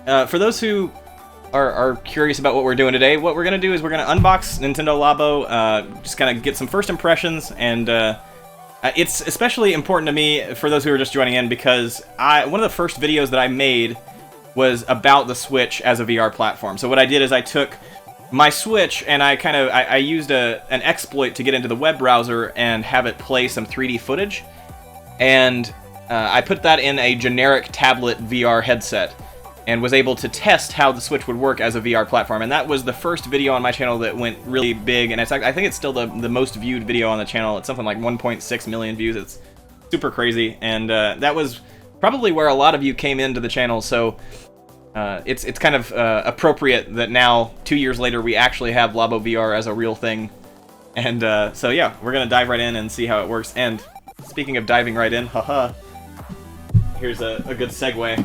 for those who are curious about what we're doing today, what we're going to do is we're going to unbox Nintendo Labo, just kind of get some first impressions, and it's especially important to me for those who are just joining in because one of the first videos that I made was about the Switch as a VR platform. So what I did is I took my Switch and I used an exploit to get into the web browser and have it play some 3D footage, and I put that in a generic tablet VR headset and was able to test how the Switch would work as a VR platform. And that was the first video on my channel that went really big, and I think it's still the most viewed video on the channel. It's something like 1.6 million views. It's super crazy, and that was probably where a lot of you came into the channel, so it's kind of appropriate that now, 2 years later, we actually have Labo VR as a real thing. And so yeah, we're gonna dive right in and see how it works. And speaking of diving right in, haha, here's a good segue.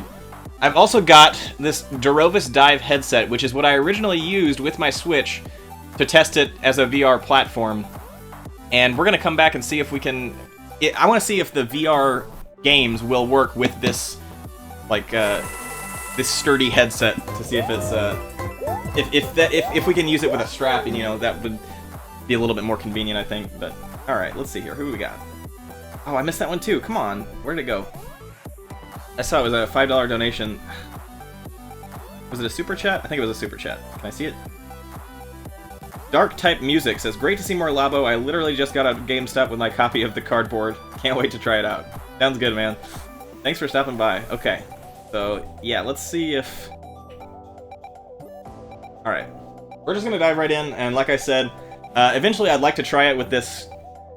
I've also got this Durovis Dive headset, which is what I originally used with my Switch to test it as a VR platform. And we're going to come back and see if we can... I want to see if the VR games will work with this, like, this sturdy headset, to see if it's, if we can use it with a strap, and, you know, that would be a little bit more convenient, I think. But, alright, let's see here. Who we got? Oh, I missed that one too. Come on. Where'd it go? I saw it was a $5 donation. Was it a super chat? I think it was a super chat. Can I see it? Dark Type Music says, great to see more Labo. I literally just got out of GameStop with my copy of the cardboard. Can't wait to try it out. Sounds good, man. Thanks for stopping by. Okay. So, yeah, let's see if... Alright. We're just gonna dive right in, and like I said, eventually I'd like to try it with this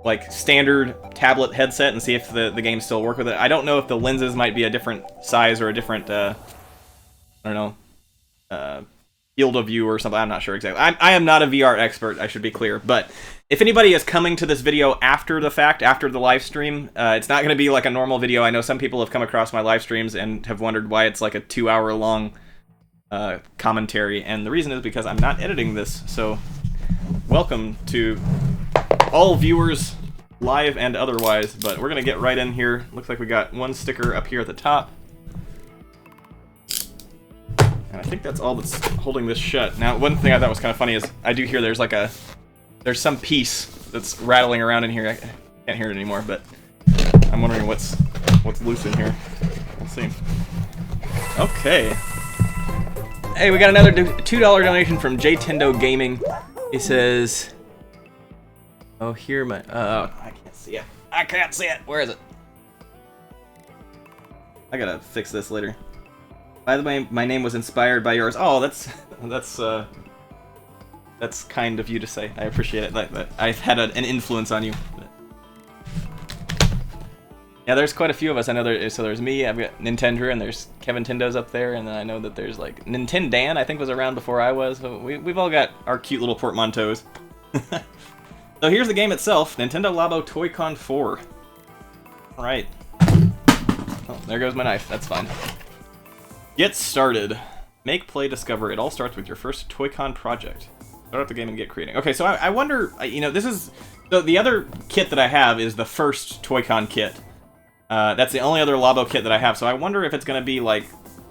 like standard tablet headset and see if the games still work with it. I don't know if the lenses might be a different size or a different, I don't know, field of view or something. I'm not sure exactly. I am not a VR expert, I should be clear. But if anybody is coming to this video after the fact, after the live stream, it's not going to be like a normal video. I know some people have come across my live streams and have wondered why it's like a 2-hour long commentary. And the reason is because I'm not editing this. So welcome to all viewers, live and otherwise, but we're gonna get right in here. Looks like we got one sticker up here at the top, and I think that's all that's holding this shut. Now, one thing I thought was kind of funny is I do hear there's some piece that's rattling around in here. I can't hear it anymore, but I'm wondering what's loose in here. We'll see. Okay. Hey, we got another $2 donation from Jtendo Gaming. He says, oh, here my... I can't see it. I can't see it! Where is it? I gotta fix this later. By the way, my name was inspired by yours. Oh, that's kind of you to say. I appreciate it. That I've had an influence on you. But... yeah, there's quite a few of us. I know there's me, I've got Nintendrew, and there's Kevin Tindo's up there, and then I know that there's like Nintendan, I think was around before I was. So we've all got our cute little portmanteaus. So here's the game itself, Nintendo Labo Toy-Con 4. Alright. Oh, there goes my knife, that's fine. Get started. Make, play, discover. It all starts with your first Toy-Con project. Start up the game and get creating. Okay, so I wonder, you know, this is... So the other kit that I have is the first Toy-Con kit. That's the only other Labo kit that I have, so I wonder if it's going to be, like,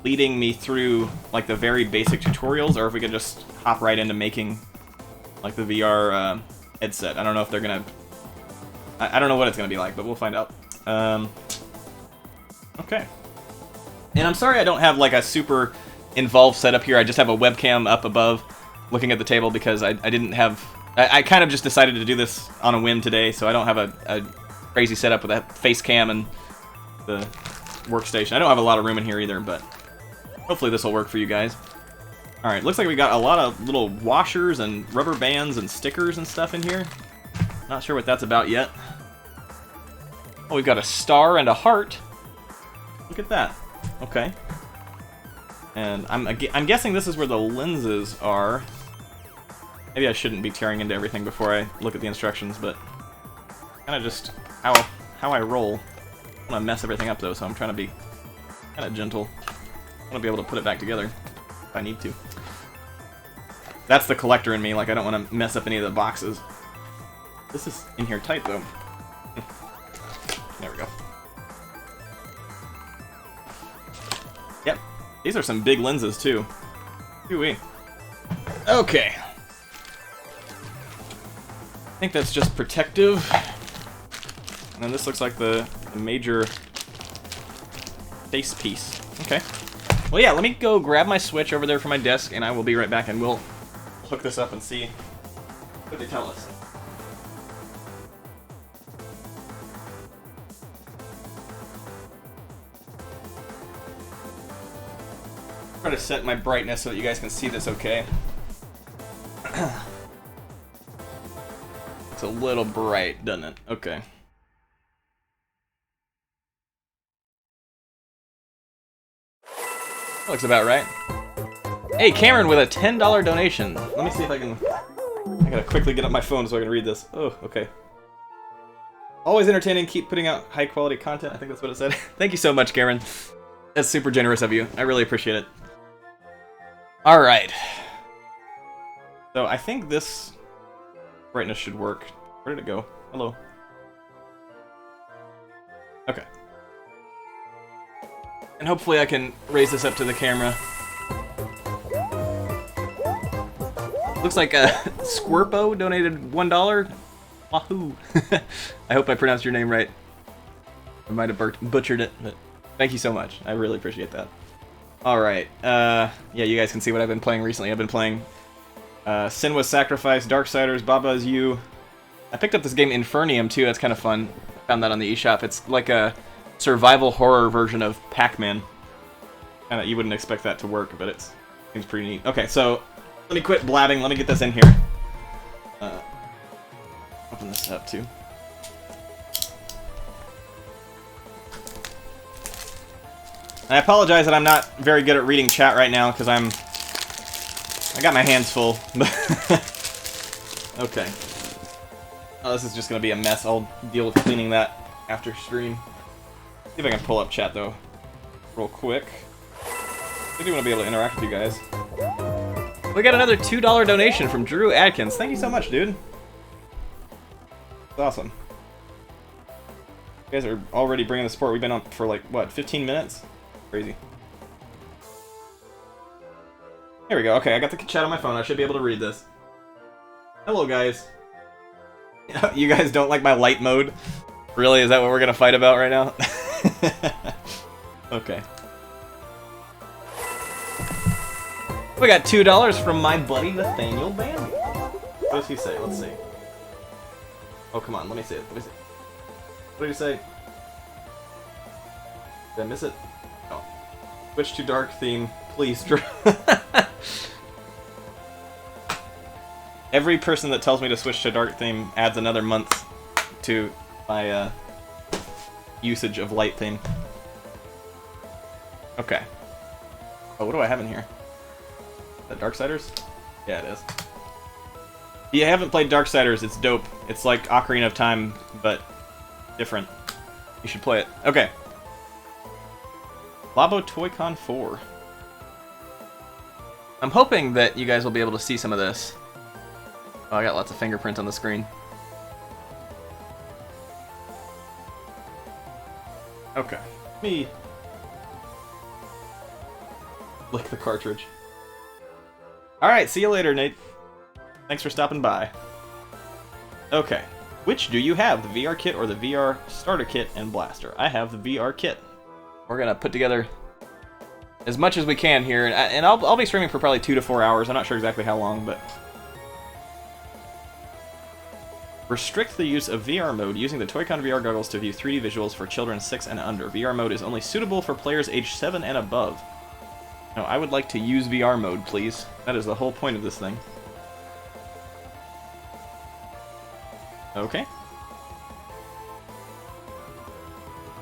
leading me through, like, the very basic tutorials, or if we could just hop right into making, like, the VR, headset. I don't know if they're gonna... I don't know what it's gonna be like, but we'll find out. Okay. And I'm sorry I don't have, like, a super involved setup here. I just have a webcam up above looking at the table because I didn't have... I kind of just decided to do this on a whim today, so I don't have a crazy setup with a face cam and the workstation. I don't have a lot of room in here either, but hopefully this will work for you guys. Alright, looks like we got a lot of little washers and rubber bands and stickers and stuff in here. Not sure what that's about yet. Oh, we've got a star and a heart. Look at that. Okay. And I'm guessing this is where the lenses are. Maybe I shouldn't be tearing into everything before I look at the instructions, but kind of just how I roll. I want to mess everything up though, so I'm trying to be kind of gentle. I want to be able to put it back together if I need to. That's the collector in me, like I don't want to mess up any of the boxes. This is in here tight though. There we go. Yep. These are some big lenses, too. Ooh-wee. Okay. I think that's just protective. And then this looks like the major face piece. Okay. Well, yeah, let me go grab my Switch over there from my desk, and I will be right back, and we'll hook this up and see what they tell us. Try to set my brightness so that you guys can see this okay. It's a little bright, doesn't it? Okay. Looks about right. Hey, Cameron with a $10 donation. Let me see if I can... I gotta quickly get up my phone so I can read this. Oh, okay. Always entertaining, keep putting out high quality content. I think that's what it said. Thank you so much, Cameron. That's super generous of you. I really appreciate it. Alright. So I think this brightness should work. Where did it go? Hello. Okay. And hopefully I can raise this up to the camera. Looks like Squirpo donated $1. Wahoo! I hope I pronounced your name right. I might have butchered it, but thank you so much. I really appreciate that. Alright, yeah, you guys can see what I've been playing recently. I've been playing Senwa's Sacrifice, Darksiders, Baba Is You. I picked up this game Infernium too, that's kind of fun. I found that on the eShop. It's like a survival horror version of Pac-Man. Kinda, you wouldn't expect that to work, but it seems pretty neat. Okay, so let me quit blabbing, let me get this in here. Open this up too. I apologize that I'm not very good at reading chat right now, because I got my hands full. Okay. Oh, this is just going to be a mess. I'll deal with cleaning that after stream. See if I can pull up chat, though, real quick. I do want to be able to interact with you guys. We got another $2 donation from Drew Adkins. Thank you so much, dude. That's awesome. You guys are already bringing the support. We've been on for, like, what, 15 minutes? Crazy. Here we go. Okay, I got the chat on my phone. I should be able to read this. Hello, guys. You guys don't like my light mode? Really? Is that what we're gonna fight about right now? Okay. We got $2 from my buddy Nathaniel Bambi. What does he say? Let's see. Oh, come on. Let me see it. Let me see. What did he say? Did I miss it? Oh. Switch to dark theme, please. Every person that tells me to switch to dark theme adds another month to my usage of light theme. Okay. Oh, what do I have in here? Is that Darksiders? Yeah, it is. If you haven't played Darksiders, it's dope. It's like Ocarina of Time, but different. You should play it. Okay. Labo Toy-Con 4. I'm hoping that you guys will be able to see some of this. Oh, I got lots of fingerprints on the screen. Okay. Let me lick the cartridge. Alright, see you later, Nate. Thanks for stopping by. Okay. Which do you have, the VR kit or the VR starter kit and blaster? I have the VR kit. We're gonna put together as much as we can here, and I'll be streaming for probably 2 to 4 hours. I'm not sure exactly how long, but... Restrict the use of VR mode using the Toy-Con VR goggles to view 3D visuals for children 6 and under. VR mode is only suitable for players aged 7 and above. Now, I would like to use VR mode, please. That is the whole point of this thing. Okay.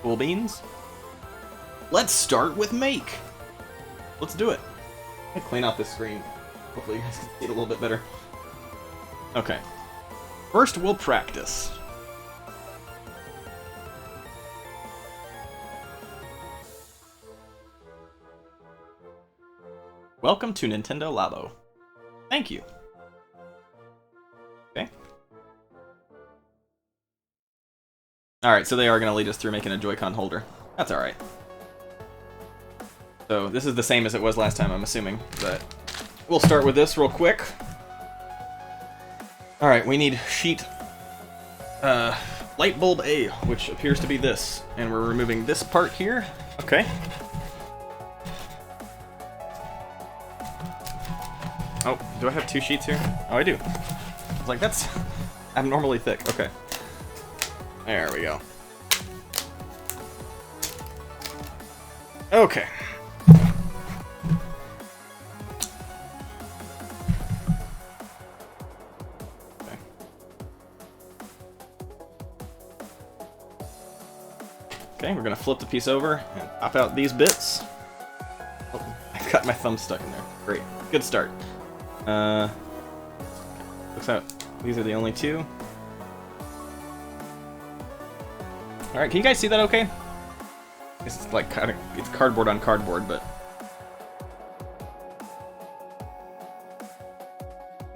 Cool beans. Let's start with make. Let's do it. Let me clean out this screen. Hopefully you guys can see it a little bit better. Okay. First, we'll practice. Welcome to Nintendo Labo. Thank you. Okay. Alright, so they are going to lead us through making a Joy-Con holder. That's alright. So this is the same as it was last time, I'm assuming. But we'll start with this real quick. Alright, we need sheet light bulb A, which appears to be this. And we're removing this part here. Okay. Oh, do I have 2 sheets here? Oh, I do. I was like, that's abnormally thick. Okay. There we go. Okay. Okay, we're gonna flip the piece over and pop out these bits. Oh, I got my thumb stuck in there. Great. Good start. Looks like these are the only 2. Alright, can you guys see that okay? It's like kind of, it's cardboard on cardboard, but...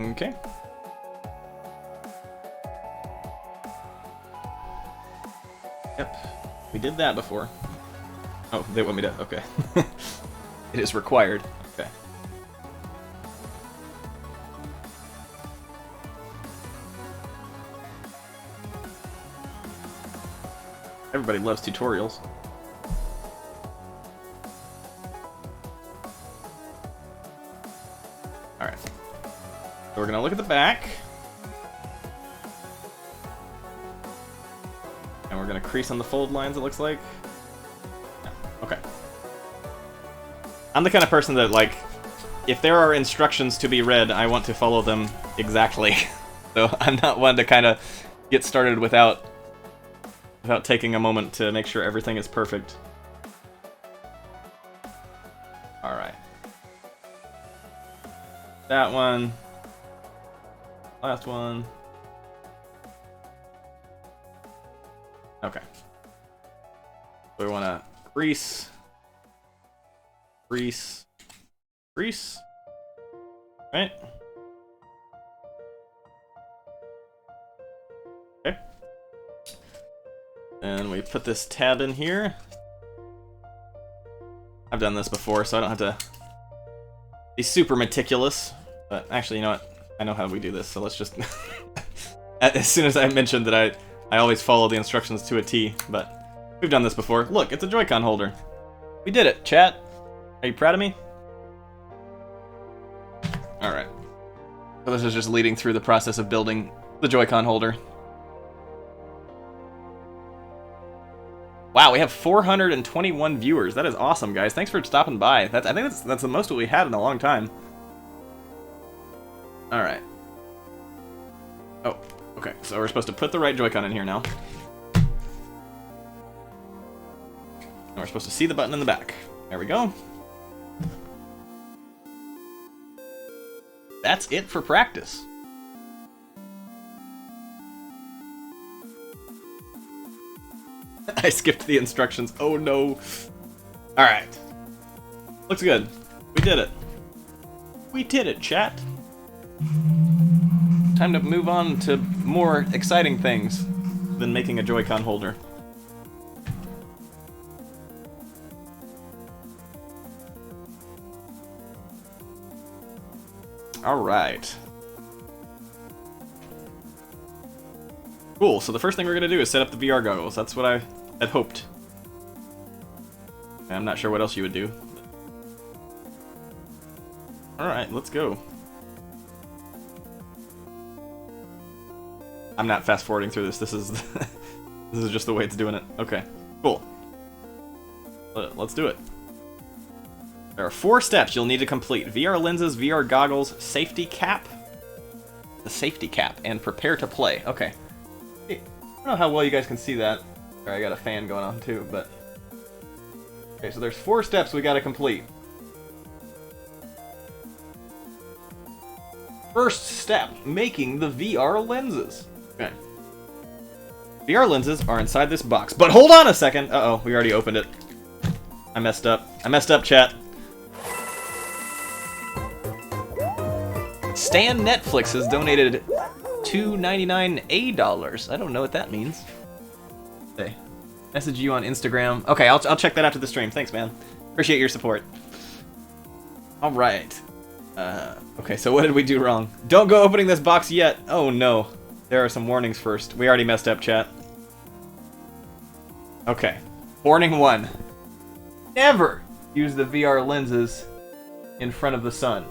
Okay. Yep. We did that before. Oh, they want me to... Okay. It is required. Okay. Everybody loves tutorials. Alright. So we're gonna look at the back. And we're gonna crease on the fold lines, it looks like. Yeah. Okay. I'm the kind of person that, like, if there are instructions to be read, I want to follow them exactly. So I'm not one to kind of get started without taking a moment to make sure everything is perfect. Alright. That one. Last one. Okay. So we want to grease. Grease. Grease. Right? Okay. And we put this tab in here. I've done this before, so I don't have to be super meticulous. But actually, you know what? I know how we do this, so let's just... As soon as I mentioned that I always follow the instructions to a T, but we've done this before. Look, it's a Joy-Con holder. We did it, chat. Are you proud of me? Alright. So this is just leading through the process of building the Joy-Con holder. Wow, we have 421 viewers. That is awesome, guys. Thanks for stopping by. I think that's the most that we had in a long time. Alright. Oh, okay. So we're supposed to put the right Joy-Con in here now. And we're supposed to see the button in the back. There we go. That's it for practice. I skipped the instructions. Oh no. Alright. Looks good. We did it. We did it, chat. Time to move on to more exciting things than making a Joy-Con holder. Alright. Cool, so the first thing we're gonna do is set up the VR goggles. That's what I had hoped. I'm not sure what else you would do. Alright, let's go. I'm not fast forwarding through this. This is this is just the way it's doing it. Okay, cool. Let's do it. There are 4 steps you'll need to complete: VR lenses, VR goggles, safety cap, the safety cap, and prepare to play. Okay. Hey, I don't know how well you guys can see that. Sorry, I got a fan going on too, but... Okay, so there's 4 steps we gotta complete. First step, making the VR lenses. Okay. VR lenses are inside this box, but hold on a second! Uh-oh, we already opened it. I messed up. I messed up, chat. Stan Netflix has donated $2.99 I don't know what that means. Hey, message you on Instagram. Okay, I'll check that after the stream. Thanks, man. Appreciate your support. Alright. Okay, so what did we do wrong? Don't go opening this box yet! Oh no. There are some warnings first. We already messed up, chat. Okay. Warning 1. Never use the VR lenses in front of the sun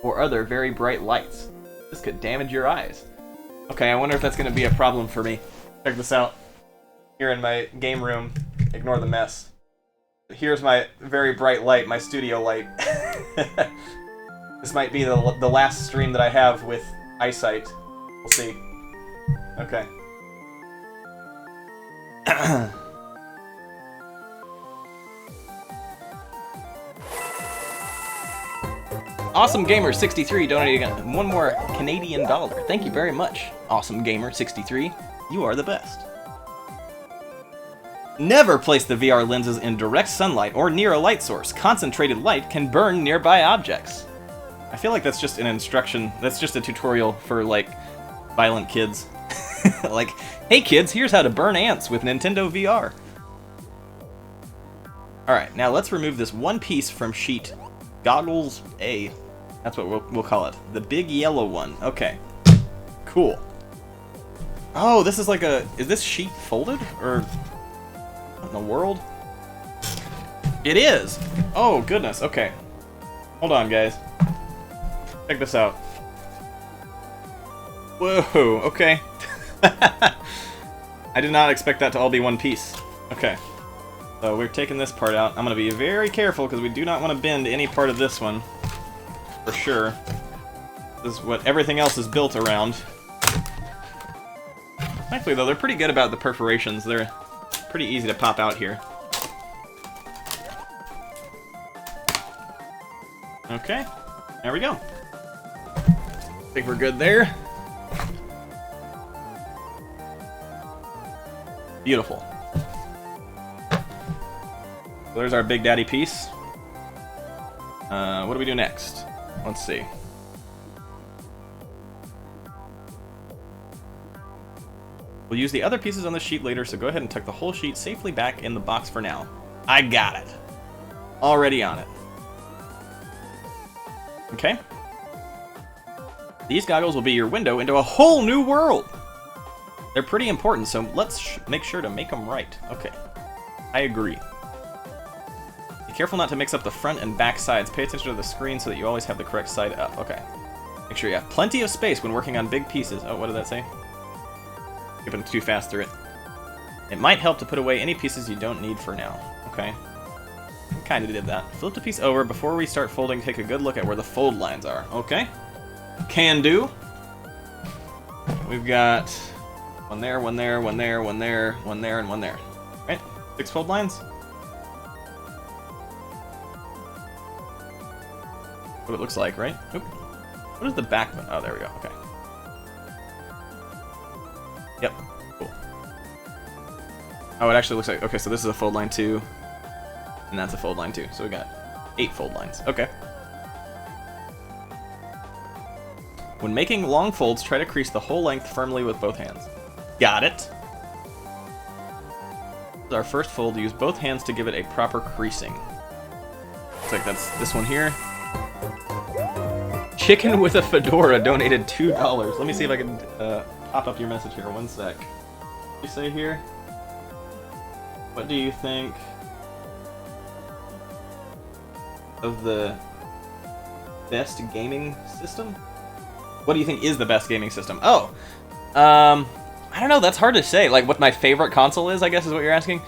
or other very bright lights. This could damage your eyes. Okay, I wonder if that's going to be a problem for me. Check this out. Here in my game room, ignore the mess. Here's my very bright light, my studio light. This might be the last stream that I have with eyesight. We'll see. Okay. Awesome Gamer 63 donating one more Canadian dollar. Thank you very much, Awesome Gamer 63. You are the best. Never place the VR lenses in direct sunlight or near a light source. Concentrated light can burn nearby objects. I feel like that's just an instruction. That's just a tutorial for, like, violent kids. Like, hey kids, here's how to burn ants with Nintendo VR. Alright, now let's remove this one piece from sheet Goggles A. That's what we'll call it. The big yellow one. Okay. Cool. Oh, this is like a... Is this sheet folded? Or... What in the world? It is! Oh, goodness. Okay. Hold on, guys. Check this out. Whoa, okay. I did not expect that to all be one piece. Okay. So we're taking this part out. I'm going to be very careful because we do not want to bend any part of this one. For sure. This is what everything else is built around. Actually, though, they're pretty good about the perforations. They're pretty easy to pop out here. Okay. There we go. I think we're good there. Beautiful. So there's our Big Daddy piece. What do we do next? Let's see. We'll use the other pieces on the sheet later, so go ahead and tuck the whole sheet safely back in the box for now. I got it. Already on it. Okay. These goggles will be your window into a whole new world. They're pretty important, so let's make sure to make them right. Okay. I agree. Be careful not to mix up the front and back sides. Pay attention to the screen so that you always have the correct side up. Okay. Make sure you have plenty of space when working on big pieces. Oh, what did that say? Skipping too fast through it. It might help to put away any pieces you don't need for now. Okay. Kind of did that. Flip the piece over. Before we start folding, take a good look at where the fold lines are. Okay. Can do. We've got one there, one there, one there, one there, one there, and one there. Right? 6 fold lines? What it looks like, right? Oop. What is the back one? Oh, there we go. Okay. Yep. Cool. Oh, it actually looks like... Okay, so this is a fold line 2. And that's a fold line 2. So we got 8 fold lines. Okay. When making long folds, try to crease the whole length firmly with both hands. Got it. Our first fold, use both hands to give it a proper creasing. Looks like that's this one here. Chicken with a fedora donated $2. Let me see if I can pop up your message here. One sec. What do you say here? What do you think of the best gaming system? What do you think is the best gaming system? Oh, I don't know. That's hard to say. Like, what my favorite console is, I guess, is what you're asking.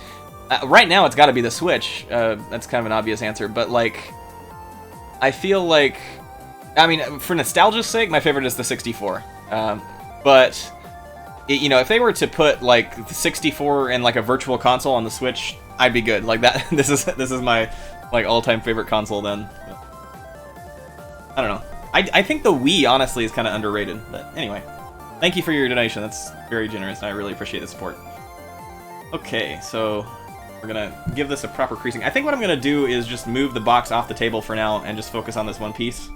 Right now, it's got to be the Switch. That's kind of an obvious answer. But, like, I feel like... I mean, for nostalgia's sake, my favorite is the 64. But, you know, if they were to put, like, the 64 and, like, a virtual console on the Switch, I'd be good. Like, that. This is my, like, all-time favorite console then. I don't know. I think the Wii, honestly, is kind of underrated. But anyway, thank you for your donation. That's very generous, and I really appreciate the support. Okay, so we're going to give this a proper creasing. I think what I'm going to do is just move the box off the table for now and just focus on this one piece.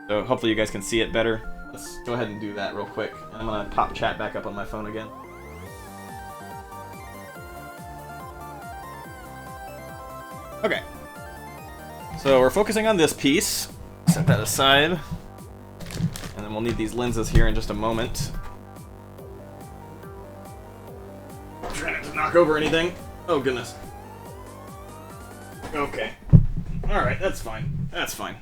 So hopefully you guys can see it better. Let's go ahead and do that real quick. And I'm going to pop chat back up on my phone again. Okay. So we're focusing on this piece. Set that aside. And then we'll need these lenses here in just a moment. I'm trying not to knock over anything. Oh, goodness. Okay. Alright, that's fine. That's fine.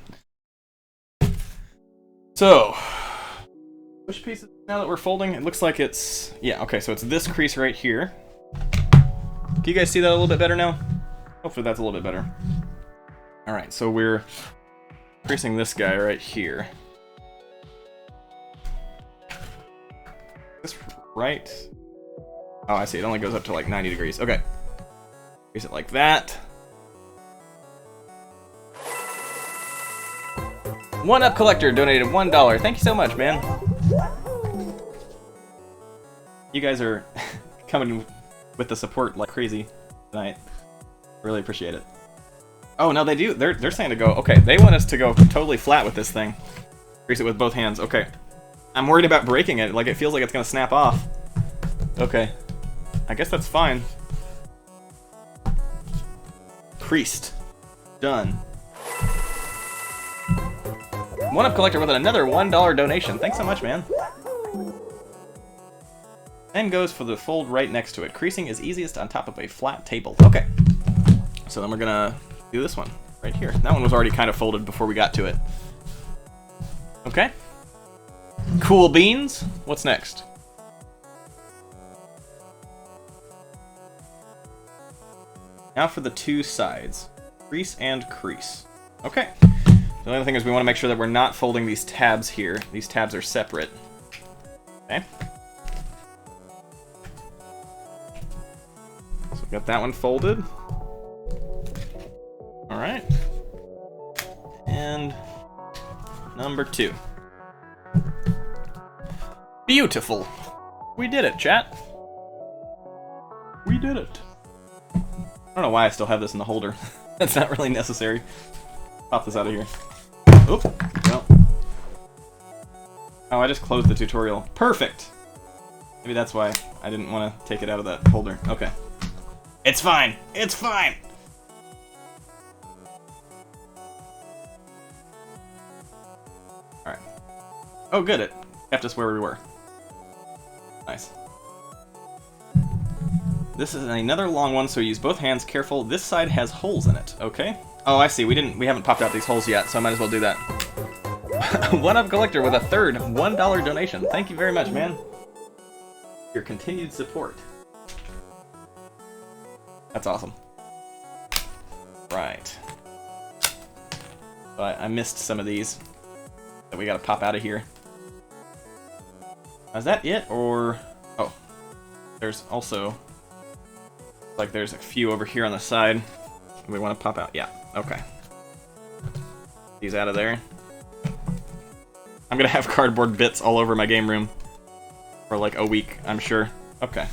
So, which pieces now that we're folding? It looks like it's... Yeah, okay, so it's this crease right here. Can you guys see that a little bit better now? Hopefully that's a little bit better. Alright, so we're creasing this guy right here. Is this right? Oh, I see. It only goes up to like 90 degrees. Okay. Crease it like that. One Up Collector donated $1. Thank you so much, man. You guys are coming with the support like crazy tonight. Really appreciate it. Oh, no, they do. They're saying to go... Okay, they want us to go totally flat with this thing. Crease it with both hands. Okay. I'm worried about breaking it. Like, it feels like it's going to snap off. Okay. I guess that's fine. Creased. Done. One Up Collector with another $1 donation. Thanks so much, man. And goes for the fold right next to it. Creasing is easiest on top of a flat table. Okay. So then we're gonna do this one right here. That one was already kind of folded before we got to it. Okay. Cool beans. What's next? Now for the two sides. Crease and crease. Okay. The only thing is we want to make sure that we're not folding these tabs here. These tabs are separate. Okay. So we got that one folded. Alright. And number 2. Beautiful. We did it, chat. We did it. I don't know why I still have this in the holder. That's not really necessary. Pop this out of here. Oop. No. Oh, I just closed the tutorial. Perfect! Maybe that's why I didn't want to take it out of that holder. Okay. It's fine! It's fine! Alright. Oh, good. It kept us where we were. Nice. This is another long one, so use both hands. Careful. This side has holes in it. Okay. Oh, I see. We haven't popped out these holes yet, so I might as well do that. One Up Collector with a third $1 donation. Thank you very much, man. Your continued support. That's awesome. Right. But I missed some of these that we gotta pop out of here. Is that it, or... Oh. There's also... Like, there's a few over here on the side. We want to pop out. Yeah. Okay. These out of there. I'm gonna have cardboard bits all over my game room for like a week, I'm sure. Okay.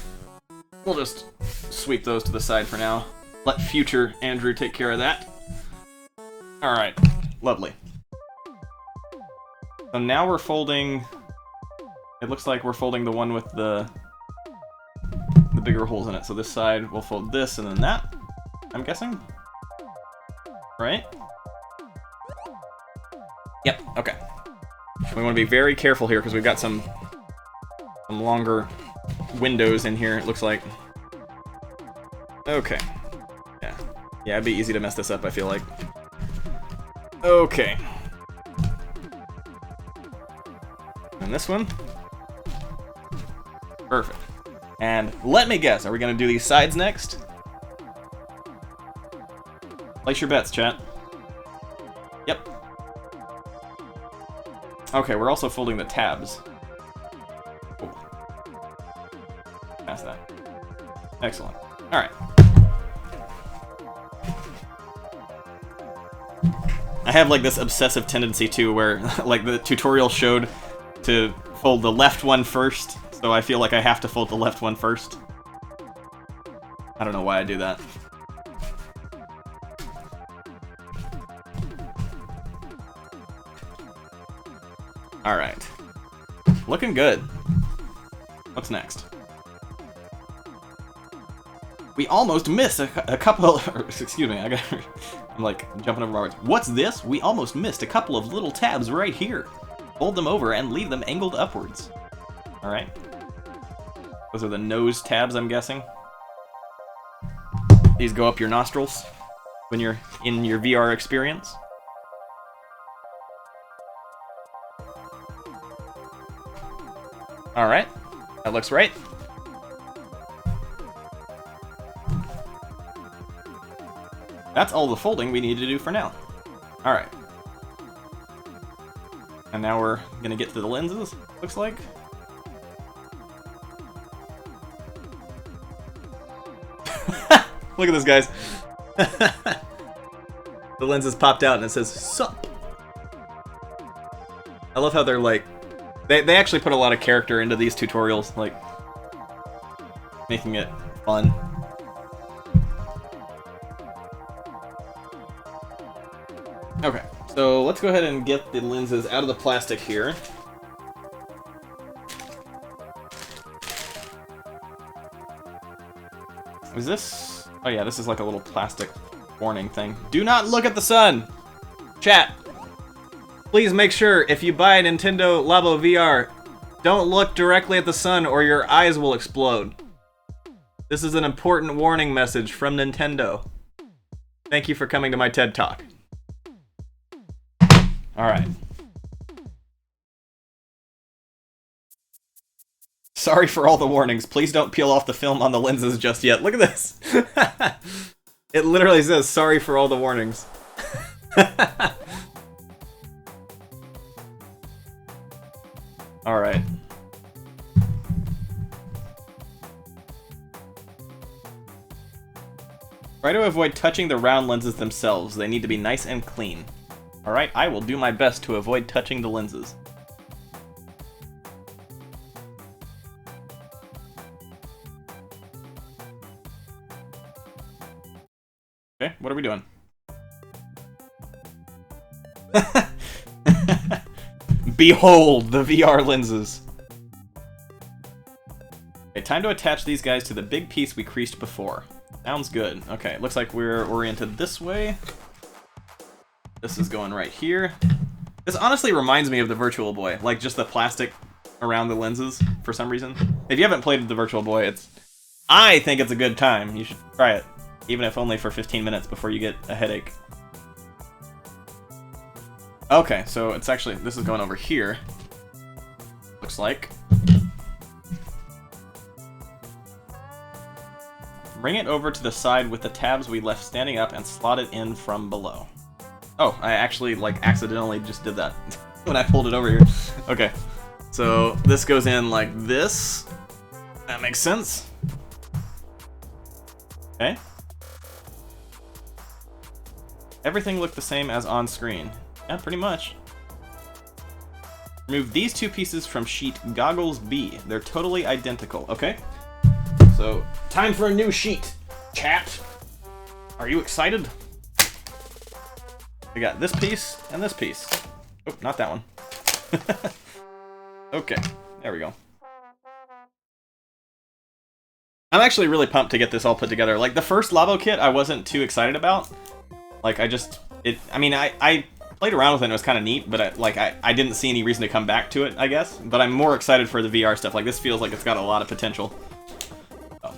We'll just sweep those to the side for now. Let future Andrew take care of that. Alright. Lovely. So now we're folding... It looks like we're folding the one with the bigger holes in it. So this side, we'll fold this and then that, I'm guessing? Right? Yep, okay. We want to be very careful here because we've got some longer windows in here, it looks like. Okay. Yeah. Yeah, it'd be easy to mess this up, I feel like. Okay. And this one. Perfect. And let me guess, are we going to do these sides next? Place your bets, chat. Yep. Okay, we're also folding the tabs. Ooh. Past that. Excellent. Alright. I have like this obsessive tendency too where like the tutorial showed to fold the left one first, so I feel like I have to fold the left one first. I don't know why I do that. Alright. Looking good. What's next? We almost missed a couple... excuse me, I I'm like jumping over my words. What's this? We almost missed a couple of little tabs right here. Fold them over and leave them angled upwards. Alright. Those are the nose tabs, I'm guessing. These go up your nostrils when you're in your VR experience. Alright. That looks right. That's all the folding we need to do for now. Alright. And now we're gonna get to the lenses, looks like. Look at this, guys. The lenses popped out and it says, sup. I love how they're like... They actually put a lot of character into these tutorials, like... making it fun. Okay, so let's go ahead and get the lenses out of the plastic here. Is this... Oh yeah, this is like a little plastic warning thing. Do not look at the sun! Chat! Please make sure, if you buy a Nintendo Labo VR, don't look directly at the sun or your eyes will explode. This is an important warning message from Nintendo. Thank you for coming to my TED Talk. Alright. Sorry for all the warnings. Please don't peel off the film on the lenses just yet. Look at this. It literally says, sorry for all the warnings. Alright. Try to avoid touching the round lenses themselves. They need to be nice and clean. Alright, I will do my best to avoid touching the lenses. Okay, what are we doing? Behold the VR lenses! Okay, time to attach these guys to the big piece we creased before. Sounds good. Okay, looks like we're oriented this way. This is going right here. This honestly reminds me of the Virtual Boy, like just the plastic around the lenses for some reason. If you haven't played the Virtual Boy, I think it's a good time. You should try it, even if only for 15 minutes before you get a headache. Okay, so it's actually, this is going over here. Looks like. Bring it over to the side with the tabs we left standing up and slot it in from below. Oh, I actually, like, accidentally just did that when I pulled it over here. Okay, so this goes in like this. That makes sense. Okay. Everything looked the same as on screen. Yeah, pretty much. Remove these two pieces from sheet Goggles B. They're totally identical. Okay. So, time for a new sheet. Chat. Are you excited? We got this piece and this piece. Oh, not that one. Okay, there we go. I'm actually really pumped to get this all put together. Like, the first Labo kit I wasn't too excited about. Like, I played around with it and it was kind of neat, but I didn't see any reason to come back to it, I guess. But I'm more excited for the VR stuff. Like, this feels like it's got a lot of potential. Oh.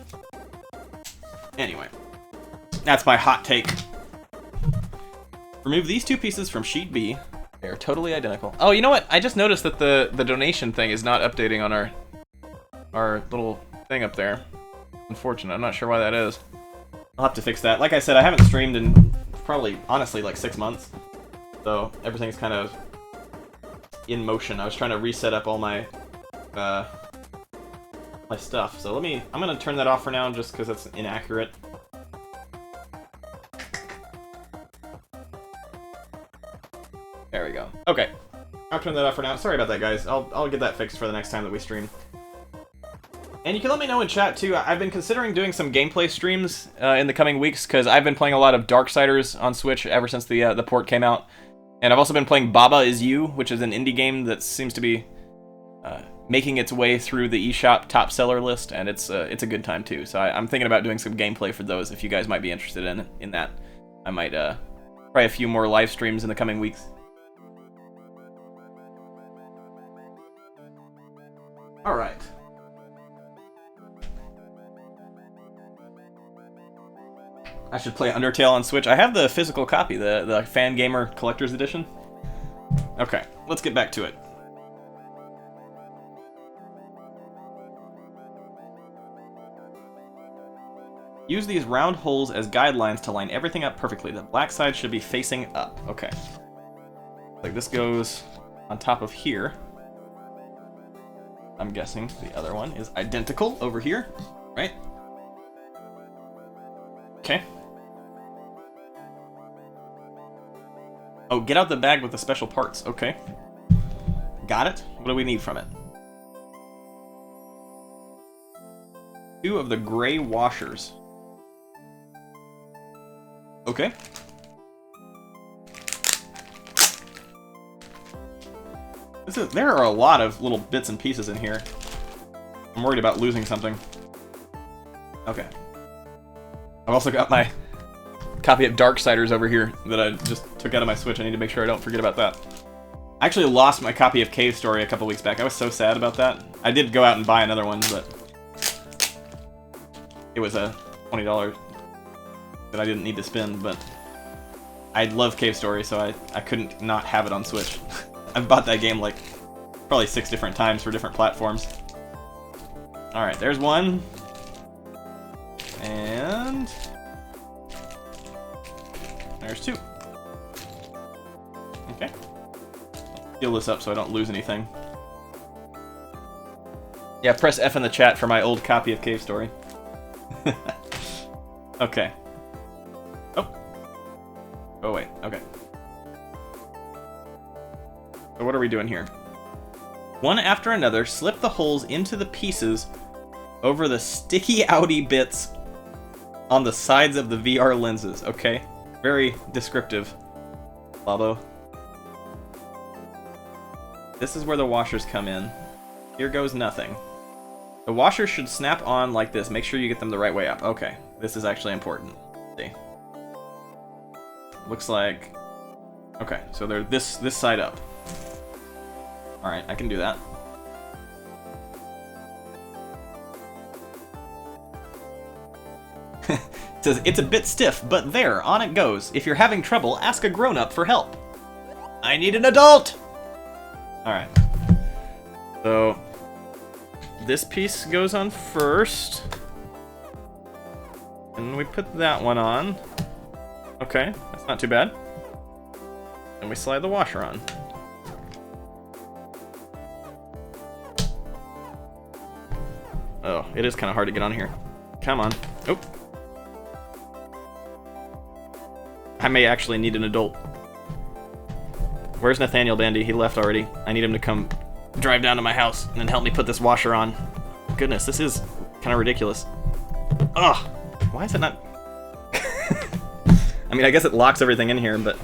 Anyway. That's my hot take. Remove these two pieces from sheet B. They are totally identical. Oh, you know what? I just noticed that the donation thing is not updating on our little thing up there. Unfortunate. I'm not sure why that is. I'll have to fix that. Like I said, I haven't streamed in probably, honestly, like 6 months. So everything's kind of in motion. I was trying to reset up all my my stuff. So I'm gonna turn that off for now just because it's inaccurate. There we go. Okay. I'll turn that off for now. Sorry about that, guys. I'll get that fixed for the next time that we stream. And you can let me know in chat, too. I've been considering doing some gameplay streams in the coming weeks, because I've been playing a lot of Darksiders on Switch ever since the port came out. And I've also been playing Baba Is You, which is an indie game that seems to be making its way through the eShop top seller list, and it's a good time, too. So I'm thinking about doing some gameplay for those, if you guys might be interested in that. I might Probably a few more live streams in the coming weeks. Alright. I should play Undertale on Switch. I have the physical copy, the Fan Gamer Collector's Edition. Okay, let's get back to it. Use these round holes as guidelines to line everything up perfectly. The black side should be facing up. Okay. Like this goes on top of here. I'm guessing the other one is identical over here, right? Okay. Oh, get out the bag with the special parts. Okay. Got it. What do we need from it? 2 of the gray washers. Okay. There are a lot of little bits and pieces in here. I'm worried about losing something. Okay. I've also got my copy of Darksiders over here that I just took out of my Switch. I need to make sure I don't forget about that. I actually lost my copy of Cave Story a couple weeks back. I was so sad about that. I did go out and buy another one, but it was a $20 that I didn't need to spend, but I love Cave Story, so I couldn't not have it on Switch. I've bought that game like probably 6 different times for different platforms. Alright, there's one. And there's 2. Okay. Seal this up so I don't lose anything. Yeah, press F in the chat for my old copy of Cave Story. Okay. Oh wait, okay. So what are we doing here? One after another, slip the holes into the pieces over the sticky outy bits on the sides of the VR lenses. Okay, very descriptive, Labo. This is where the washers come in. Here goes nothing. The washers should snap on like this. Make sure you get them the right way up. Okay, this is actually important. Let's see. Looks like... Okay, so they're this side up. Alright, I can do that. It says, it's a bit stiff, but there, on it goes. If you're having trouble, ask a grown-up for help. I need an adult! Alright. So, this piece goes on first. And we put that one on. Okay, that's not too bad. And we slide the washer on. Oh, it is kind of hard to get on here. Come on. Oh. I may actually need an adult. Where's Nathaniel Bandy? He left already. I need him to come drive down to my house and then help me put this washer on. Goodness, this is kind of ridiculous. Ugh. Why is it not... I mean, I guess it locks everything in here, but...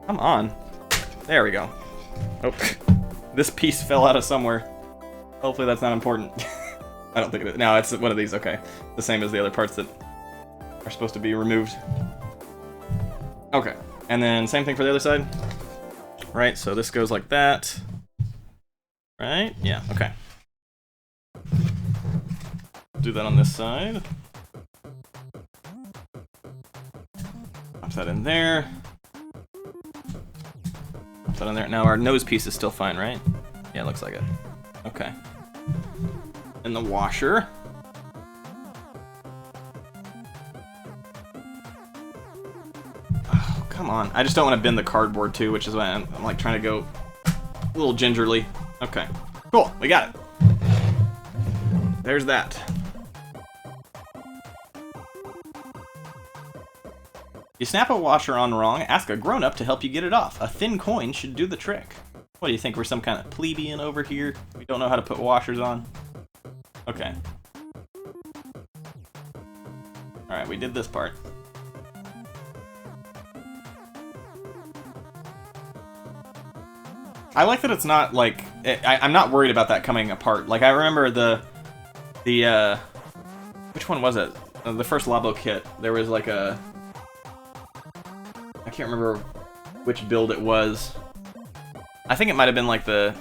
Come on. There we go. Oh. This piece fell out of somewhere. Hopefully that's not important. I don't think it is. No, it's one of these. Okay. The same as the other parts that are supposed to be removed. Okay. And then same thing for the other side. Right, so this goes like that. Right? Yeah, okay. Do that on this side. Pop that in there. Pop that in there. Now our nose piece is still fine, right? Yeah, it looks like it. Okay. And the washer. Oh, come on. I just don't want to bend the cardboard too, which is why I'm like trying to go a little gingerly. Okay. Cool. We got it. There's that. You snap a washer on wrong, ask a grown-up to help you get it off. A thin coin should do the trick. What do you think, we're some kind of plebeian over here? We don't know how to put washers on? Okay. Alright, we did this part. I like that it's not like... I'm not worried about that coming apart. Like, I remember the which one was it? The first Labo kit. There was like a can't remember which build it was. I think it might have been like the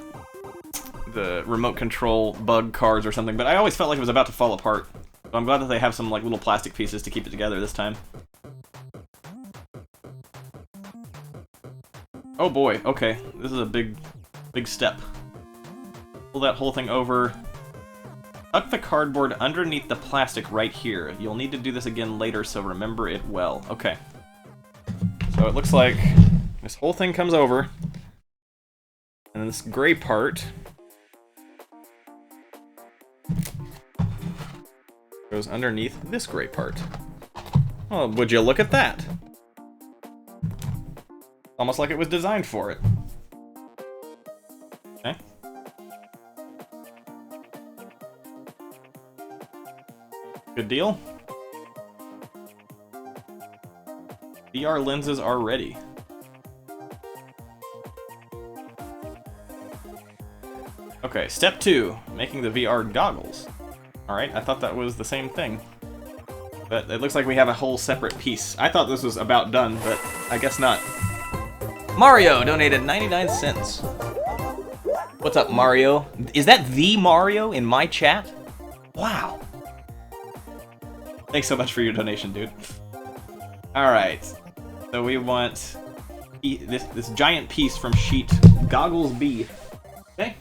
remote control bug cards or something, but I always felt like it was about to fall apart. So I'm glad that they have some like little plastic pieces to keep it together this time. Oh boy, okay. This is a big step. Pull that whole thing over. Tuck the cardboard underneath the plastic right here. You'll need to do this again later, so remember it well. Okay. So it looks like this whole thing comes over. And this gray part goes underneath this gray part. Oh, would you look at that? Almost like it was designed for it. Okay. Good deal. VR lenses are ready. Okay, step 2, making the VR goggles. Alright, I thought that was the same thing. But it looks like we have a whole separate piece. I thought this was about done, but I guess not. Mario donated 99 cents. What's up, Mario? Is that the Mario in my chat? Wow. Thanks so much for your donation, dude. Alright. So we want this giant piece from Sheet Goggles B. Okay.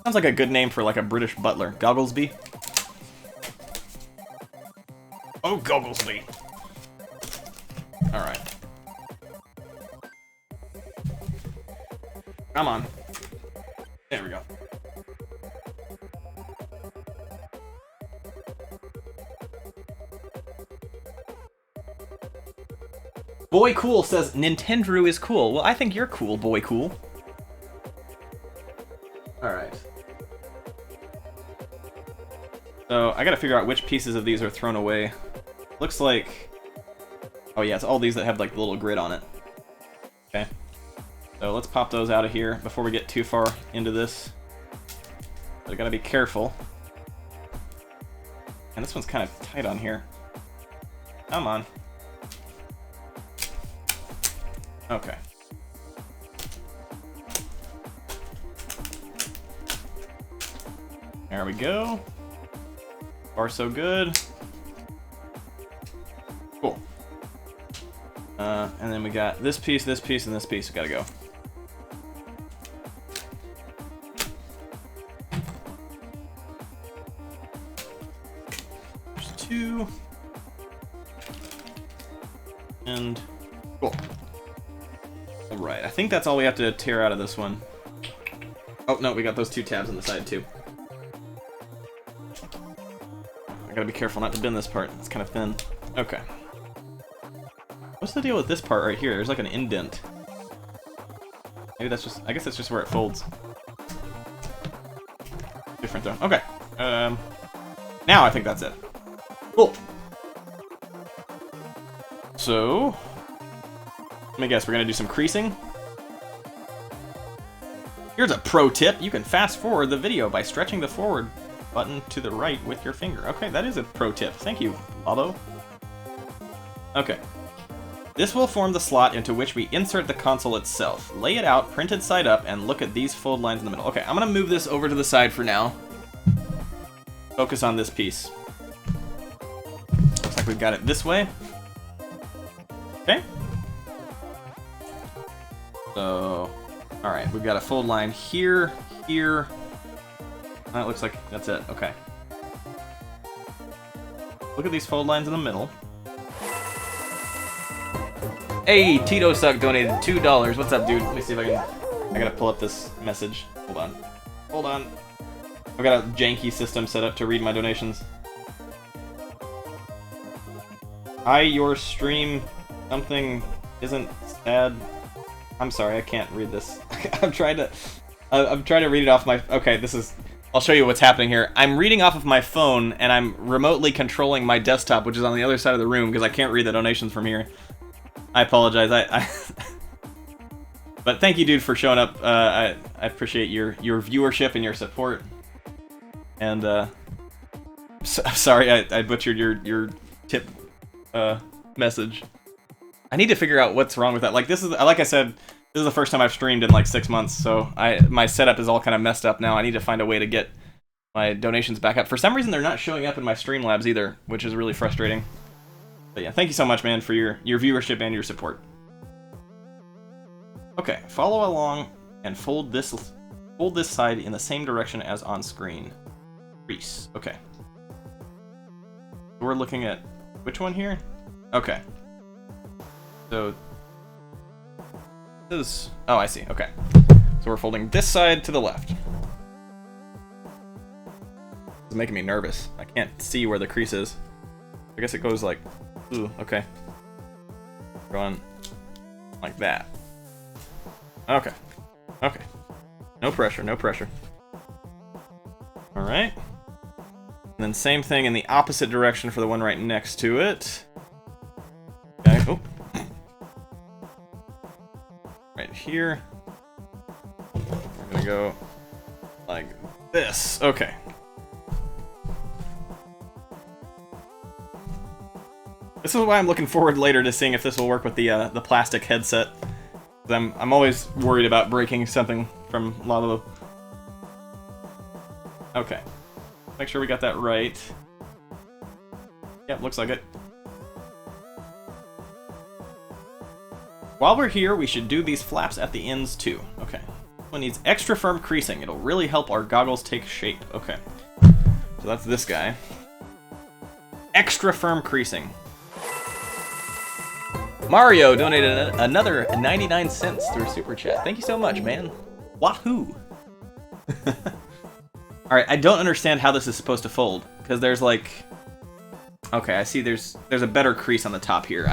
Sounds like a good name for like a British butler. Gogglesby. Oh, Gogglesby. Alright. Come on. There we go. Boy Cool says Nintendrew is cool. Well, I think you're cool, Boy Cool. Alright. So, I gotta figure out which pieces of these are thrown away. Looks like... Oh yeah, it's all these that have like the little grid on it. Okay. So let's pop those out of here before we get too far into this. I gotta be careful. And this one's kind of tight on here. Come on. Okay. There we go. Far so good. Cool. And then we got this piece, and this piece. We gotta go. There's 2. And cool. Alright, I think that's all we have to tear out of this one. Oh, no, we got those 2 tabs on the side, too. I gotta be careful not to bend this part. It's kind of thin. Okay. What's the deal with this part right here? There's like an indent. Maybe that's just... I guess that's just where it folds. Different though. Okay. Now I think that's it. Cool. So... Let me guess, we're gonna do some creasing? Here's a pro tip. You can fast forward the video by stretching the forward button to the right with your finger. Okay, that is a pro tip. Thank you, Labo. Okay. This will form the slot into which we insert the console itself. Lay it out, printed side up, and look at these fold lines in the middle. Okay, I'm gonna move this over to the side for now. Focus on this piece. Looks like we've got it this way. Okay. So, alright, we've got a fold line here, here. That looks like that's it. Okay. Look at these fold lines in the middle. Hey, Tito Suck donated $2. What's up, dude? Let me see if I can... I gotta pull up this message. Hold on. Hold on. I've got a janky system set up to read my donations. Hi, your stream... Something isn't sad. I'm sorry, I can't read this. I'm trying to read it off my... Okay, this is... I'll show you what's happening here. I'm reading off of my phone, and I'm remotely controlling my desktop, which is on the other side of the room, because I can't read the donations from here. I apologize. But thank you, dude, for showing up. I appreciate your viewership and your support. And sorry I butchered your tip message. I need to figure out what's wrong with that. Like this is, like I said, this is the first time I've streamed in like 6 months, so my setup is all kind of messed up now. I need to find a way to get my donations back up. For some reason, they're not showing up in my Streamlabs either, which is really frustrating. But yeah, thank you so much, man, for your viewership and your support. Okay, follow along and fold this side in the same direction as on screen. Crease. Okay. We're looking at which one here? Okay. So this is, oh, I see. Okay. So we're folding this side to the left. It's making me nervous. I can't see where the crease is. I guess it goes like, ooh, okay. Going like that. Okay. Okay. No pressure, no pressure. Alright. And then same thing in the opposite direction for the one right next to it. Okay. Oh. Right here. We're gonna go like this. Okay. This is why I'm looking forward later to seeing if this will work with the plastic headset. I'm always worried about breaking something from Labo. Okay. Make sure we got that right. Yep, looks like it. While we're here, we should do these flaps at the ends too. Okay. One needs extra firm creasing. It'll really help our goggles take shape. Okay. So that's this guy. Extra firm creasing. Mario donated another 99 cents through Super Chat. Thank you so much, man. Wahoo! Alright, I don't understand how this is supposed to fold, because there's like... Okay, I see there's a better crease on the top here.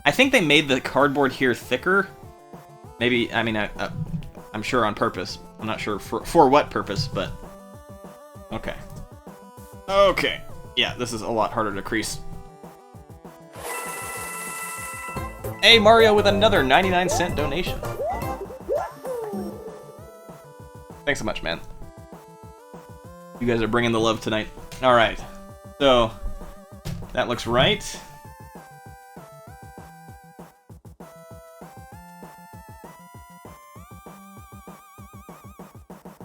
I think they made the cardboard here thicker. Maybe, I mean, I'm sure on purpose. I'm not sure for what purpose, but... Okay. Okay. Yeah, this is a lot harder to crease. Hey, Mario with another 99-cent donation. Thanks so much, man. You guys are bringing the love tonight. Alright. So, that looks right.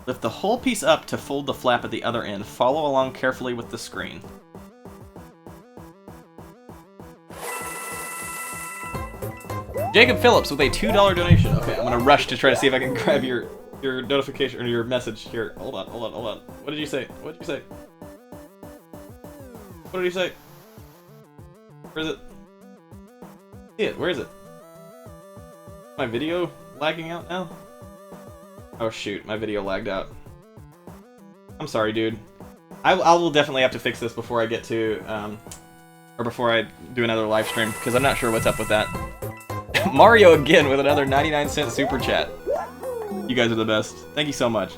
Lift the whole piece up to fold the flap at the other end. Follow along carefully with the screen. Jacob Phillips with a $2 donation. Okay, I'm gonna rush to try to see if I can grab your notification or your message here. Hold on. What did you say? What did you say? What did you say? Where is it? See it? Where is it? My video lagging out now? Oh shoot, my video lagged out. I'm sorry, dude. I will definitely have to fix this before I get to, or before I do another live stream, because I'm not sure what's up with that. Mario again with another 99-cent super chat. You guys are the best. Thank you so much.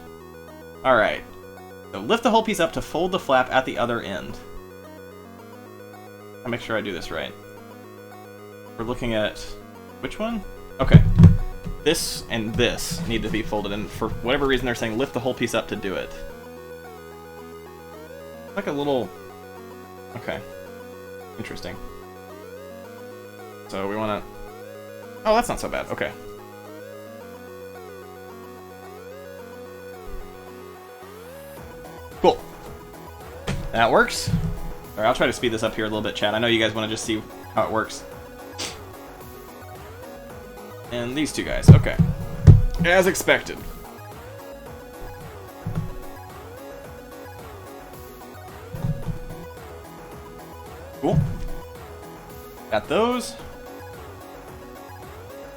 Alright. So lift the whole piece up to fold the flap at the other end. I'll make sure I do this right. We're looking at... which one? Okay. This and this need to be folded, and for whatever reason they're saying lift the whole piece up to do it. Like a little... Okay. Interesting. So we want to... Oh, that's not so bad. Okay. Cool. That works. Alright, I'll try to speed this up here a little bit, chat. I know you guys want to just see how it works. And these two guys. Okay. As expected. Cool. Got those.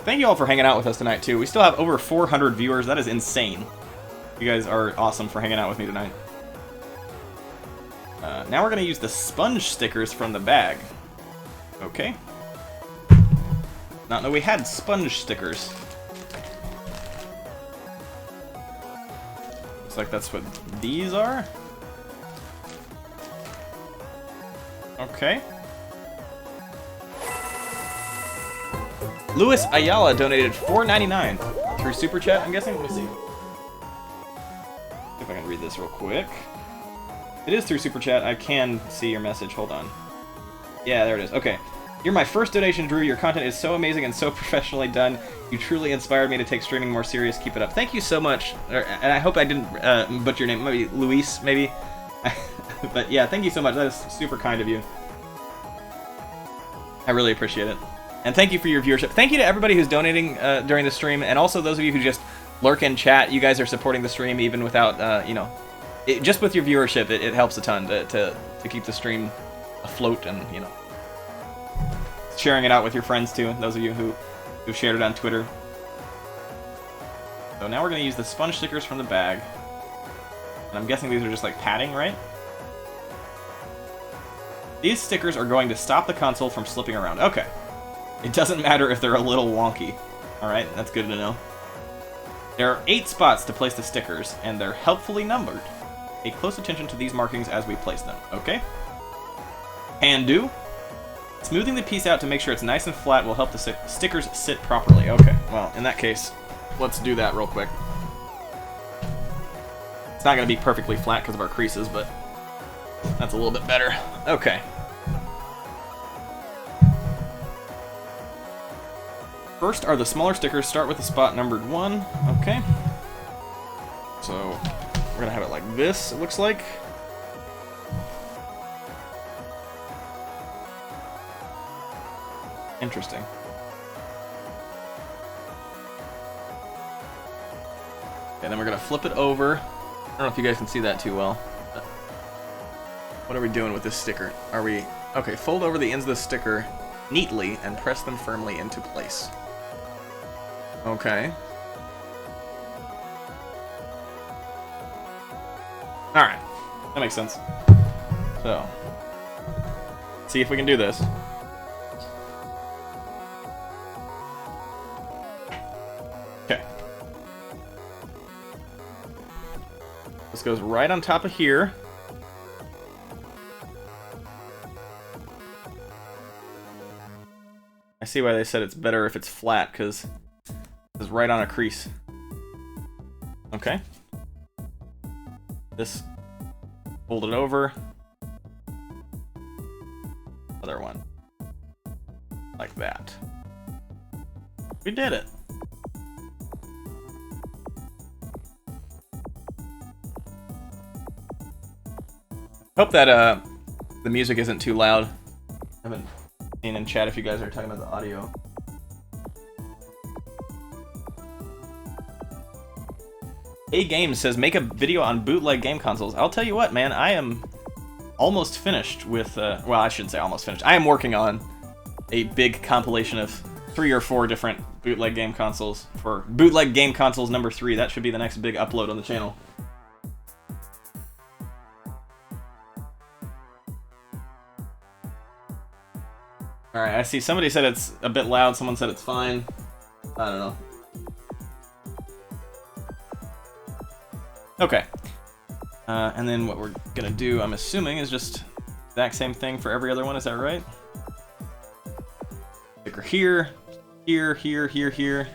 Thank you all for hanging out with us tonight, too. We still have over 400 viewers. That is insane. You guys are awesome for hanging out with me tonight. Now we're going to use the sponge stickers from the bag. Okay. Not know we had sponge stickers. Looks like that's what these are. Okay. Luis Ayala donated $4.99 through Super Chat, I'm guessing? Let me see. See if I can read this real quick. It is through Super Chat. I can see your message. Hold on. Yeah, there it is. Okay. You're my first donation, Drew. Your content is so amazing and so professionally done. You truly inspired me to take streaming more serious. Keep it up. Thank you so much. And I hope I didn't butcher your name. Maybe Luis, maybe? But yeah, thank you so much. That is super kind of you. I really appreciate it. And thank you for your viewership. Thank you to everybody who's donating during the stream, and also those of you who just lurk in chat. You guys are supporting the stream even without, you know, just with your viewership, it helps a ton to keep the stream afloat and, you know, sharing it out with your friends too, those of you who shared it on Twitter. So now we're going to use the sponge stickers from the bag. And I'm guessing these are just like padding, right? These stickers are going to stop the console from slipping around. Okay. It doesn't matter if they're a little wonky. Alright, that's good to know. There are 8 spots to place the stickers, and they're helpfully numbered. Pay close attention to these markings as we place them, okay? Can do. Smoothing the piece out to make sure it's nice and flat will help the stickers sit properly. Okay, well, in that case, let's do that real quick. It's not going to be perfectly flat because of our creases, but that's a little bit better. Okay. First are the smaller stickers. Start with the spot numbered 1. Okay. So, we're going to have it like this, it looks like. Interesting. Okay, then we're going to flip it over. I don't know if you guys can see that too well. What are we doing with this sticker? Are we... Okay, fold over the ends of the sticker neatly and press them firmly into place. Okay. Alright. That makes sense. So. See if we can do this. Okay. This goes right on top of here. I see why they said it's better if it's flat, because it's right on a crease. Okay. This, fold it over. Other one. Like that. We did it. Hope that the music isn't too loud. I haven't seen in chat if you guys are talking about the audio. A Game says, make a video on bootleg game consoles. I'll tell you what, man, I am almost finished with, well, I shouldn't say almost finished. I am working on a big compilation of 3 or 4 different bootleg game consoles for bootleg game consoles number 3. That should be the next big upload on the channel. Alright, I see somebody said it's a bit loud, someone said it's fine. I don't know. Okay. And then what we're gonna do, I'm assuming, is just exact same thing for every other one, is that right? Sticker here, here, here, here, here.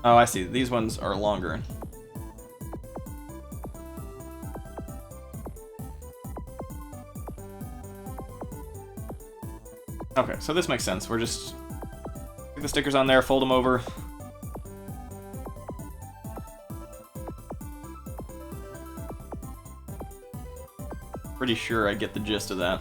Oh, I see. These ones are longer. Okay, so this makes sense. We're just stick the stickers on there, fold them over. Pretty sure I get the gist of that.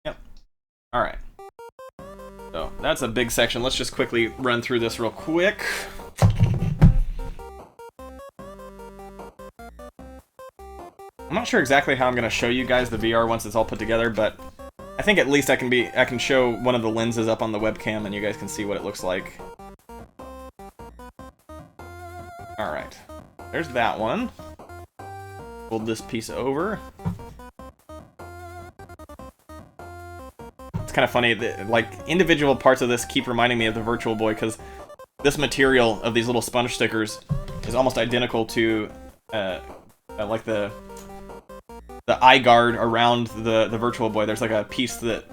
Yep. Alright. So, that's a big section. Let's just quickly run through this real quick. I'm not sure exactly how I'm going to show you guys the VR once it's all put together, but I think at least I can show one of the lenses up on the webcam and you guys can see what it looks like. Alright, there's that one. Fold this piece over. It's kind of funny that, like, individual parts of this keep reminding me of the Virtual Boy, because this material of these little sponge stickers is almost identical to, like the eye guard around the Virtual Boy. There's like a piece that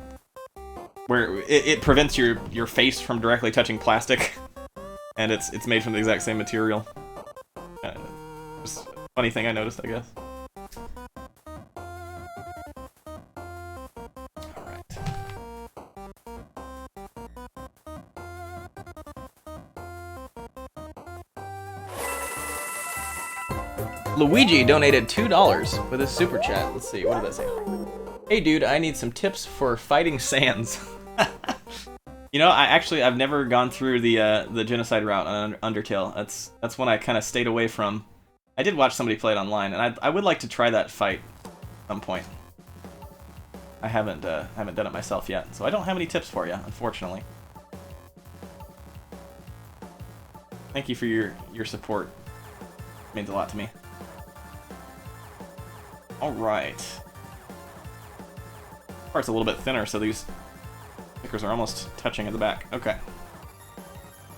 where it prevents your face from directly touching plastic. and it's made from the exact same material. Just a funny thing I noticed, I guess. Luigi donated $2 with his super chat. Let's see, what did that say? Hey dude, I need some tips for fighting Sans. You know, I've never gone through the genocide route on Undertale. That's one I kind of stayed away from. I did watch somebody play it online, and I would like to try that fight at some point. I haven't done it myself yet, so I don't have any tips for you, unfortunately. Thank you for your support. It means a lot to me. Alright. Part's a little bit thinner, so these stickers are almost touching at the back. Okay.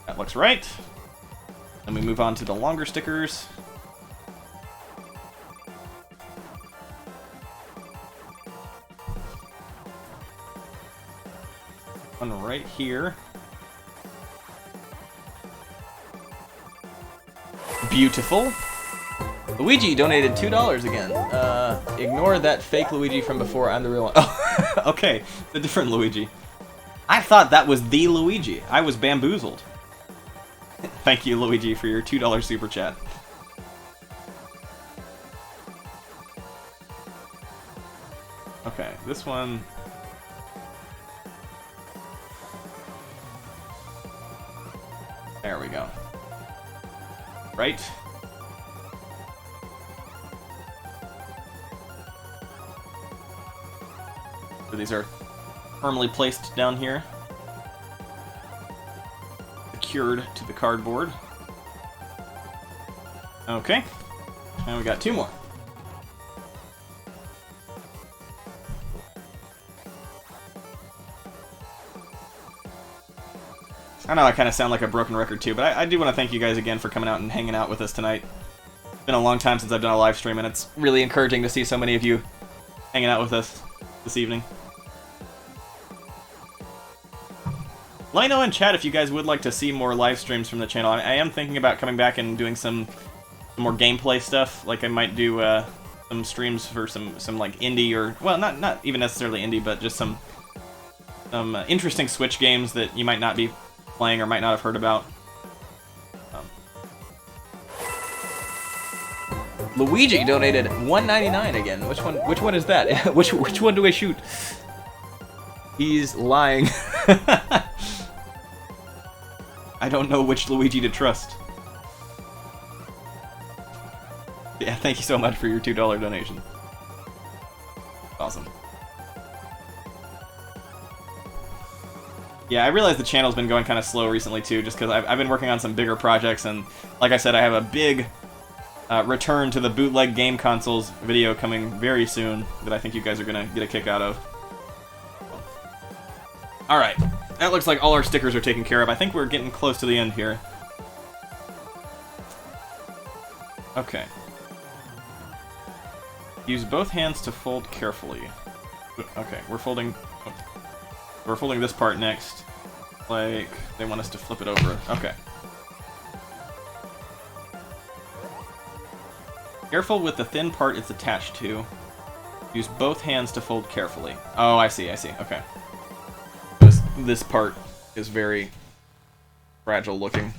That looks right. Then we move on to the longer stickers. One right here. Beautiful. Luigi donated $2 again. Ignore that fake Luigi from before. I'm the real one. Oh, okay. The different Luigi. I thought that was the Luigi. I was bamboozled. Thank you, Luigi, for your $2 super chat. Okay, this one... There we go. Right. So these are firmly placed down here. Secured to the cardboard. Okay. And we got two more. I know I kind of sound like a broken record too, but I do want to thank you guys again for coming out and hanging out with us tonight. It's been a long time since I've done a live stream, and it's really encouraging to see so many of you hanging out with us this evening. Let me know in chat if you guys would like to see more live streams from the channel. I am thinking about coming back and doing some more gameplay stuff. Like I might do some streams for some like indie or, well, not even necessarily indie, but just some interesting Switch games that you might not be playing or might not have heard about. Luigi donated $1.99 again. Which one is that? which one do I shoot? He's lying. I don't know which Luigi to trust. Yeah, thank you so much for your $2 donation. Awesome. Yeah, I realize the channel's been going kind of slow recently too, just because I've been working on some bigger projects, and like I said, I have a big return to the bootleg game consoles video coming very soon that I think you guys are gonna get a kick out of. Alright, that looks like all our stickers are taken care of. I think we're getting close to the end here. Okay. Use both hands to fold carefully. Okay, we're folding this part next. Like, they want us to flip it over. Okay. Careful with the thin part it's attached to. Use both hands to fold carefully. Oh, I see, okay. This part is very fragile looking.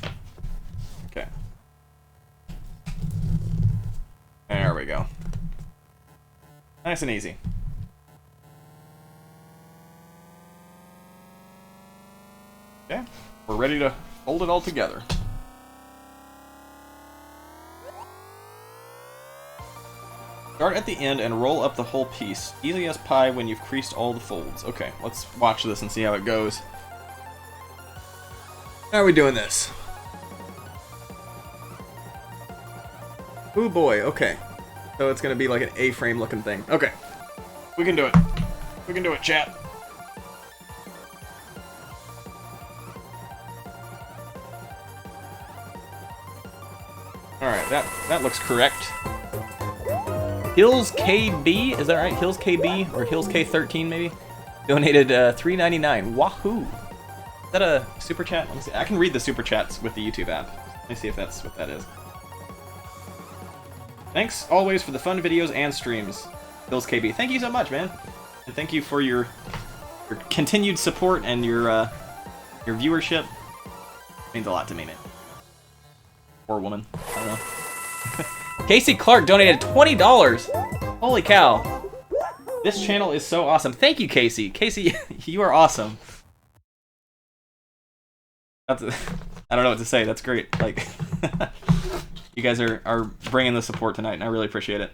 Okay. There we go. Nice and easy. Okay, we're ready to fold it all together. Start at the end and roll up the whole piece. Easy as pie when you've creased all the folds. Okay, let's watch this and see how it goes. How are we doing this? Ooh boy, okay. So it's gonna be like an A-frame looking thing. Okay. We can do it. We can do it, chat. Alright, that looks correct. Hills KB, is that right? Hills KB or Hills K13 maybe? Donated $3.99. Wahoo! that a super chat? Let me see. I can read the super chats with the YouTube app. Let me see if that's what that is. Thanks always for the fun videos and streams. Bills KB. Thank you so much, man. And thank you for your continued support and your viewership. It means a lot to me, man. Poor woman. I don't know. Casey Clark donated $20. Holy cow. This channel is so awesome. Thank you, Casey. Casey, you are awesome. I don't know what to say. That's great. Like, you guys are bringing the support tonight, and I really appreciate it.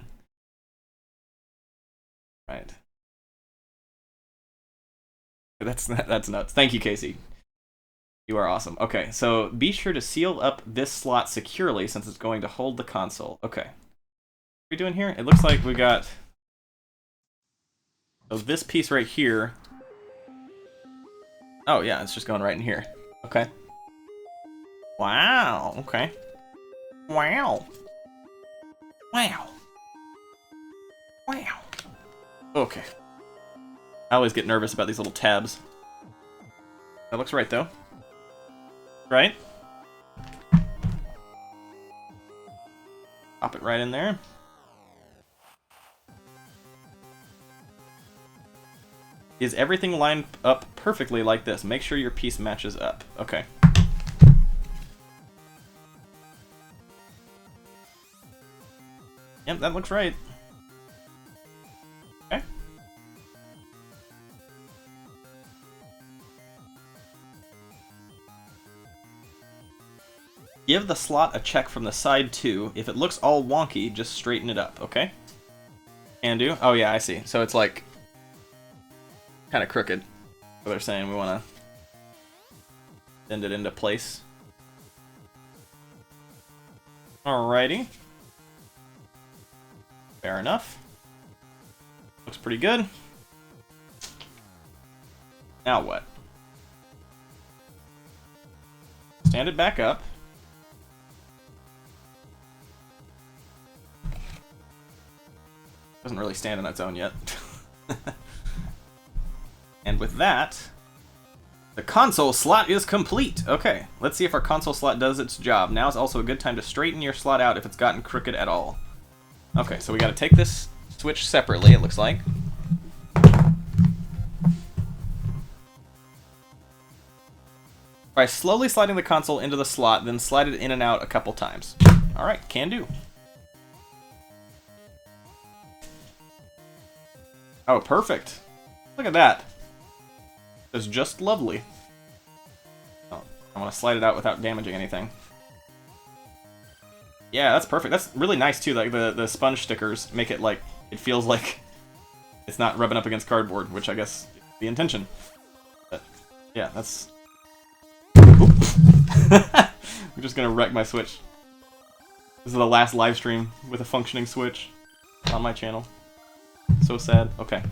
Right. That's nuts. Thank you, Casey. You are awesome. Okay, so be sure to seal up this slot securely since it's going to hold the console. Okay. What are we doing here? It looks like we got... So this piece right here... Oh, yeah, it's just going right in here. Okay. Wow, okay. Wow. Wow. Wow. Okay. I always get nervous about these little tabs. That looks right, though. Right? Pop it right in there. Is everything lined up perfectly like this? Make sure your piece matches up. Okay. Yep, that looks right. Okay. Give the slot a check from the side too. If it looks all wonky, just straighten it up, okay? Can do. Oh yeah, I see. So it's like kind of crooked. So they're saying we want to bend it into place. Alrighty. Fair enough. Looks pretty good. Now what? Stand it back up. Doesn't really stand on its own yet. And with that, the console slot is complete. Okay, let's see if our console slot does its job. Now is also a good time to straighten your slot out if it's gotten crooked at all. Okay, so we gotta take this switch separately, it looks like. By slowly sliding the console into the slot, then slide it in and out a couple times. Alright, can do. Oh, perfect. Look at that. It's just lovely. Oh, I want to slide it out without damaging anything. Yeah, that's perfect. That's really nice too. Like the sponge stickers make it like it feels like it's not rubbing up against cardboard, which I guess is the intention. But yeah, that's. I'm just gonna wreck my Switch. This is the last live stream with a functioning Switch on my channel. So sad. Okay.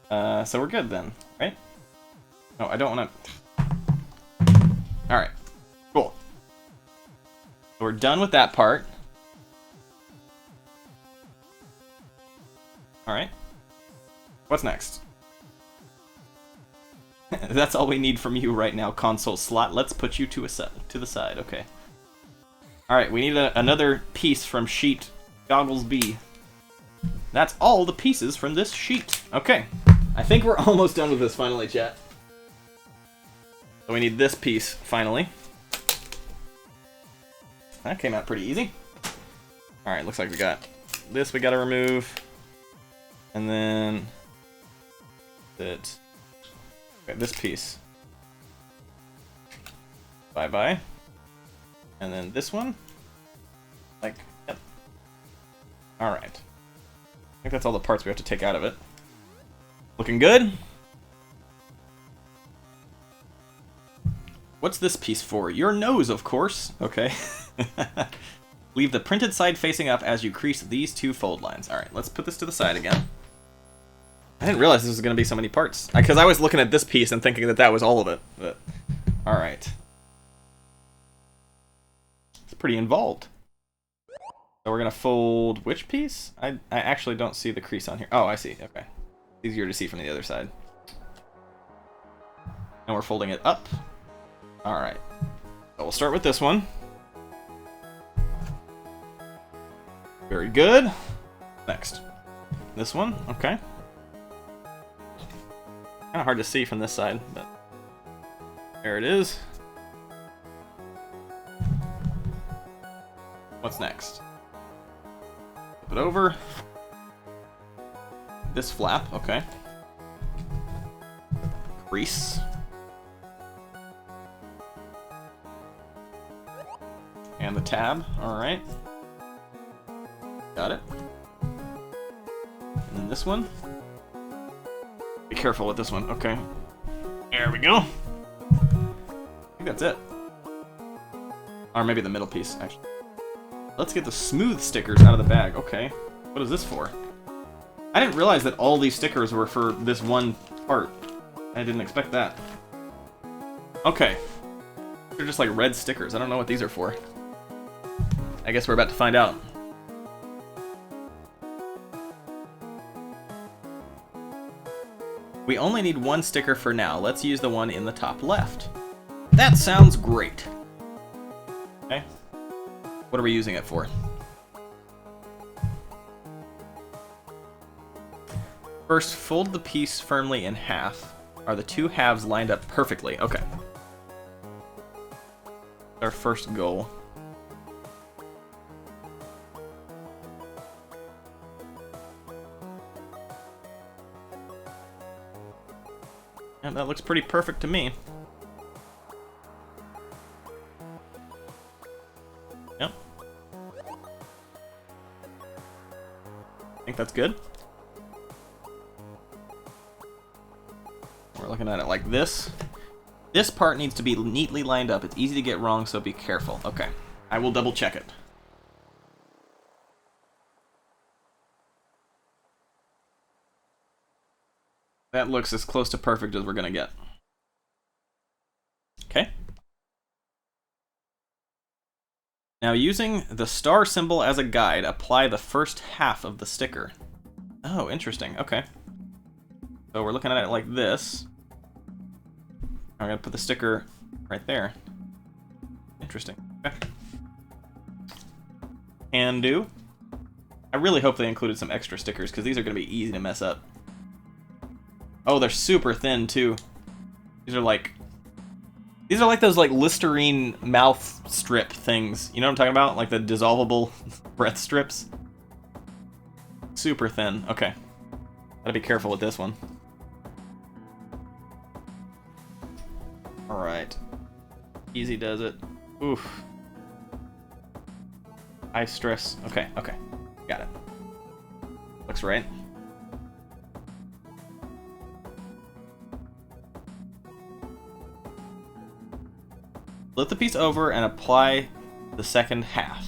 So we're good then, right? No, I don't want to. All right. Cool. So we're done with that part. All right. What's next? That's all we need from you right now, console slot. Let's put you to the side. Okay. All right. We need another piece from sheet Goggles B. That's all the pieces from this sheet. Okay. I think we're almost done with this finally, chat. So we need this piece finally. That came out pretty easy. Alright, looks like we got this we gotta remove. And then okay, this piece. Bye-bye. And then this one. Like, yep. Alright. I think that's all the parts we have to take out of it. Looking good. What's this piece for? Your nose, of course. Okay. Leave the printed side facing up as you crease these two fold lines. Alright, let's put this to the side again. I didn't realize this was going to be so many parts. Because I was looking at this piece and thinking that that was all of it. But alright. It's pretty involved. So we're going to fold which piece? I actually don't see the crease on here. Oh, I see. Okay. Easier to see from the other side. And we're folding it up. Alright. So we'll start with this one. Very good. Next. This one, okay. Kind of hard to see from this side, but there it is. What's next? Flip it over. This flap, okay. Crease. And the tab, alright. Got it. And then this one. Be careful with this one, okay. There we go. I think that's it. Or maybe the middle piece, actually. Let's get the smooth stickers out of the bag. Okay. What is this for? I didn't realize that all these stickers were for this one part. I didn't expect that. Okay. They're just like red stickers. I don't know what these are for. I guess we're about to find out. We only need one sticker for now. Let's use the one in the top left. That sounds great. Okay. What are we using it for? First, fold the piece firmly in half. Are the two halves lined up perfectly? Okay. Our first goal. And that looks pretty perfect to me. Yep. I think that's good. We're looking at it like this. This part needs to be neatly lined up. It's easy to get wrong, so be careful. Okay. I will double check it. That looks as close to perfect as we're gonna get. Okay. Now, using the star symbol as a guide, apply the first half of the sticker. Oh, interesting. Okay. So we're looking at it like this. I'm gonna put the sticker right there. Interesting. Okay. Can do. I really hope they included some extra stickers, because these are gonna be easy to mess up. Oh, they're super thin too. These are like those like Listerine mouth strip things. You know what I'm talking about? Like the dissolvable breath strips. Super thin. Okay. Gotta be careful with this one. Alright. Easy does it. Oof. High stress. Okay, okay. Got it. Looks right. Flip the piece over and apply the second half.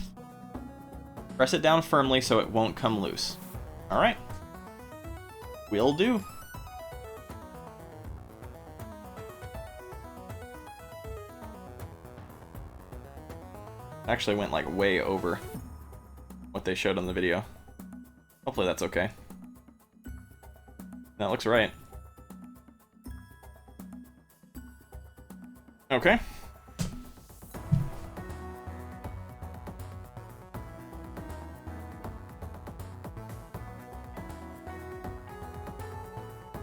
Press it down firmly so it won't come loose. Alright. Will do. Actually went like way over what they showed on the video. Hopefully that's okay. That looks right. Okay.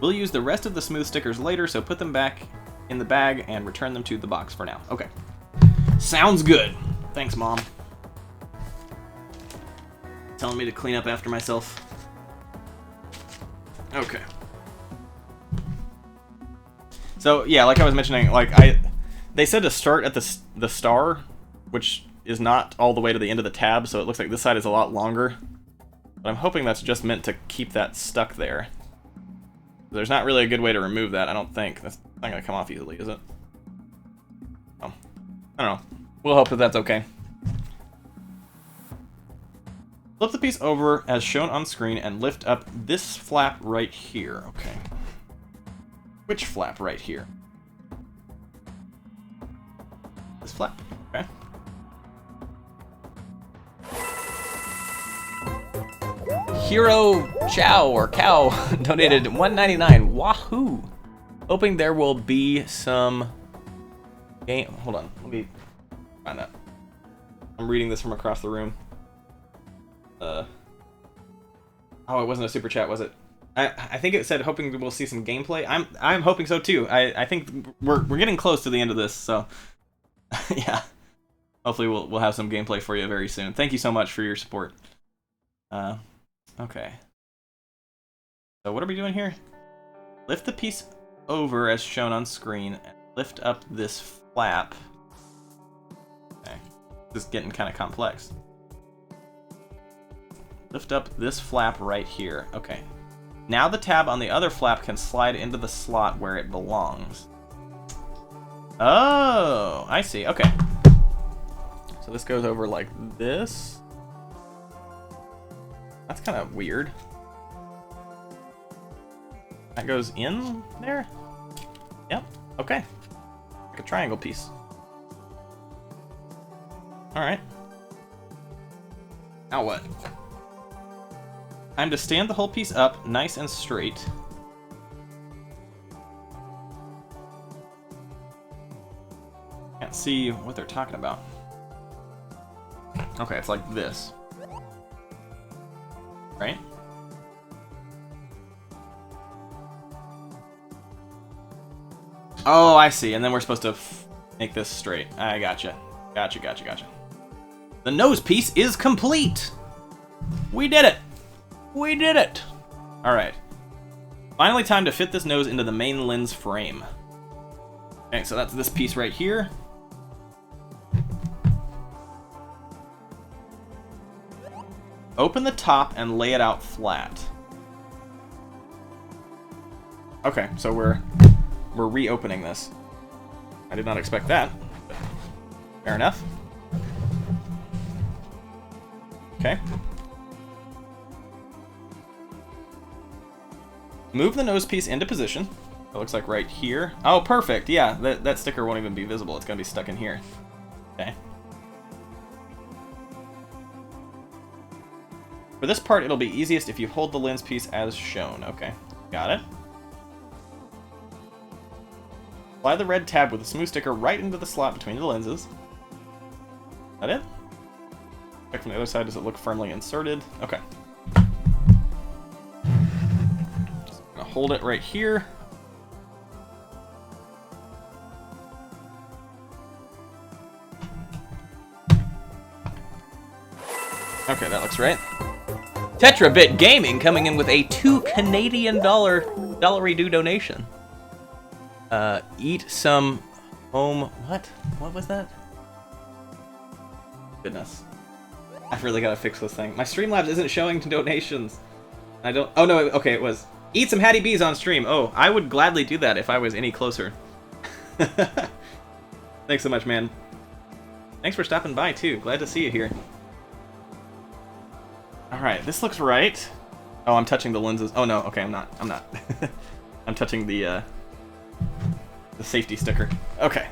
We'll use the rest of the smooth stickers later, so put them back in the bag and return them to the box for now. Okay. Sounds good. Thanks, Mom. Telling me to clean up after myself. Okay. So, yeah, like I was mentioning, like they said to start at the star, which is not all the way to the end of the tab, so it looks like this side is a lot longer. But I'm hoping that's just meant to keep that stuck there. There's not really a good way to remove that, I don't think. That's not going to come off easily, is it? Oh. I don't know. We'll hope that that's okay. Flip the piece over as shown on screen and lift up this flap right here. Okay. Which flap right here? This flap. Okay. Hero Chow or Cow donated $1.99. Wahoo! Hoping there will be some game. Hold on, let me find that. I'm reading this from across the room. Oh, it wasn't a super chat, was it? I think it said hoping we'll see some gameplay. I'm hoping so too. I think we're getting close to the end of this, so yeah. Hopefully we'll have some gameplay for you very soon. Thank you so much for your support. Okay. So what are we doing here? Lift the piece over as shown on screen and lift up this flap. Okay. This is getting kind of complex. Lift up this flap right here. Okay. Now the tab on the other flap can slide into the slot where it belongs. Oh, I see. Okay. So this goes over like this. That's kind of weird. That goes in there? Yep. Okay. Like a triangle piece. Alright. Now what? I'm to stand the whole piece up nice and straight. Can't see what they're talking about. Okay, it's like this. Right? Oh, I see. And then we're supposed to make this straight. I gotcha. Gotcha. The nose piece is complete! We did it! We did it! Alright. Finally time to fit this nose into the main lens frame. Okay, so that's this piece right here. Open the top and lay it out flat. Okay, so we're reopening this. I did not expect that. But fair enough. Okay. Move the nose piece into position. It looks like right here. Oh, perfect. Yeah, that sticker won't even be visible. It's going to be stuck in here. Okay. For this part, it'll be easiest if you hold the lens piece as shown. Okay, got it. Slide the red tab with the smooth sticker right into the slot between the lenses. Is that it? Check from the other side, does it look firmly inserted? Okay. Just gonna hold it right here. Okay, that looks right. Tetrabit Gaming coming in with a $2 Canadian dollar-y-do donation. Eat some home... What? What was that? Goodness. I've really got to fix this thing. My Streamlabs isn't showing donations. I don't... Oh, no. Okay, it was. Eat some Hattie B's on stream. Oh, I would gladly do that if I was any closer. Thanks so much, man. Thanks for stopping by, too. Glad to see you here. Alright, this looks right. Oh, I'm touching the lenses. Oh, no. Okay, I'm not. I'm touching the safety sticker. Okay.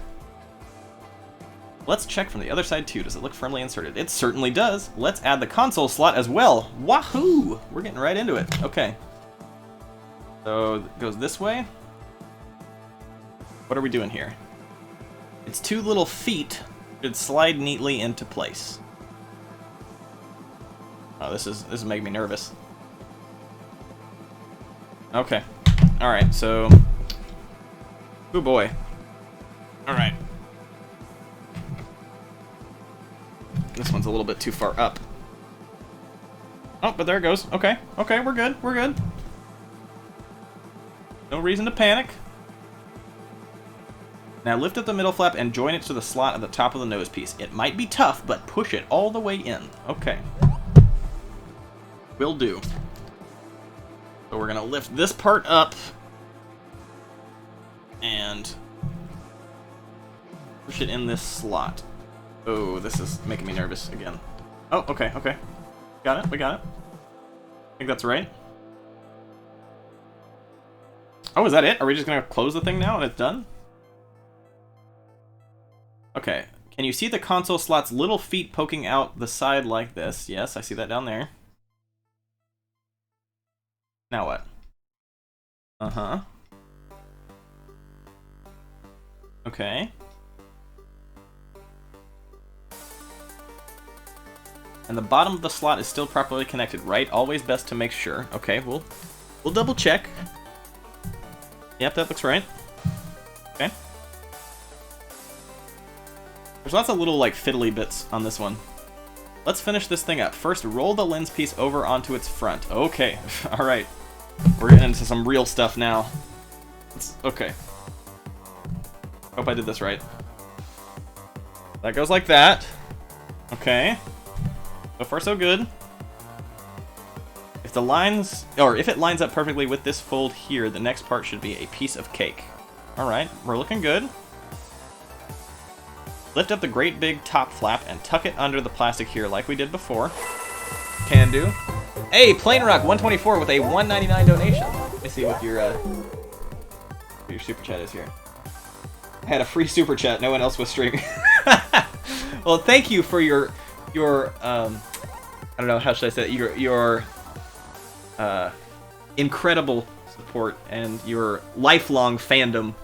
Let's check from the other side, too. Does it look firmly inserted? It certainly does. Let's add the console slot as well. Wahoo! We're getting right into it. Okay. So, it goes this way. What are we doing here? Its two little feet should slide neatly into place. Oh, this is making me nervous. Okay. Alright, so... Oh boy. Alright. This one's a little bit too far up. Oh, but there it goes. Okay. Okay, we're good. We're good. No reason to panic. Now lift up the middle flap and join it to the slot at the top of the nose piece. It might be tough, but push it all the way in. Okay. Will do. So we're gonna lift this part up and push it in this slot. Oh, this is making me nervous again. Oh, okay, okay. Got it, we got it. I think that's right. Oh, is that it? Are we just gonna close the thing now and it's done? Okay. Can you see the console slot's little feet poking out the side like this? Yes, I see that down there. Now what? Uh-huh. Okay. And the bottom of the slot is still properly connected, right? Always best to make sure. Okay, we'll double check. Yep, that looks right. Okay. There's lots of little, like, fiddly bits on this one. Let's finish this thing up. First, roll the lens piece over onto its front. Okay. Alright. We're getting into some real stuff now. Okay. Hope I did this right. That goes like that. Okay. So far, so good. If the lines, or if it lines up perfectly with this fold here, the next part should be a piece of cake. Alright, we're looking good. Lift up the great big top flap and tuck it under the plastic here like we did before. Can do. Hey, Plain Rock 124 with a $1.99 donation. Let me see what your super chat is here. I had a free super chat, no one else was streaming. Well, thank you for your I don't know, how should I say it? Your incredible support and your lifelong fandom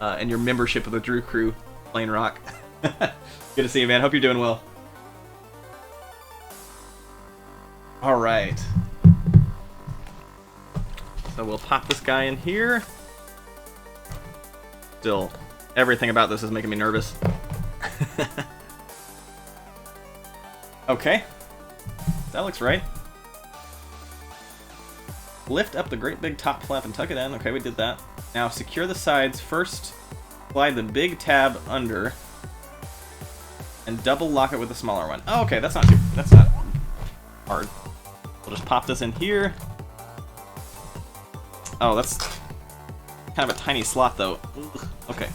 and your membership of the Drew Crew, Plain Rock. Good to see you, man. Hope you're doing well. All right. So we'll pop this guy in here. Still, everything about this is making me nervous. Okay. That looks right. Lift up the great big top flap and tuck it in. Okay, we did that. Now secure the sides. First, slide the big tab under and double lock it with the smaller one. Oh, okay, that's not hard. We'll just pop this in here. Oh, that's kind of a tiny slot though. Ugh. Okay.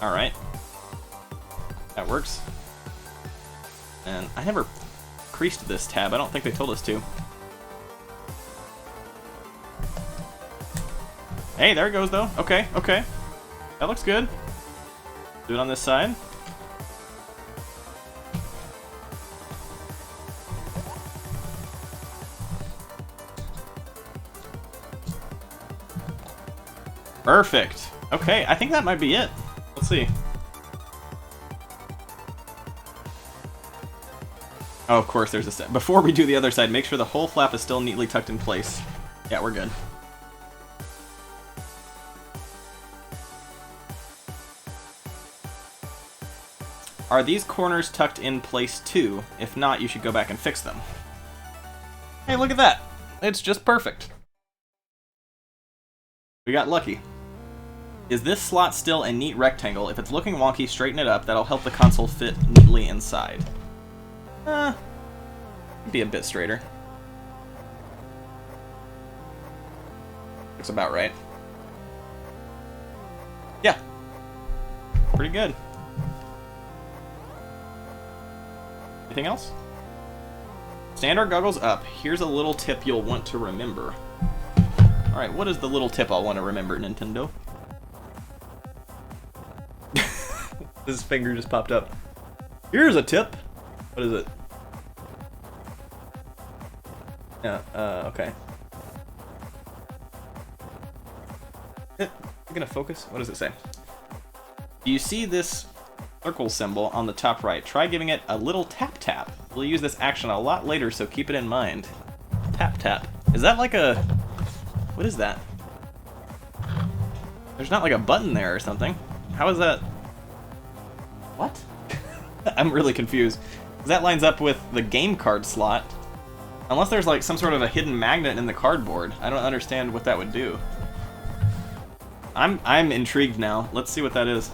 All right. That works. And I never creased this tab. I don't think they told us to. Hey, there it goes, though. Okay, okay. That looks good. Do it on this side. Perfect. Okay, I think that might be it. Let's see. Oh, of course, there's a step. Before we do the other side, make sure the whole flap is still neatly tucked in place. Yeah, we're good. Are these corners tucked in place too? If not, you should go back and fix them. Hey, look at that. It's just perfect. We got lucky. Is this slot still a neat rectangle? If it's looking wonky, straighten it up. That'll help the console fit neatly inside. Be a bit straighter. Looks about right. Yeah. Pretty good. Anything else? Stand our goggles up. Here's a little tip you'll want to remember. Alright, what is the little tip I'll want to remember, Nintendo? His finger just popped up. Here's a tip. What is it? Yeah, okay. I'm gonna focus. What does it say? Do you see this circle symbol on the top right? Try giving it a little tap tap. We'll use this action a lot later, so keep it in mind. Tap tap. Is that like a... What is that? There's not like a button there or something. How is that? What? I'm really confused. That lines up with the game card slot. Unless there's like some sort of a hidden magnet in the cardboard. I don't understand what that would do. I'm intrigued now. Let's see what that is.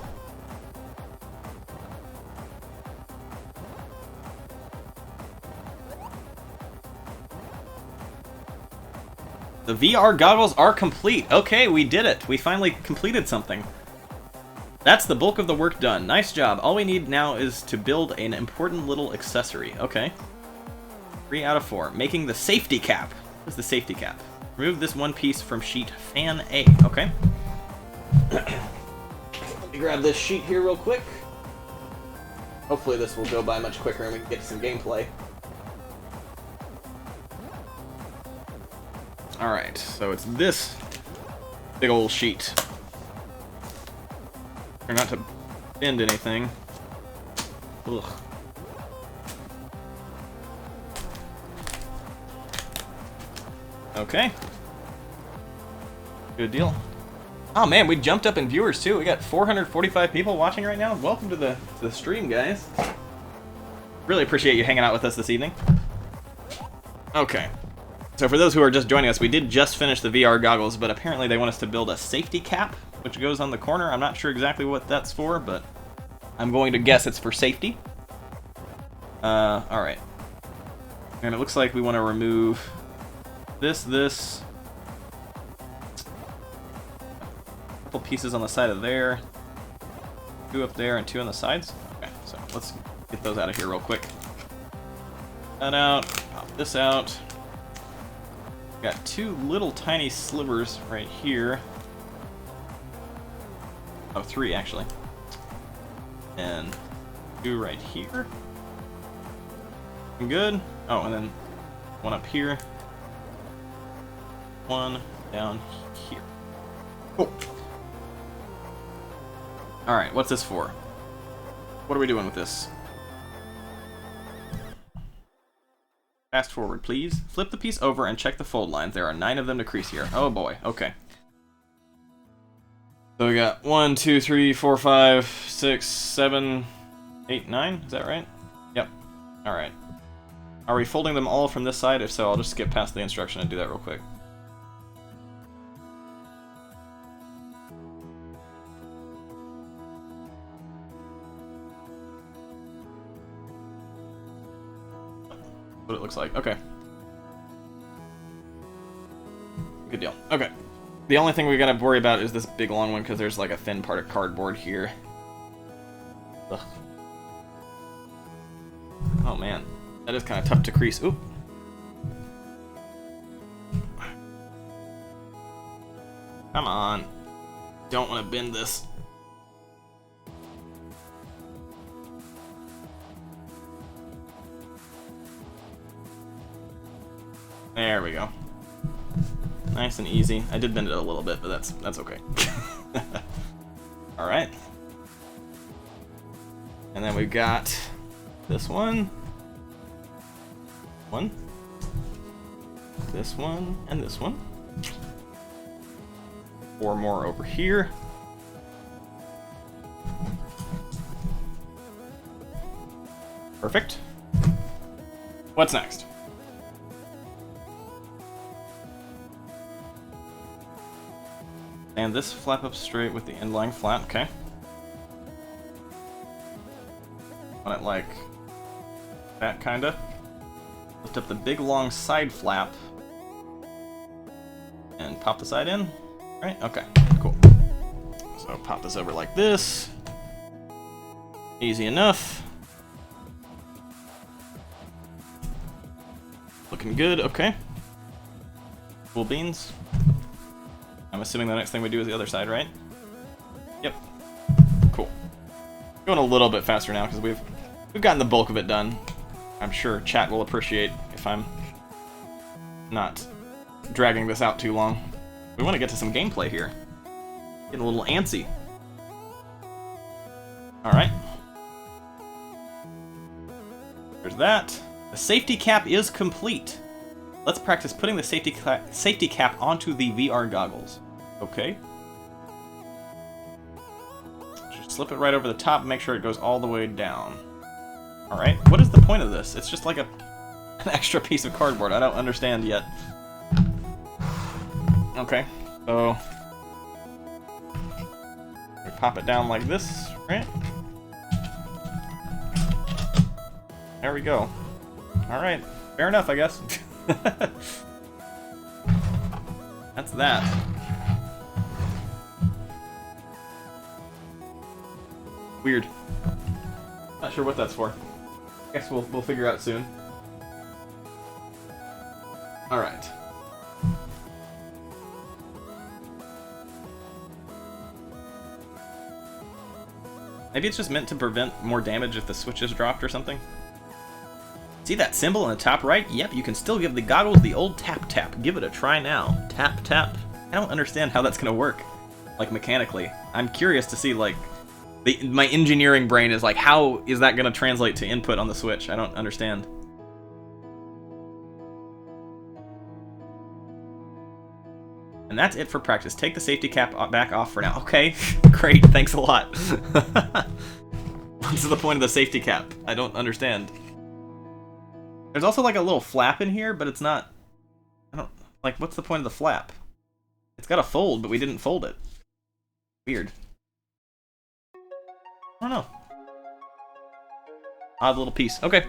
The VR goggles are complete. Okay, we did it. We finally completed something. That's the bulk of the work done. Nice job. All we need now is to build an important little accessory. Okay. 3 out of 4. Making the safety cap. What's the safety cap? Remove this one piece from sheet fan A. Okay. Let me grab this sheet here real quick. Hopefully this will go by much quicker and we can get to some gameplay. Alright, so it's this big old sheet. Or not to bend anything. Ugh. Okay. Good deal. Oh man, we jumped up in viewers too. We got 445 people watching right now. Welcome to the stream, guys. Really appreciate you hanging out with us this evening. Okay. So for those who are just joining us, we did just finish the VR goggles, but apparently they want us to build a safety cap, which goes on the corner. I'm not sure exactly what that's for, but I'm going to guess it's for safety. Alright. And it looks like we want to remove this. A couple pieces on the side of there. 2 up there and 2 on the sides. Okay, so let's get those out of here real quick. That out, pop this out. Got 2 little tiny slivers right here. Oh, 3 actually. And 2 right here. Good. Oh, and then 1 up here. 1 down here. Cool. Alright, what's this for? What are we doing with this? Fast forward, please. Flip the piece over and check the fold lines. There are 9 of them to crease here. Oh boy, okay. So we got 1, 2, 3, 4, 5, 6, 7, 8, 9. Is that right? Yep. Alright. Are we folding them all from this side? If so, I'll just skip past the instruction and do that real quick. What it looks like. Okay. Good deal. Okay. The only thing we gotta worry about is this big long one, because there's like a thin part of cardboard here. Ugh. Oh man. That is kind of tough to crease. Oop. Come on. Don't want to bend this. There we go. Nice and easy. I did bend it a little bit, but that's okay. Alright. And then we've got this one. This one, and this one. 4 more over here. Perfect. What's next? And this flap up straight with the end lying flat, okay. Want it like that, kinda. Lift up the big long side flap and pop the side in. Right? Okay, cool. So pop this over like this. Easy enough. Looking good, okay. Cool beans. I'm assuming the next thing we do is the other side, right? Yep. Cool. Going a little bit faster now because we've gotten the bulk of it done. I'm sure chat will appreciate if I'm not dragging this out too long. We want to get to some gameplay here. Getting a little antsy. Alright. There's that. The safety cap is complete. Let's practice putting the safety cap onto the VR goggles. Okay. Just slip it right over the top and make sure it goes all the way down. Alright, what is the point of this? It's just like an extra piece of cardboard. I don't understand yet. Okay, so we pop it down like this, right? There we go. Alright, fair enough, I guess. That's that. Weird. Not sure what that's for. Guess we'll figure out soon. Alright. Maybe it's just meant to prevent more damage if the switch is dropped or something. See that symbol in the top right? Yep, you can still give the goggles the old tap. Give it a try now. Tap. I don't understand how that's gonna work, like, mechanically. I'm curious to see, like, My engineering brain is like, how is that going to translate to input on the Switch? I don't understand. And that's it for practice. Take the safety cap back off for now. Okay, great, thanks a lot. What's the point of the safety cap? I don't understand. There's also like a little flap in here, but it's not... I don't... Like, what's the point of the flap? It's got a fold, but we didn't fold it. Weird. I don't know. Odd little piece. Okay.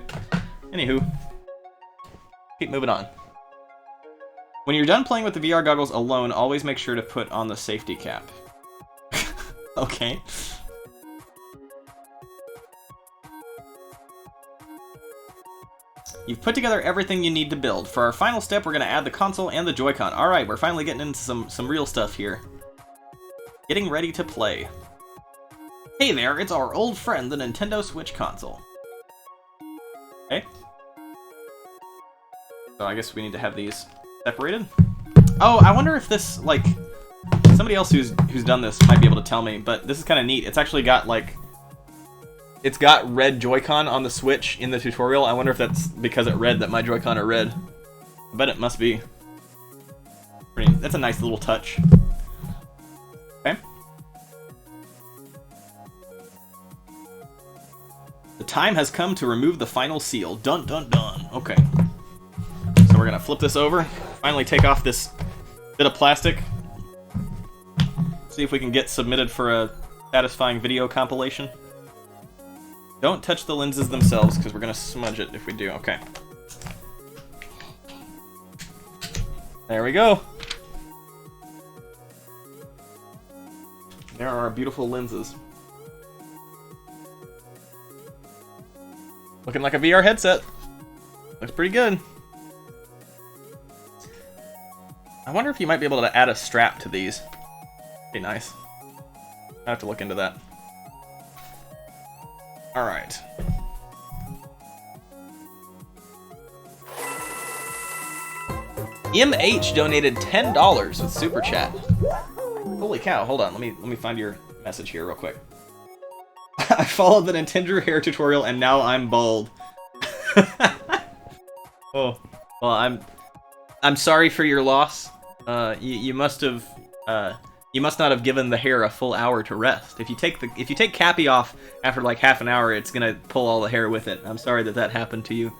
Anywho. Keep moving on. When you're done playing with the VR goggles alone, always make sure to put on the safety cap. Okay. You've put together everything you need to build. For our final step, we're going to add the console and the Joy-Con. Alright, we're finally getting into some real stuff here. Getting ready to play. Hey there, it's our old friend, the Nintendo Switch console. Okay. So I guess we need to have these separated. Oh, I wonder if this, like, somebody else who's done this might be able to tell me, but this is kind of neat. It's actually got, like, it's got red Joy-Con on the Switch in the tutorial. I wonder if that's because it read that my Joy-Con are red. I bet it must be. That's a nice little touch. Okay. The time has come to remove the final seal. Dun dun dun. Okay. So we're gonna flip this over. Finally take off this bit of plastic. See if we can get submitted for a satisfying video compilation. Don't touch the lenses themselves, because we're going to smudge it if we do. Okay. There we go. There are our beautiful lenses. Looking like a VR headset. Looks pretty good. I wonder if you might be able to add a strap to these. Be nice. I have to look into that. Alright. MH donated $10 with Super Chat. Holy cow, hold on, let me find your message here real quick. I followed the Nintendrew hair tutorial and now I'm bald. Oh, well, I'm sorry for your loss. You must have you must not have given the hair a full hour to rest. If you take Cappy off after like half an hour, it's gonna pull all the hair with it. I'm sorry that happened to you.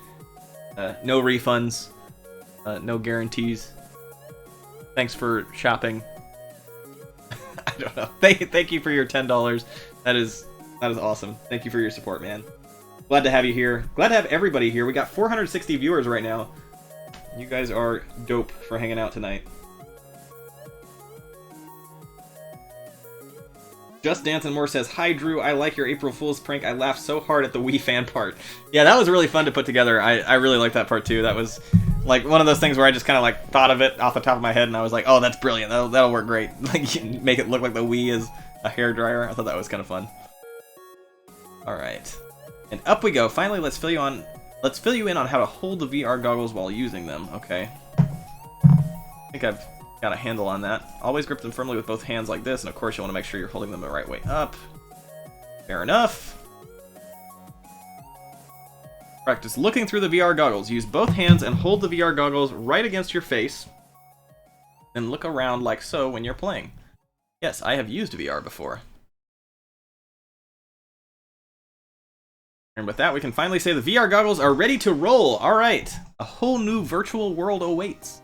No refunds, no guarantees. Thanks for shopping. I don't know. Thank you for your $10. That is awesome. Thank you for your support, man. Glad to have you here. Glad to have everybody here. We got 460 viewers right now. You guys are dope for hanging out tonight. Just Dance and More says, "Hi Drew, I like your April Fool's prank. I laughed so hard at the Wii fan part." Yeah, that was really fun to put together. I really liked that part too. That was like one of those things where I just kind of like thought of it off the top of my head and I was like, oh, that's brilliant. That'll work great. Like make it look like the Wii is a hairdryer. I thought that was kind of fun. All right, and up we go. Finally, let's fill you in on how to hold the VR goggles while using them. Okay. I think I've got a handle on that. Always grip them firmly with both hands like this, and of course you want to make sure you're holding them the right way up. Fair enough. Practice looking through the VR goggles. Use both hands and hold the VR goggles right against your face. Then look around like so when you're playing. Yes, I have used VR before. And with that, we can finally say the VR goggles are ready to roll. Alright, a whole new virtual world awaits.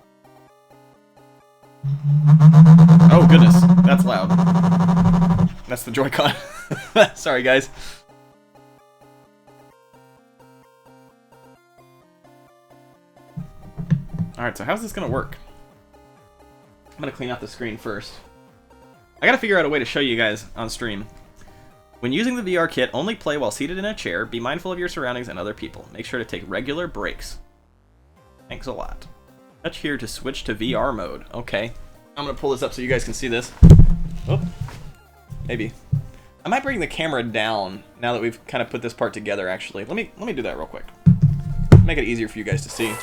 Oh goodness, that's loud. That's the Joy-Con. Sorry guys. Alright, so how's this gonna work? I'm gonna clean out the screen first. I gotta figure out a way to show you guys on stream. When using the VR kit, only play while seated in a chair. Be mindful of your surroundings and other people. Make sure to take regular breaks. Thanks a lot. Touch here to switch to VR mode. Okay. I'm gonna pull this up so you guys can see this. Oh, maybe. I might bring the camera down now that we've kind of put this part together, actually. Let me do that real quick. Make it easier for you guys to see.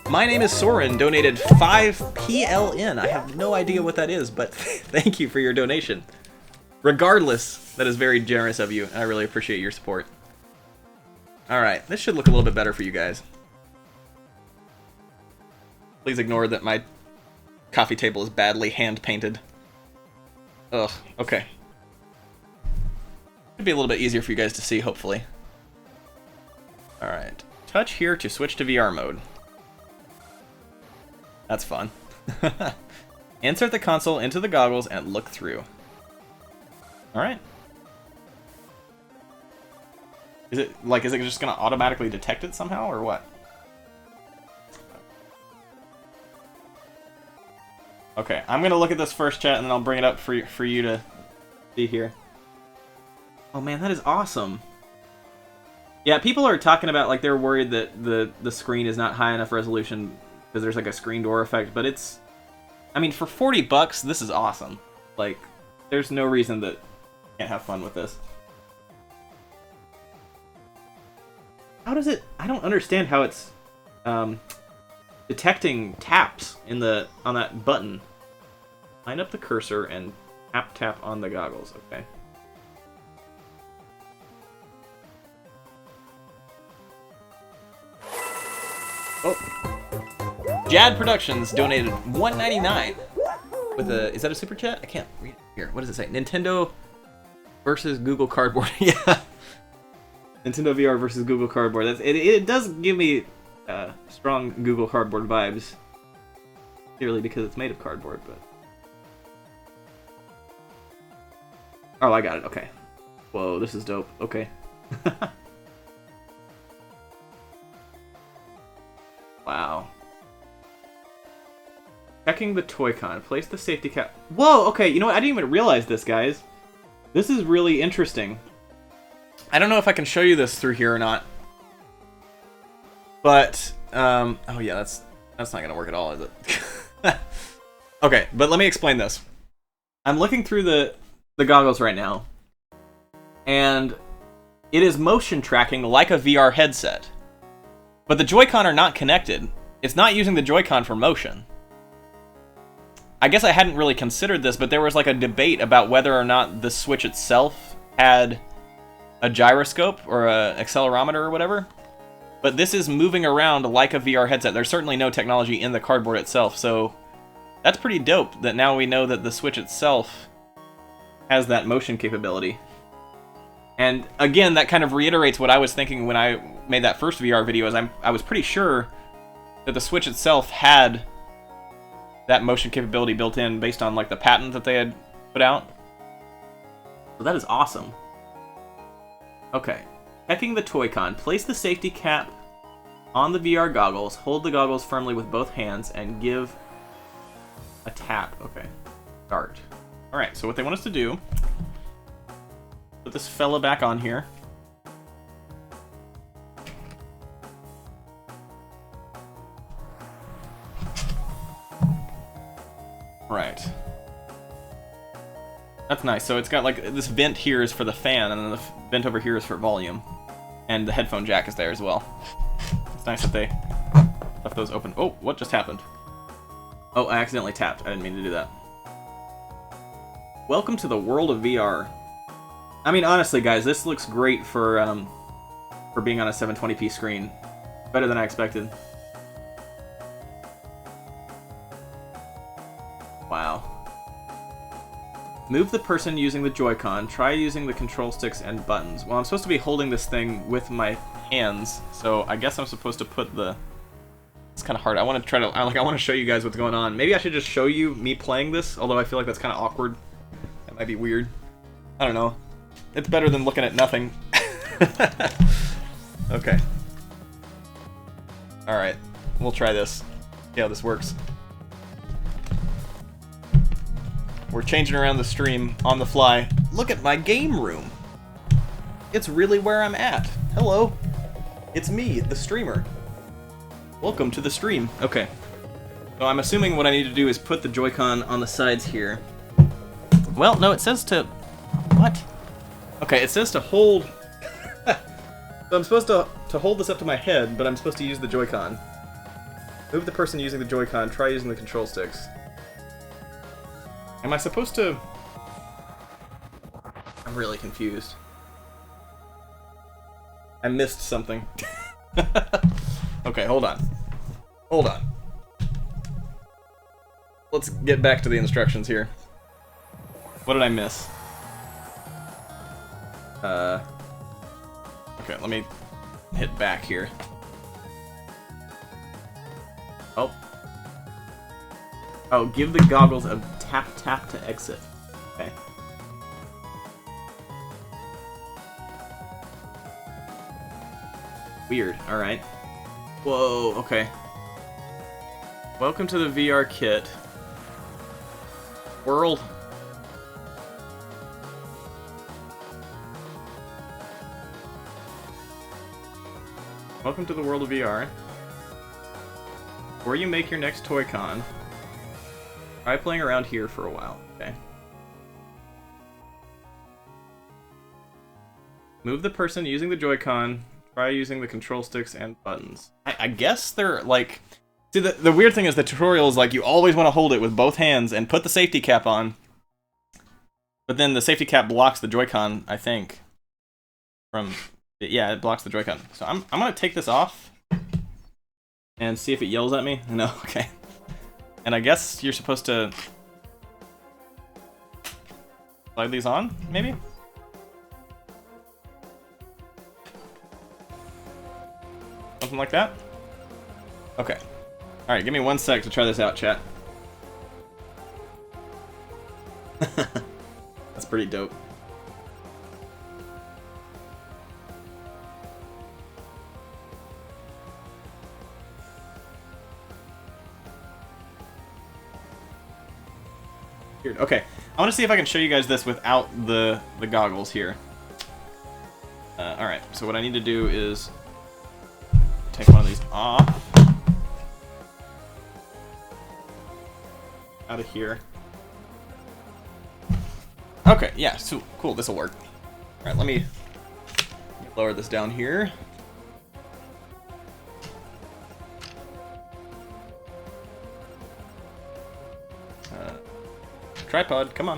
My name is Soren, donated 5 PLN. I have no idea what that is, but thank you for your donation. Regardless, that is very generous of you, and I really appreciate your support. Alright, this should look a little bit better for you guys. Please ignore that my coffee table is badly hand-painted. Ugh, okay. Should be a little bit easier for you guys to see, hopefully. Alright. Touch here to switch to VR mode. That's fun. Insert the console into the goggles and look through. Alright. Is it just gonna automatically detect it somehow, or what? Okay, I'm gonna look at this first, chat, and then I'll bring it up for you to see here. Oh man, that is awesome. Yeah, people are talking about, like, they're worried that the screen is not high enough resolution because there's like a screen door effect, but it's, I mean, for 40 bucks, this is awesome. Like, there's no reason that you can't have fun with this. How does it, I don't understand how it's detecting taps on that button. Line up the cursor and tap on the goggles, okay. Oh. Jad Productions donated $1.99 with a, is that a super chat? I can't read it here. What does it say? Nintendo versus Google Cardboard. Yeah. Nintendo VR versus Google Cardboard. It does give me strong Google Cardboard vibes. Clearly because it's made of cardboard, but... Oh, I got it. Okay. Whoa, this is dope. Okay. Wow. Checking the Toy-Con. Place the safety cap. Whoa, okay, you know what? I didn't even realize this, guys. This is really interesting. I don't know if I can show you this through here or not. But, oh yeah, that's not gonna work at all, is it? Okay, but let me explain this. I'm looking through the goggles right now. And it is motion tracking like a VR headset. But the Joy-Con are not connected. It's not using the Joy-Con for motion. I guess I hadn't really considered this, but there was like a debate about whether or not the Switch itself had a gyroscope or an accelerometer or whatever. But this is moving around like a VR headset. There's certainly no technology in the cardboard itself, so that's pretty dope that now we know that the Switch itself has that motion capability. And again, that kind of reiterates what I was thinking when I made that first VR video, is I was pretty sure that the Switch itself had that motion capability built in based on like the patent that they had put out. So that is awesome. Okay. Checking the Toy-Con. Place the safety cap on the VR goggles, hold the goggles firmly with both hands, and give a tap. Okay. Start. Alright, so what they want us to do, put this fella back on here. Right. That's nice. So it's got like this vent here is for the fan, and then the vent over here is for volume. And the headphone jack is there as well. It's nice that they left those open. Oh, what just happened? Oh, I accidentally tapped. I didn't mean to do that. Welcome to the world of VR. I mean, honestly, guys, this looks great for being on a 720p screen. Better than I expected. Wow. Move the person using the Joy-Con. Try using the control sticks and buttons. Well, I'm supposed to be holding this thing with my hands, so I guess I'm supposed to put the... It's kind of hard. I want to try to... I want to show you guys what's going on. Maybe I should just show you me playing this, although I feel like that's kind of awkward. That might be weird. I don't know. It's better than looking at nothing. Okay. Alright. We'll try this. See how this works. We're changing around the stream on the fly. Look at my game room. It's really where I'm at. Hello. It's me, the streamer. Welcome to the stream. Okay. So I'm assuming what I need to do is put the Joy-Con on the sides here. Well, no, it says to... What? Okay, it says to hold... So I'm supposed to hold this up to my head, but I'm supposed to use the Joy-Con. Move the person using the Joy-Con. Try using the control sticks. Am I supposed to... I'm really confused. I missed something. Okay, hold on. Hold on. Let's get back to the instructions here. What did I miss? Okay, let me hit back here. Oh. Oh, give the goggles a tap to exit. Okay. Weird, alright. Whoa, okay. Welcome to the VR kit. World. Welcome to the world of VR. Before you make your next Toy-Con, try playing around here for a while, okay? Move the person using the Joy-Con. Try using the control sticks and buttons. I guess they're like... See, the weird thing is the tutorial is like you always want to hold it with both hands and put the safety cap on. But then the safety cap blocks the Joy-Con, I think. Yeah, it blocks the Joy-Con. So I'm gonna take this off and see if it yells at me. No, okay. And I guess you're supposed to slide these on, maybe? Something like that? Okay. Alright, give me 1 sec to try this out, chat. That's pretty dope. Weird. Okay, I want to see if I can show you guys this without the goggles here. Alright, so what I need to do is take one of these off. Out of here. Okay, yeah, so cool, this'll work. Alright, let me lower this down here. Tripod, come on.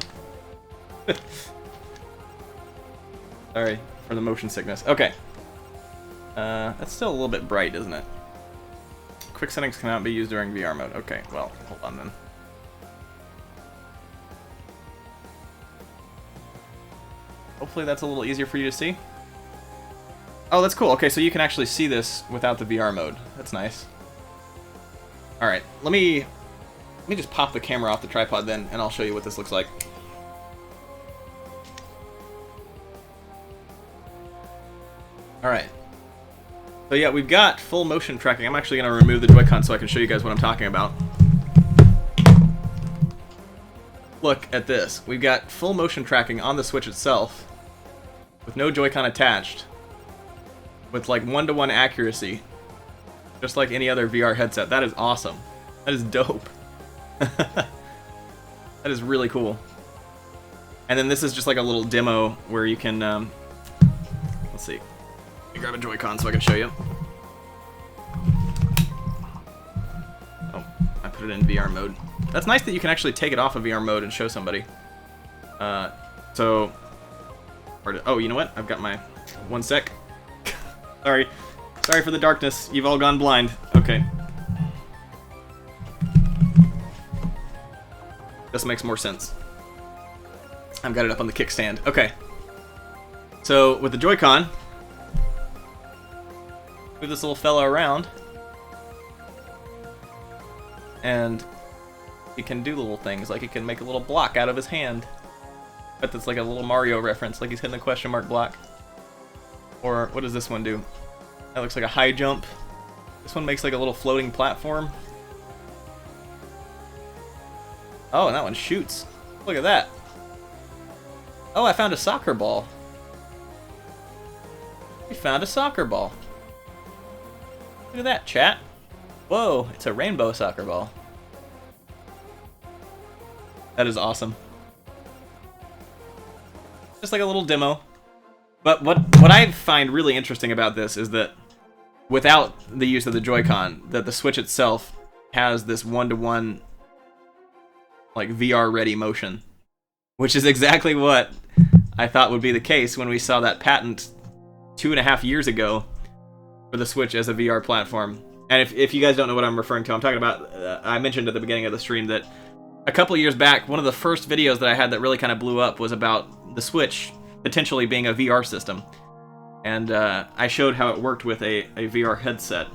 Sorry for the motion sickness. Okay. That's still a little bit bright, isn't it? Quick settings cannot be used during VR mode. Okay, well, hold on then. Hopefully that's a little easier for you to see. Oh, that's cool. Okay, so you can actually see this without the VR mode. That's nice. Alright, let me just pop the camera off the tripod then, and I'll show you what this looks like. Alright. So yeah, we've got full motion tracking. I'm actually going to remove the Joy-Con so I can show you guys what I'm talking about. Look at this. We've got full motion tracking on the Switch itself, with no Joy-Con attached, with like 1-to-1 accuracy, just like any other VR headset. That is awesome. That is dope. That is really cool. And then this is just like a little demo where you can, let's see. Let me grab a Joy-Con so I can show you. Oh, I put it in VR mode. That's nice that you can actually take it off of VR mode and show somebody. Oh, you know what? I've got my... 1 sec. Sorry. Sorry for the darkness. You've all gone blind. Okay. This makes more sense. I've got it up on the kickstand. Okay. So, with the Joy-Con, move this little fella around, and he can do little things, like he can make a little block out of his hand. Bet that's like a little Mario reference, like he's hitting the question mark block. Or, what does this one do? That looks like a high jump. This one makes like a little floating platform. Oh, and that one shoots. Look at that. Oh, I found a soccer ball. We found a soccer ball. Look at that, chat. Whoa, it's a rainbow soccer ball. That is awesome. Just like a little demo. But what I find really interesting about this is that without the use of the Joy-Con, that the Switch itself has this 1-to-1 like VR ready motion, which is exactly what I thought would be the case when we saw that patent 2.5 years ago for the Switch as a VR platform. And if you guys don't know what I'm referring to, I'm talking about, I mentioned at the beginning of the stream that a couple years back, one of the first videos that I had that really kind of blew up was about the Switch potentially being a VR system. And I showed how it worked with a VR headset,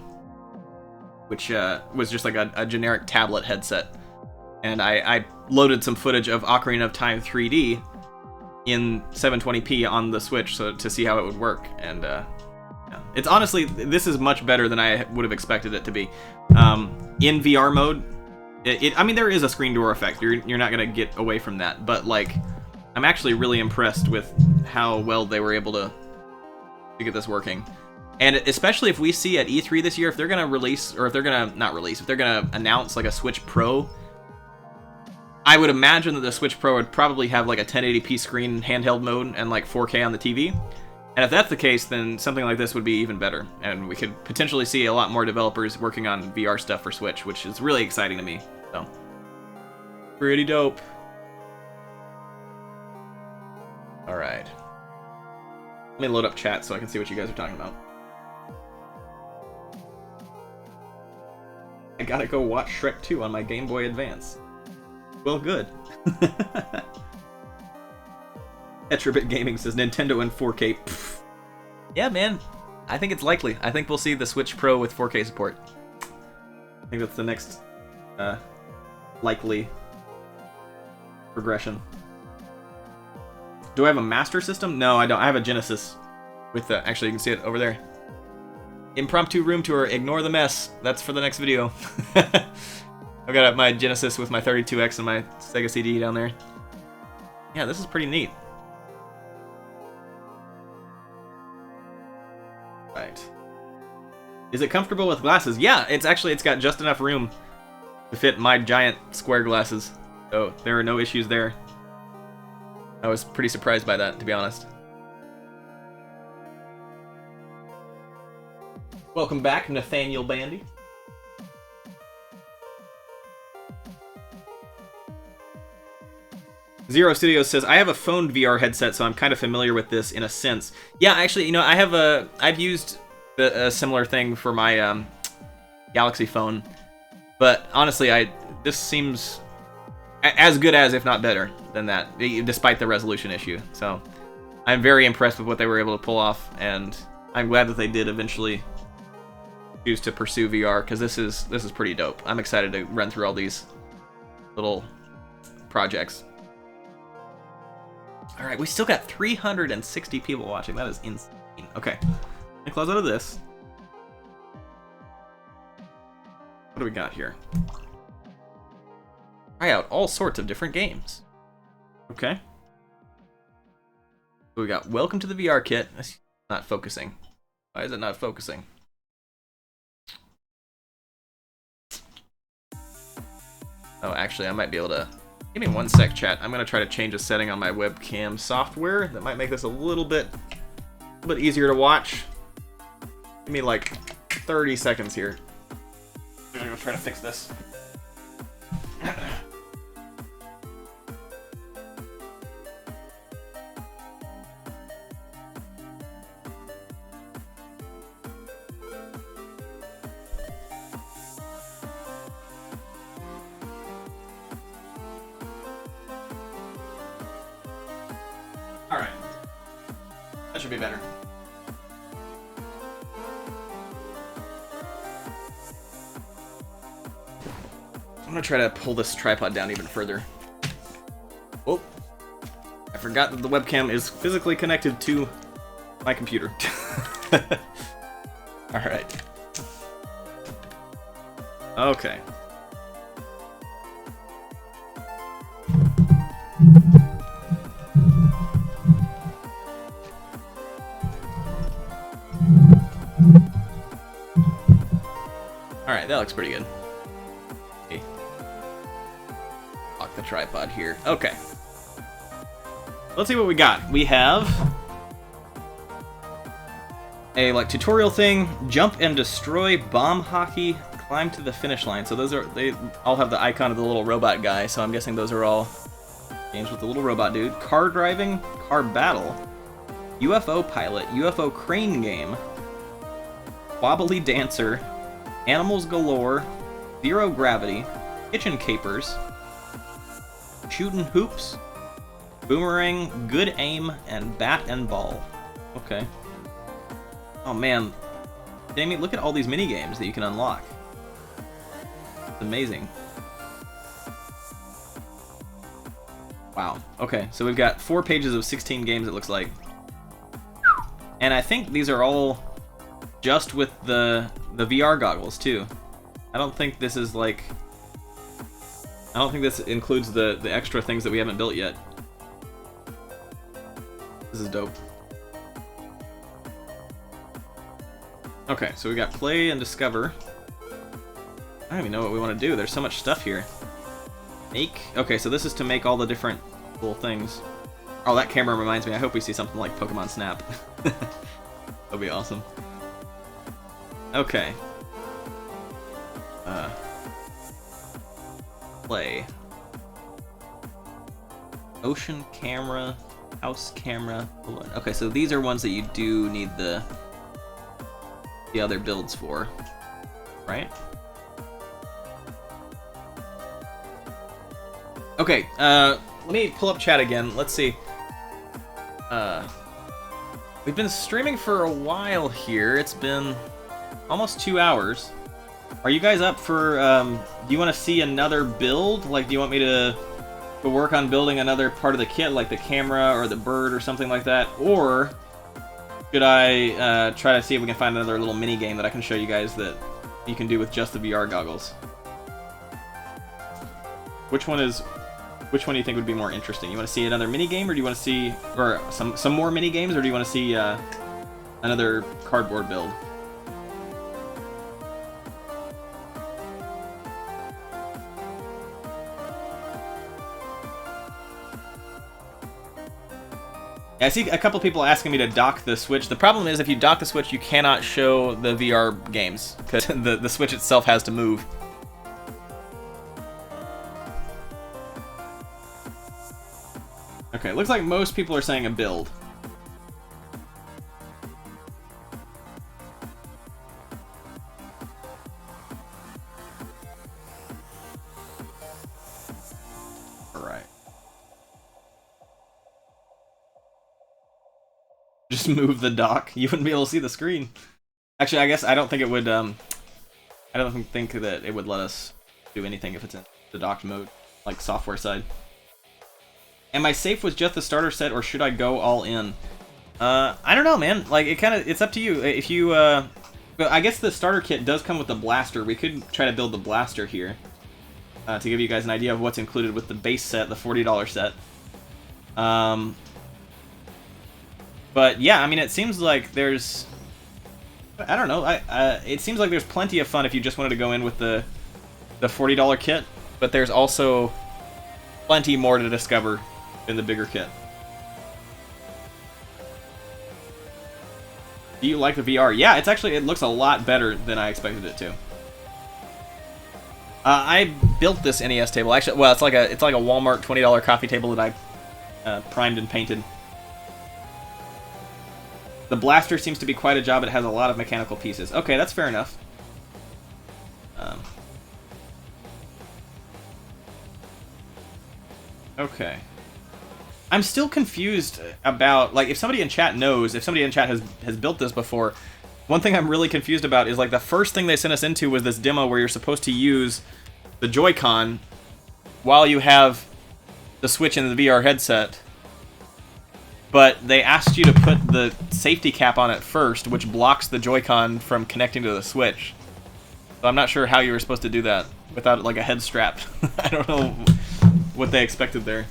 which was just like a generic tablet headset. And I loaded some footage of Ocarina of Time 3D in 720p on the Switch to see how it would work. And yeah. It's honestly, this is much better than I would have expected it to be. In VR mode, I mean, there is a screen door effect. You're not going to get away from that. But, like, I'm actually really impressed with how well they were able to get this working. And especially if we see at E3 this year, if they're going to release, or if they're going to, not release, if they're going to announce, like, a Switch Pro, I would imagine that the Switch Pro would probably have, like, a 1080p screen handheld mode and, like, 4K on the TV. And if that's the case, then something like this would be even better. And we could potentially see a lot more developers working on VR stuff for Switch, which is really exciting to me. So, pretty dope. Alright. Let me load up chat so I can see what you guys are talking about. I gotta go watch Shrek 2 on my Game Boy Advance. Well, good. Etrabit Gaming says Nintendo in 4K. Pfft. Yeah, man. I think it's likely. I think we'll see the Switch Pro with 4K support. I think that's the next likely progression. Do I have a Master System? No, I don't. I have a Genesis with the... Actually, you can see it over there. Impromptu room tour. Ignore the mess. That's for the next video. I've got my Genesis with my 32X and my Sega CD down there. Yeah, this is pretty neat. Right. Is it comfortable with glasses? Yeah, it's got just enough room to fit my giant square glasses. So there are no issues there. I was pretty surprised by that, to be honest. Welcome back, Nathaniel Bandy. Zero Studios says, I have a phone VR headset, so I'm kind of familiar with this in a sense. Yeah, actually, you know, I've used a similar thing for my Galaxy phone, but honestly, this seems as good as, if not better, than that, despite the resolution issue. So I'm very impressed with what they were able to pull off, and I'm glad that they did eventually choose to pursue VR, because this is pretty dope. I'm excited to run through all these little projects. Alright, we still got 360 people watching. That is insane. Okay. Let me close out of this. What do we got here? Try out all sorts of different games. Okay. So we got Welcome to the VR Kit. That's not focusing. Why is it not focusing? Oh, actually, I might be able to... Give me one sec, chat. I'm going to try to change a setting on my webcam software. That might make this a little bit easier to watch. Give me like 30 seconds here. I'm going to try to fix this. Alright. That should be better. I'm gonna try to pull this tripod down even further. Oh, I forgot that the webcam is physically connected to my computer. Alright. Okay. Alright, that looks pretty good. Okay. Lock the tripod here. Okay. Let's see what we got. We have a like tutorial thing, jump and destroy, bomb hockey, climb to the finish line. So those are, they all have the icon of the little robot guy, so I'm guessing those are all Games with the little robot dude. Car driving, car battle, UFO pilot, UFO crane game, wobbly dancer, animals galore, zero gravity, kitchen capers, shooting hoops, boomerang, good aim, and bat and ball. Okay. Oh man, Jamie, look at all these mini games that you can unlock. It's amazing. Wow. Okay, so we've got 4 pages of 16 games, it looks like. And I think these are all just with the VR goggles, too. I don't think this is like... I don't think this includes the extra things that we haven't built yet. This is dope. Okay, so we got play and discover. I don't even know what we want to do. There's so much stuff here. Make. Okay, so this is to make all the different little things. Oh, that camera reminds me. I hope we see something like Pokemon Snap. That'd be awesome. Okay. Play. Ocean camera. House camera. Okay, so these are ones that you do need the other builds for, right? Okay, let me pull up chat again. Let's see. We've been streaming for a while here. It's been almost 2 hours. Are you guys up for, do you want to see another build? Like, do you want me to work on building another part of the kit, like the camera or the bird or something like that? Or should I try to see if we can find another little mini game that I can show you guys that you can do with just the VR goggles? Which one do you think would be more interesting? You want to see another mini game, or do you want to see some more mini games, or do you want to see another cardboard build? Yeah, I see a couple people asking me to dock the Switch. The problem is, if you dock the Switch, you cannot show the VR games, because the Switch itself has to move. Okay, looks like most people are saying a build. Alright. Just move the dock. You wouldn't be able to see the screen. Actually, I guess I don't think it would, I don't think that it would let us do anything if it's in the docked mode, like software side. Am I safe with just the starter set, or should I go all in? I don't know, man. Like, it's up to you. If you, but I guess the starter kit does come with the blaster. We could try to build the blaster here, to give you guys an idea of what's included with the base set, the $40 set. But yeah, I mean, it seems like there's, I don't know. It seems like there's plenty of fun if you just wanted to go in with the $40 kit, but there's also plenty more to discover in the bigger kit. Do you like the VR? Yeah, it looks a lot better than I expected it to. I built this NES table. Actually, well, it's like a Walmart $20 coffee table that I primed and painted. The blaster seems to be quite a job. It has a lot of mechanical pieces. Okay, that's fair enough. Okay. I'm still confused about, like, if somebody in chat knows, if somebody in chat has built this before, one thing I'm really confused about is, like, the first thing they sent us into was this demo where you're supposed to use the Joy-Con while you have the Switch in the VR headset, but they asked you to put the safety cap on it first, which blocks the Joy-Con from connecting to the Switch. So I'm not sure how you were supposed to do that without, like, a head strap. I don't know what they expected there,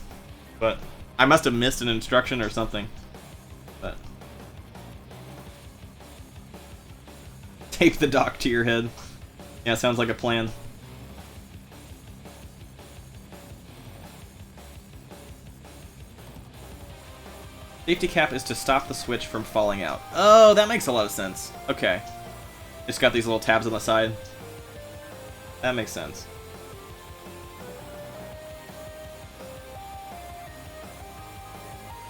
but I must have missed an instruction or something. But tape the dock to your head. Yeah, sounds like a plan. Safety cap is to stop the Switch from falling out. Oh, that makes a lot of sense. Okay. It's got these little tabs on the side. That makes sense.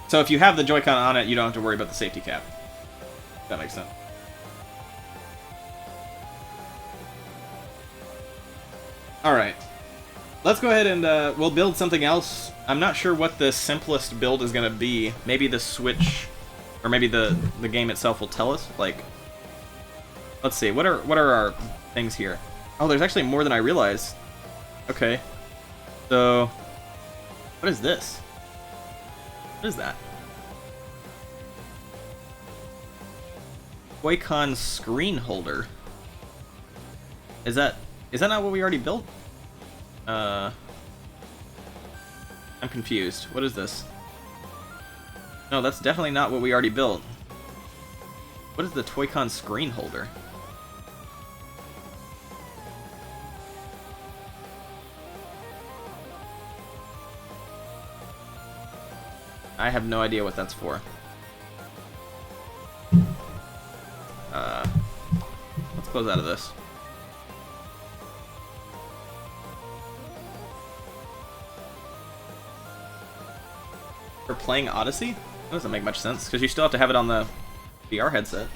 So if you have the Joy-Con on it, you don't have to worry about the safety cap. That makes sense. Alright. Let's go ahead and we'll build something else. I'm not sure what the simplest build is going to be. Maybe the Switch, or maybe the game itself will tell us. Like, let's see. What are our things here? Oh, there's actually more than I realized. Okay. So, what is this? What is that? Joy-Con screen holder. Is that not what we already built? I'm confused. What is this? No, that's definitely not what we already built. What is the Joy-Con screen holder? I have no idea what that's for. Let's close out of this. For playing Odyssey? That doesn't make much sense, because you still have to have it on the VR headset.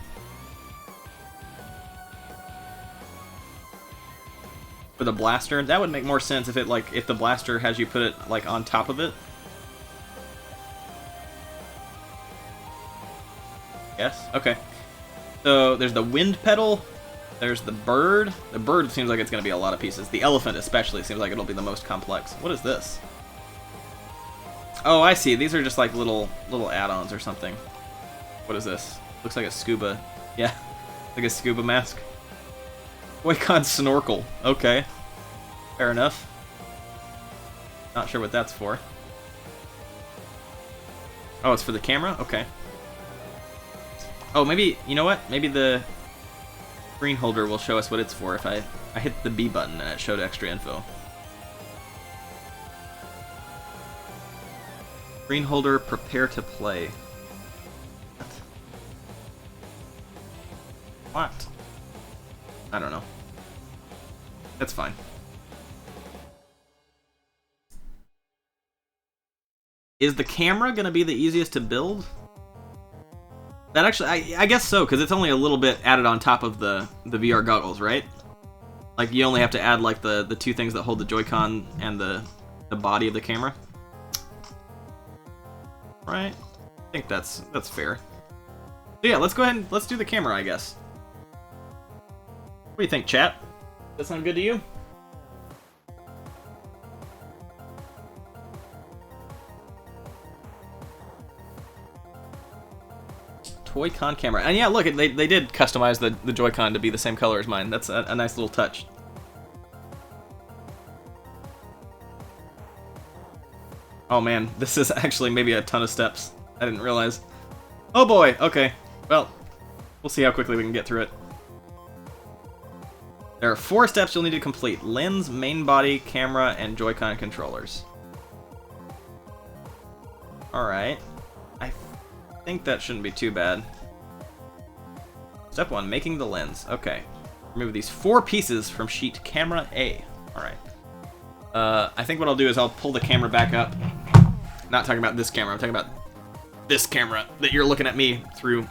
For the blaster, that would make more sense if if the blaster has you put it like on top of it. Yes? Okay. So there's the wind pedal, there's the bird. The bird seems like it's going to be a lot of pieces. The elephant especially seems like it'll be the most complex. What is this? Oh, I see. These are just like little add-ons or something. What is this? Looks like a scuba. Yeah, like a scuba mask. Joy-Con snorkel. Okay. Fair enough. Not sure what that's for. Oh, it's for the camera? Okay. Oh, maybe, you know what? Maybe the screen holder will show us what it's for if I hit the B button and it showed extra info. Screen holder, prepare to play. What? I don't know. That's fine. Is the camera gonna be the easiest to build? That actually, I guess so, because it's only a little bit added on top of the VR goggles, right? Like, you only have to add, like, the two things that hold the Joy-Con and the body of the camera. Right? I think that's fair. So yeah, let's go ahead and let's do the camera, I guess. What do you think, chat? Does that sound good to you? Joy-Con camera. And yeah, look, they did customize the Joy-Con to be the same color as mine. That's a nice little touch. Oh man, this is actually maybe a ton of steps. I didn't realize. Oh boy, okay. Well, we'll see how quickly we can get through it. There are 4 steps you'll need to complete. Lens, main body, camera, and Joy-Con controllers. Alright. I think that shouldn't be too bad. Step 1, making the lens. Okay. Remove these 4 pieces from sheet camera A. Alright. I think what I'll do is I'll pull the camera back up. Not talking about this camera, I'm talking about this camera that you're looking at me through.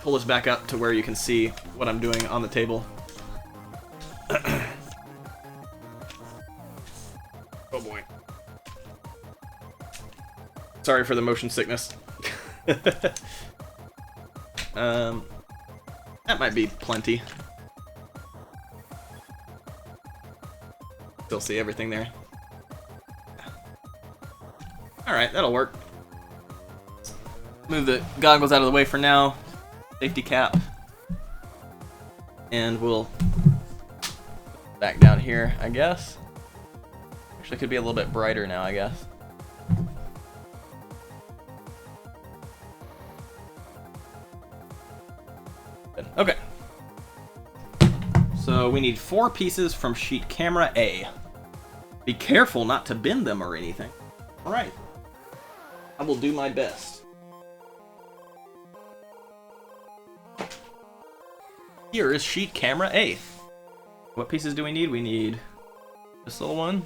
Pull this back up to where you can see what I'm doing on the table. Oh boy. Sorry for the motion sickness. That might be plenty. Still see everything there. Alright, that'll work. Move the goggles out of the way for now. Safety cap. And we'll back down here, I guess. Actually, could be a little bit brighter now, I guess. Good. Okay. So we need 4 pieces from sheet camera A. Be careful not to bend them or anything. Alright. I will do my best. Here is sheet camera A. What pieces do we need? We need this little one.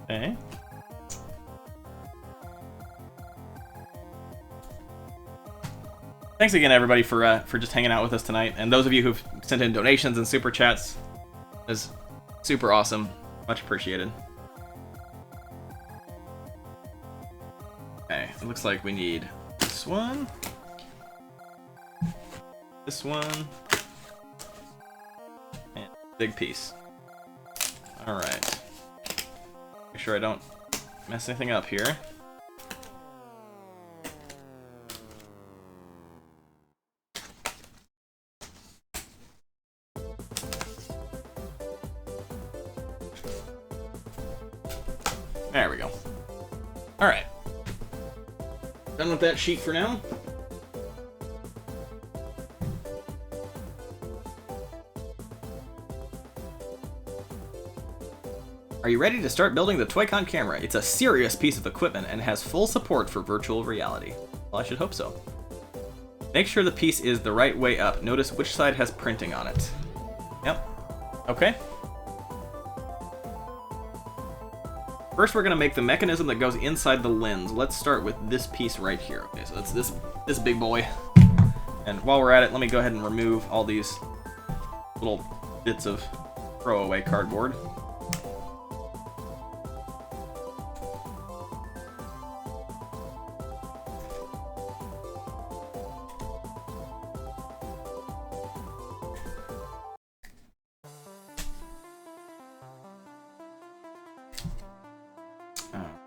Okay. Thanks again, everybody, for just hanging out with us tonight, and those of you who've sent in donations and super chats. Is super awesome. Much appreciated. Okay, it looks like we need this one, and a big piece. All right. Make sure I don't mess anything up here. There we go. Alright. Done with that sheet for now. Are you ready to start building the Toy-Con camera? It's a serious piece of equipment and has full support for virtual reality. Well, I should hope so. Make sure the piece is the right way up. Notice which side has printing on it. Yep. Okay. First, we're going to make the mechanism that goes inside the lens. Let's start with this piece right here. Okay, so that's this big boy. And while we're at it, let me go ahead and remove all these little bits of throwaway cardboard.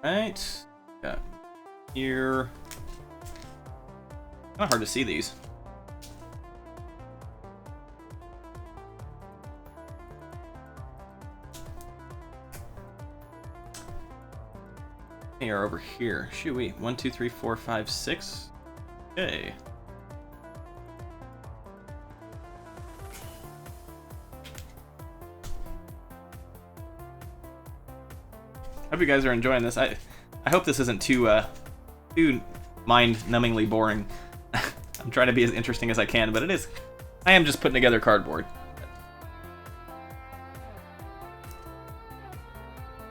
Alright, got here. Kind of hard to see these. They are over here. Shoo-wee. 1, 2, 3, 4, 5, 6. Okay. Hope you guys are enjoying this. I hope this isn't too mind-numbingly boring. I'm trying to be as interesting as I can, but it is. I am just putting together cardboard.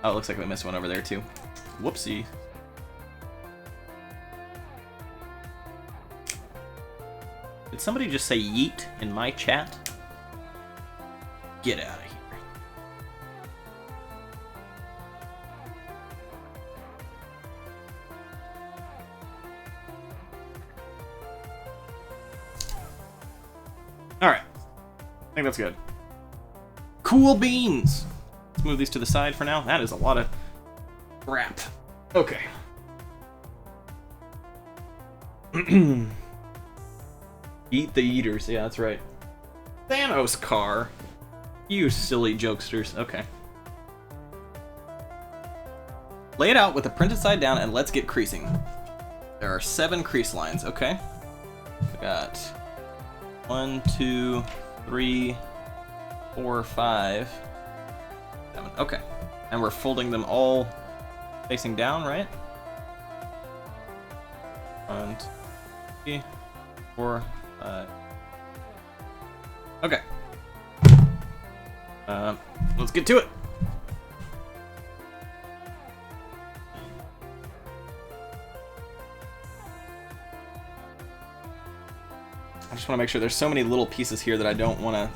Oh, it looks like we missed one over there too. Whoopsie. Did somebody just say yeet in my chat? Get out of here. Alright. I think that's good. Cool beans! Let's move these to the side for now. That is a lot of crap. Okay. Eat the eaters. Yeah, that's right. Thanos car. You silly jokesters. Okay. Lay it out with the printed side down and let's get creasing. There are 7 crease lines. Okay. We got 1, 2, 3, 4, 5, 7. Okay. And we're folding them all facing down, right? 1, 2, 3, 4, 5. Okay. Let's get to it. I just want to make sure there's so many little pieces here that I don't want to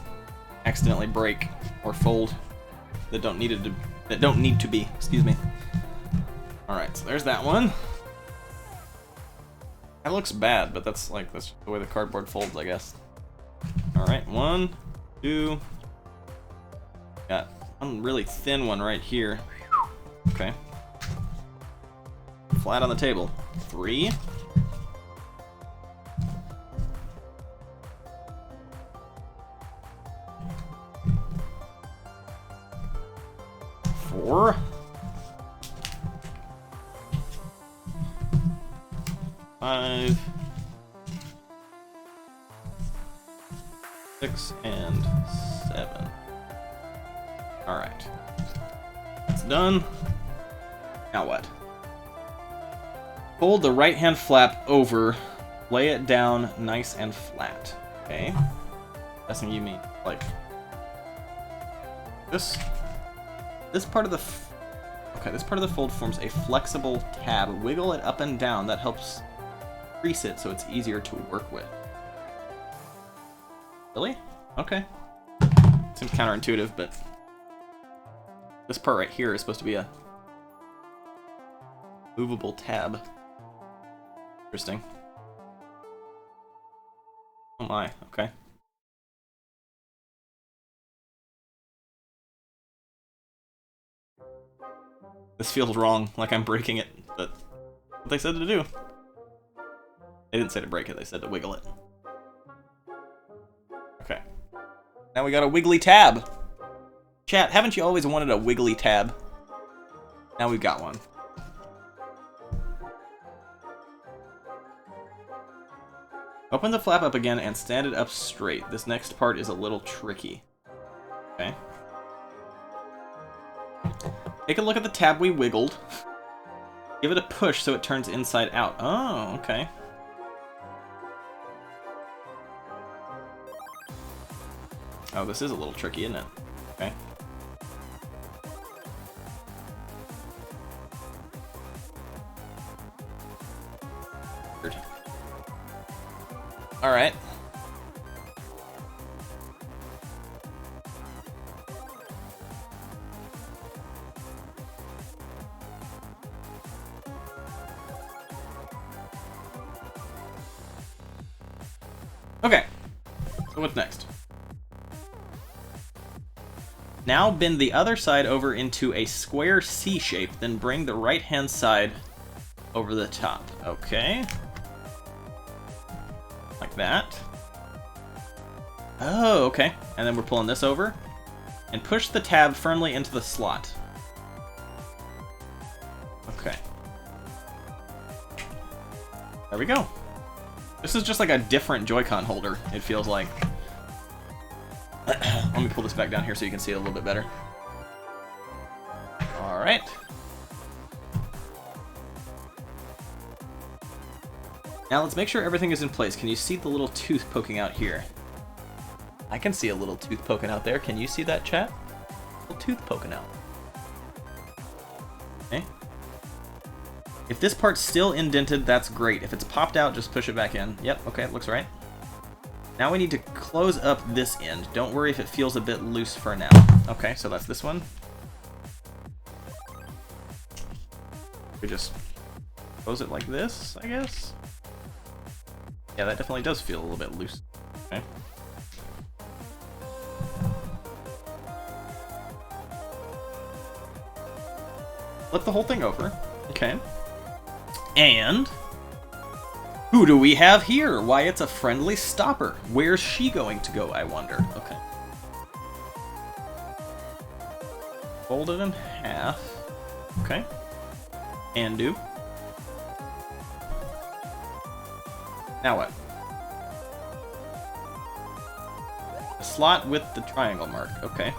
accidentally break or fold that don't need to be. Excuse me. All right, so there's that one. That looks bad, but that's the way the cardboard folds, I guess. All right, 1, 2. Got one really thin one right here. Okay. Flat on the table. 3. 4. 5. 6 and 7. All right. That's done. Now what? Fold the right hand flap over. Lay it down nice and flat. Okay. That's what you mean. Like this part of the Okay, this part of the fold forms a flexible tab. Wiggle it up and down. That helps crease it so it's easier to work with. Really? Okay. Seems counterintuitive, but this part right here is supposed to be a movable tab. Interesting. Oh my, okay. This feels wrong, like I'm breaking it, but what they said to do. They didn't say to break it, they said to wiggle it. Okay. Now we got a wiggly tab. Chat, haven't you always wanted a wiggly tab? Now we've got one. Open the flap up again and stand it up straight. This next part is a little tricky. Okay. Take a look at the tab we wiggled. Give it a push so it turns inside out. Oh, okay. Oh, this is a little tricky, isn't it? Okay. Weird. All right. Okay, so what's next? Now bend the other side over into a square C shape, then bring the right-hand side over the top. Okay. Like that. Oh, okay. And then we're pulling this over. And push the tab firmly into the slot. Okay. There we go. This is just like a different Joy-Con holder, it feels like. Let me pull this back down here so you can see it a little bit better. Alright. Now let's make sure everything is in place. Can you see the little tooth poking out here? I can see a little tooth poking out there. Can you see that, chat? A little tooth poking out. Okay. If this part's still indented, that's great. If it's popped out, just push it back in. Yep, okay, it looks right. Now we need to close up this end. Don't worry if it feels a bit loose for now. Okay, so that's this one. We just close it like this, I guess. Yeah, that definitely does feel a little bit loose. Okay. Flip the whole thing over. Okay. And who do we have here? Why, it's a friendly stopper. Where's she going to go, I wonder? Okay. Fold it in half. Okay. And do. Now what? A slot with the triangle mark. Okay.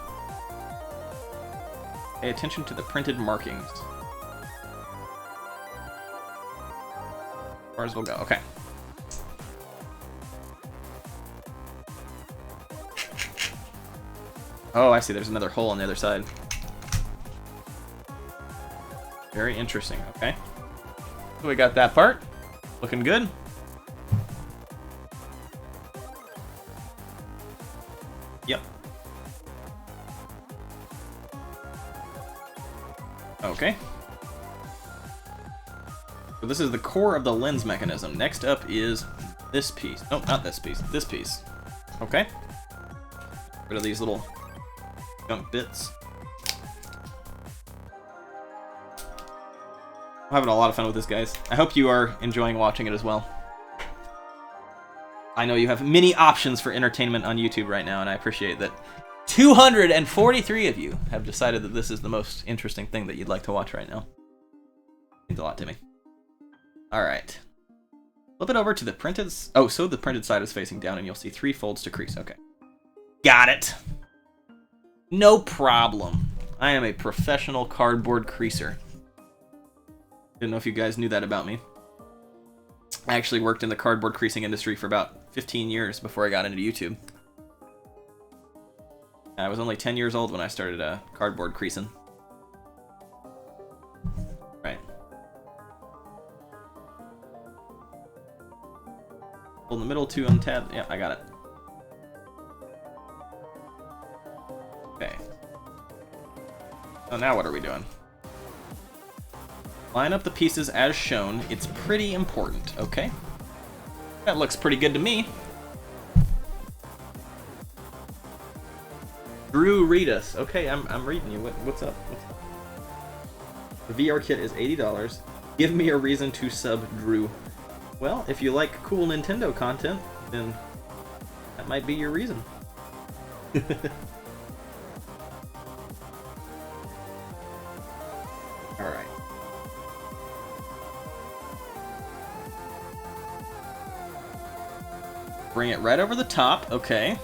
Pay attention to the printed markings. As far as we'll go. Okay. Oh, I see. There's another hole on the other side. Very interesting. Okay. So we got that part. Looking good. Yep. Okay. So this is the core of the lens mechanism. Next up is this piece. Nope, not this piece. This piece. Okay. Rid of these little junk bits. I'm having a lot of fun with this, guys. I hope you are enjoying watching it as well. I know you have many options for entertainment on YouTube right now, and I appreciate that 243 of you have decided that this is the most interesting thing that you'd like to watch right now. It means a lot to me. Alright. Flip it over to the printed... Oh, so the printed side is facing down, and you'll see 3 folds to crease. Okay. Got it. No problem. I am a professional cardboard creaser. Didn't know if you guys knew that about me. I actually worked in the cardboard creasing industry for about 15 years before I got into YouTube. I was only 10 years old when I started cardboard creasing. still to untab. Yeah, I got it. Okay. So now what are we doing? Line up the pieces as shown. It's pretty important, okay? That looks pretty good to me. Drew, read us. Okay, I'm reading you. What's up? The VR kit is $80. Give me a reason to sub Drew. Well, if you like cool Nintendo content, then that might be your reason. Alright. Bring it right over the top, okay.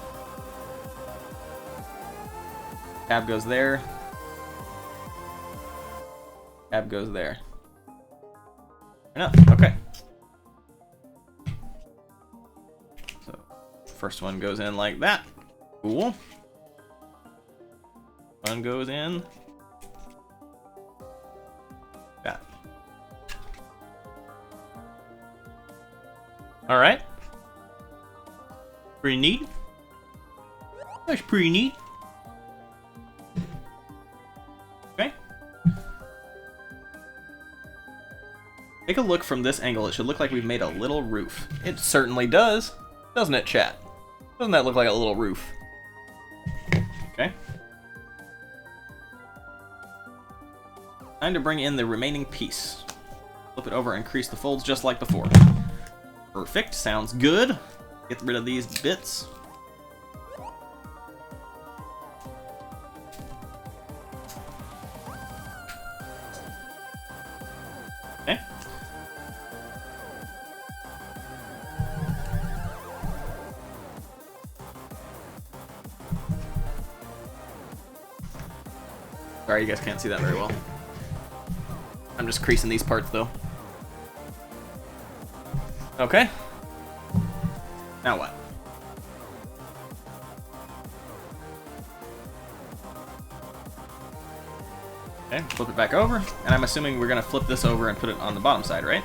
Tab goes there. Tab goes there. Enough, okay. So, first one goes in like that. Cool. One goes in. That. Alright. Pretty neat. That's pretty neat. Okay. Take a look from this angle. It should look like we've made a little roof. It certainly does. Doesn't it, chat? Doesn't that look like a little roof? Okay. Time to bring in the remaining piece. Flip it over and crease the folds just like before. Perfect. Sounds good. Get rid of these bits. Okay. Sorry, you guys can't see that very well. I'm just creasing these parts though. Okay. Now what? Okay, flip it back over, and I'm assuming we're gonna flip this over and put it on the bottom side, right?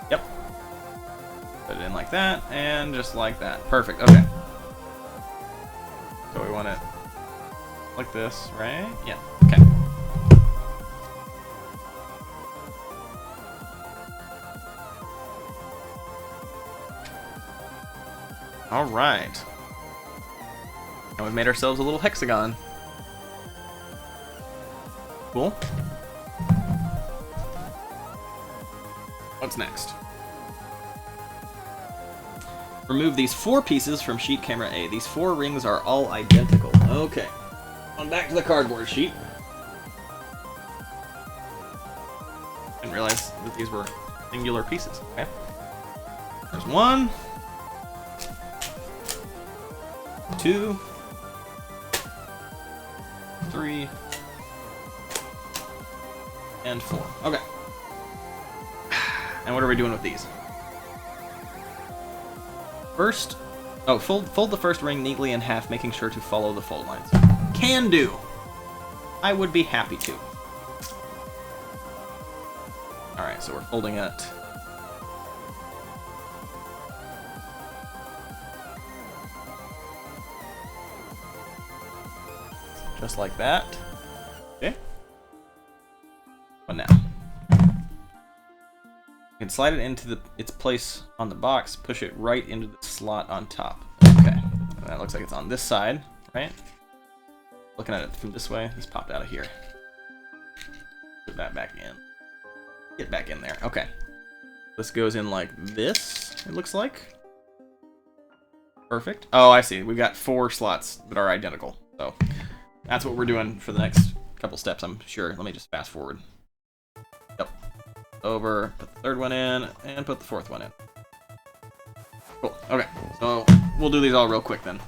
Yep. Put it in like that, and just like that. Perfect, okay. So we want it like this, right? Yeah, okay. Alright. And we've made ourselves a little hexagon. Cool. What's next? Remove these 4 pieces from sheet camera A. These 4 rings are all identical. Okay. On back to the cardboard sheet. Didn't realize that these were singular pieces. Okay. There's 1. 2, 3, and 4. Okay. And what are we doing with these? First, fold the first ring neatly in half, making sure to follow the fold lines. Can do. I would be happy to. Alright, so we're folding it. Just like that. Okay. What now? You can slide it into its place on the box, push it right into the slot on top. Okay. And that looks like it's on this side, right? Looking at it from this way, this popped out of here. Put that back in. Get back in there. Okay. This goes in like this, it looks like. Perfect. Oh, I see. We've got 4 slots that are identical. So that's what we're doing for the next couple steps, I'm sure. Let me just fast forward. Yep. Over, put the 3rd one in, and put the 4th one in. Cool. Okay, so we'll do these all real quick then.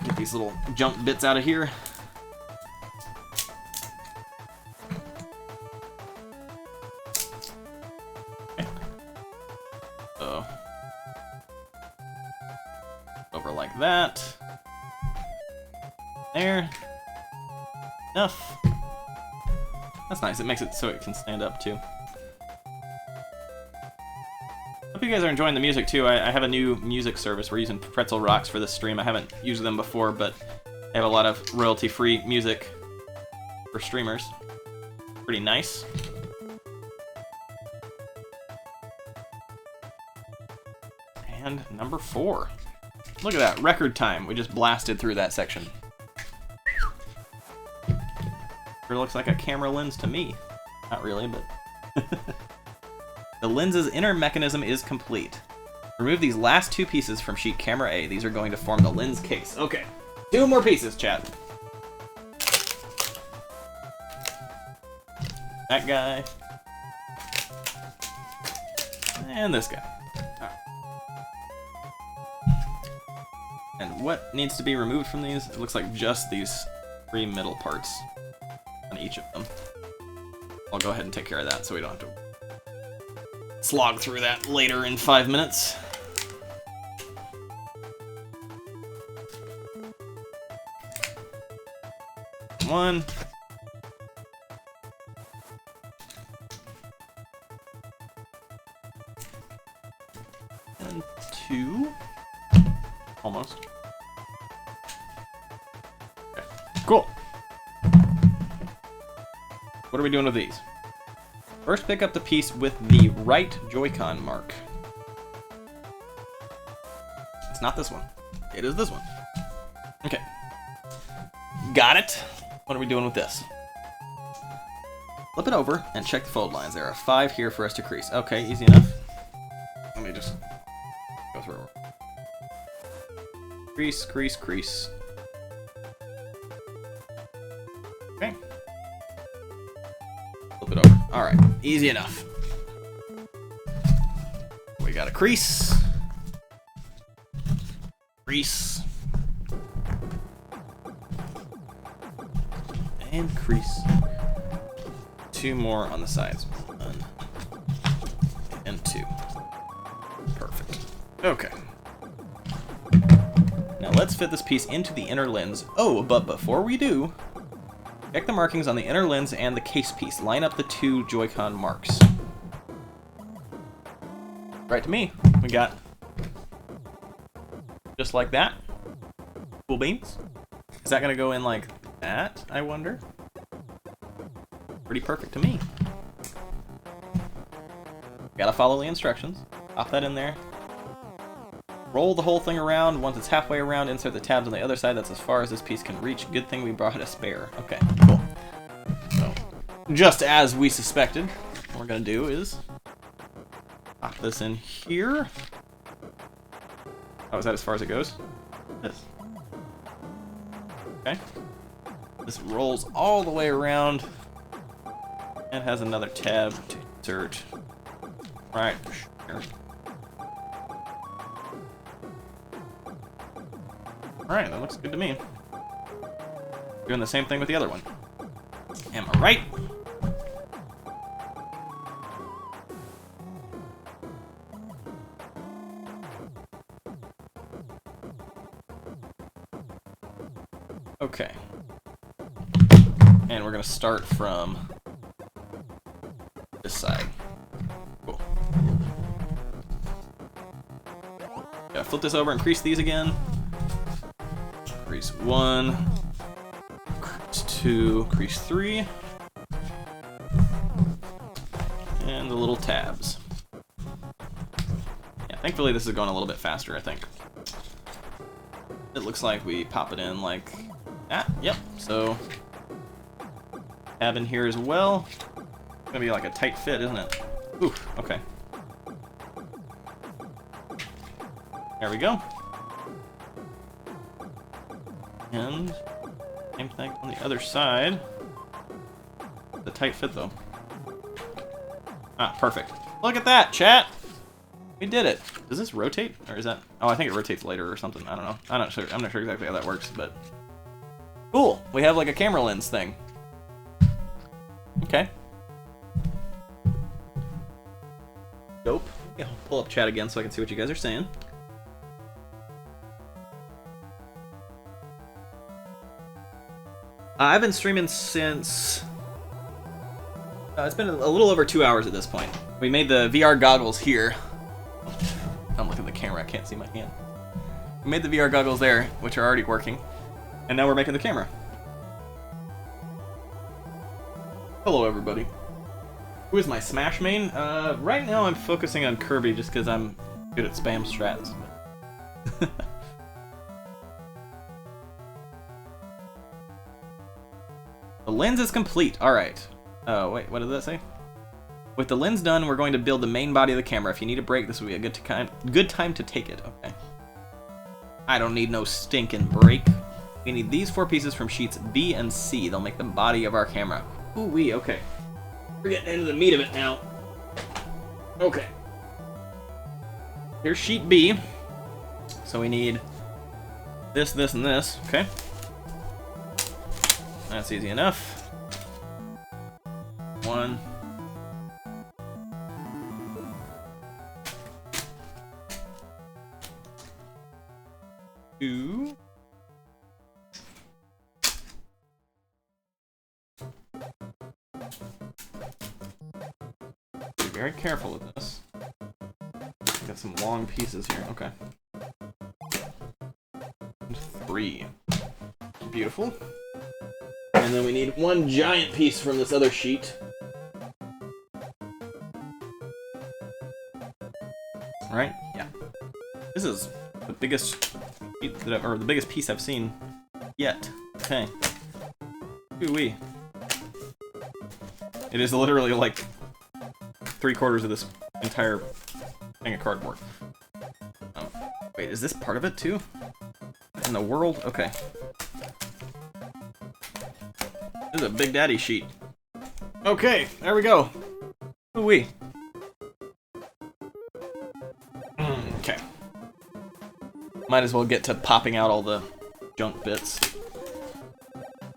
Get these little junk bits out of here. Okay. So, over like that. There. Enough. That's nice. It makes it so it can stand up too. you guys are enjoying the music too. I have a new music service. We're using Pretzel Rocks for this stream. I haven't used them before, but I have a lot of royalty-free music for streamers. Pretty nice. And number 4. Look at that, record time. We just blasted through that section. Sure looks like a camera lens to me. Not really, but... The lens's inner mechanism is complete. Remove these last 2 pieces from sheet camera A. These are going to form the lens case. Okay, 2 more pieces, chat. That guy. And this guy. And what needs to be removed from these? It looks like just these 3 middle parts on each of them. I'll go ahead and take care of that so we don't have to slog through that later in 5 minutes. One. And 2. Almost. Okay. Cool. What are we doing with these? First, pick up the piece with the right Joy-Con mark. It's not this one. It is this one. Okay. Got it. What are we doing with this? Flip it over and check the fold lines. There are 5 here for us to crease. Okay, easy enough. Let me just go through it. Crease, crease, crease. Okay. Flip it over. Alright, easy enough. We got a crease. Crease. And crease. 2 more on the sides. 1 and 2. Perfect. Okay. Now let's fit this piece into the inner lens. Oh, but before we do, check the markings on the inner lens and the case piece. Line up the 2 Joy-Con marks. Right to me. We got just like that. Cool beans. Is that going to go in like that, I wonder? Pretty perfect to me. Gotta follow the instructions. Pop that in there. Roll the whole thing around. Once it's halfway around, insert the tabs on the other side. That's as far as this piece can reach. Good thing we brought a spare. Okay, cool. So, just as we suspected, what we're gonna do is pop this in here. Oh, is that as far as it goes? This. Okay. This rolls all the way around and has another tab to insert right here. Alright, that looks good to me. Doing the same thing with the other one. Am I right? Okay. And we're gonna start from this side. Cool. Gotta flip this over and crease these again. Crease 1, crease 2, crease 3, and the little tabs. Yeah, thankfully this is going a little bit faster, I think. It looks like we pop it in like that. Yep, so tab in here as well. It's gonna be like a tight fit, isn't it? Oof, okay. There we go. And same thing on the other side. The tight fit though. Ah, perfect. Look at that, chat! We did it. Does this rotate? Or is that... Oh, I think it rotates later or something. I don't know. I'm not sure exactly how that works, but... Cool! We have like a camera lens thing. Okay. Dope. Yeah, I'll pull up chat again so I can see what you guys are saying. I've been streaming since... it's been a little over 2 hours at this point. We made the VR goggles here I'm looking at the camera, I can't see my hand. We made the VR goggles there, which are already working. And now we're making the camera. Hello, everybody. Who is my Smash main? Right now I'm focusing on Kirby just because I'm good at spam strats. The lens is complete. Alright. Oh, wait, what did that say? With the lens done, we're going to build the main body of the camera. If you need a break, this would be a good time to take it. Okay. I don't need no stinking break. We need these 4 pieces from sheets B and C. They'll make the body of our camera. Ooh-wee, okay. We're getting into the meat of it now. Okay. Here's sheet B. So we need this, this, and this. Okay. That's easy enough. 1. 2. Be very careful with this. Got some long pieces here. Okay. 3. Beautiful. And then we need 1 giant piece from this other sheet. Right? Yeah. This is the biggest, or the biggest piece I've seen yet. Okay. Ooh-wee. It is literally like 3/4 of this entire thing of cardboard. Wait, is this part of it too? In the world? Okay. This is a Big Daddy sheet. Okay, there we go. Ooh-wee. Okay. Might as well get to popping out all the junk bits.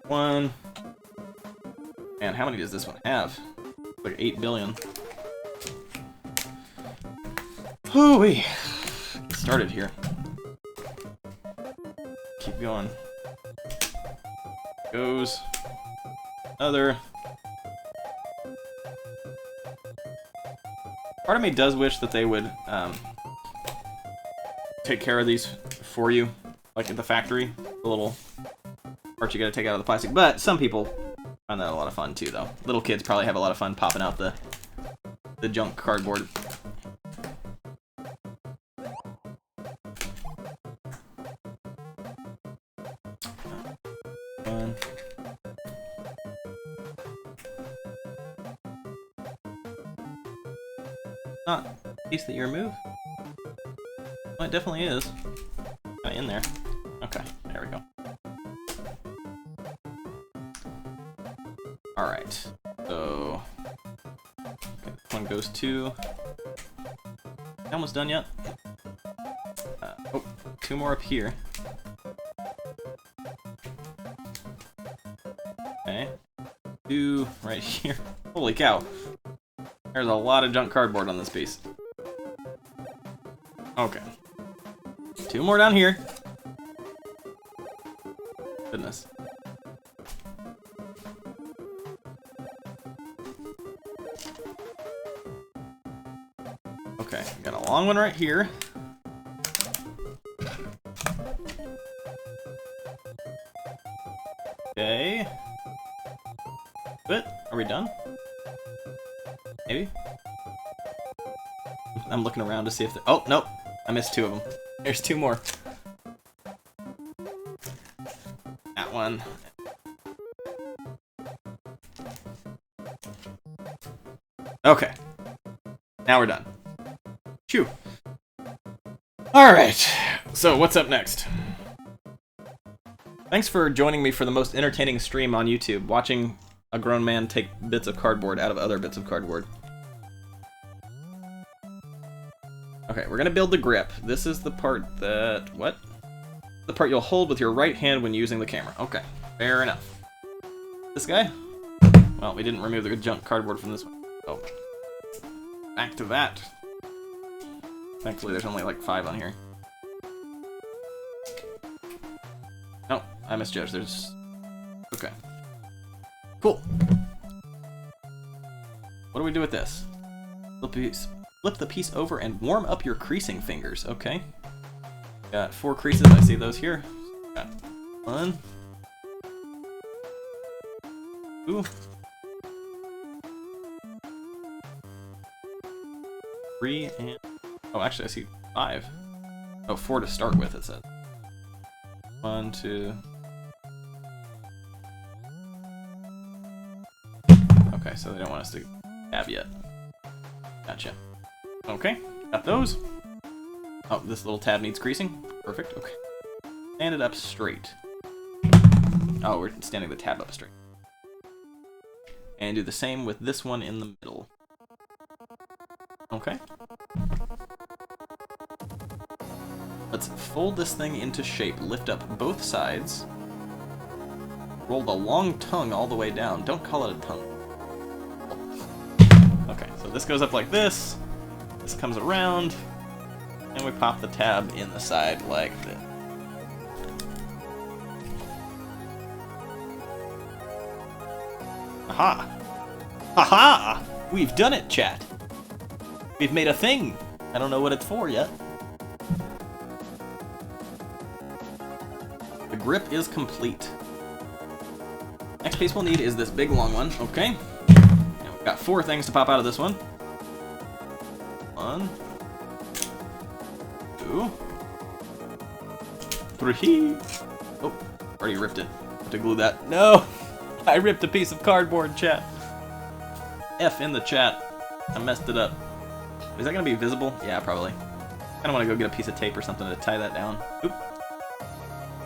1. Man, how many does this one have? Like 8 billion. Hoo-wee. Get started here. Keep going. Goes. Another. Part of me does wish that they would take care of these for you, like at the factory. The little parts you gotta take out of the plastic. But some people find that a lot of fun too, though. Little kids probably have a lot of fun popping out the junk cardboard. Not a piece that you remove? Well, it definitely is. Kind of in there. Okay, there we go. Alright, so... Okay, this one goes to... Almost done yet? Oh, 2 more up here. Okay. 2 right here. Holy cow. There's a lot of junk cardboard on this piece. Okay. 2 more down here. Goodness. Okay, got a long one right here. Okay. Good. Are we done? Maybe? I'm looking around to see if... Oh, nope. I missed 2 of them. There's 2 more. That one. Okay. Now we're done. Phew. Alright. So, what's up next? Thanks for joining me for the most entertaining stream on YouTube, watching a grown man take bits of cardboard out of other bits of cardboard. Okay, we're gonna build the grip. This is the part that... What? The part you'll hold with your right hand when using the camera. Okay, fair enough. This guy? Well, we didn't remove the junk cardboard from this one. Oh. Back to that. Thankfully, there's only like 5 on here. No, I misjudged. There's... Okay. Cool. What do we do with this? Little piece. Flip the piece over and warm up your creasing fingers. Okay. Got 4 creases. I see those here. Got 1. 2. 3 and... Oh, actually, I see 5. Oh, 4 to start with, it said. 1, 2... Okay, so they don't want us to tab yet. Gotcha. Okay, got those. Oh, this little tab needs creasing. Perfect, okay. Stand it up straight. Oh, we're standing the tab up straight. And do the same with this one in the middle. Okay. Let's fold this thing into shape. Lift up both sides. Roll the long tongue all the way down. Don't call it a tongue. Okay, so this goes up like this. This comes around. And we pop the tab in the side like this. Aha! Haha! We've done it, chat! We've made a thing! I don't know what it's for yet. The grip is complete. Next piece we'll need is this big long one, okay? And we've got 4 things to pop out of this one. 1, 2, 3. Oh, already ripped it. Have to glue that. No! I ripped a piece of cardboard, chat. F in the chat. I messed it up. Is that gonna be visible? Yeah, probably. I don't want to go get a piece of tape or something to tie that down. Oop.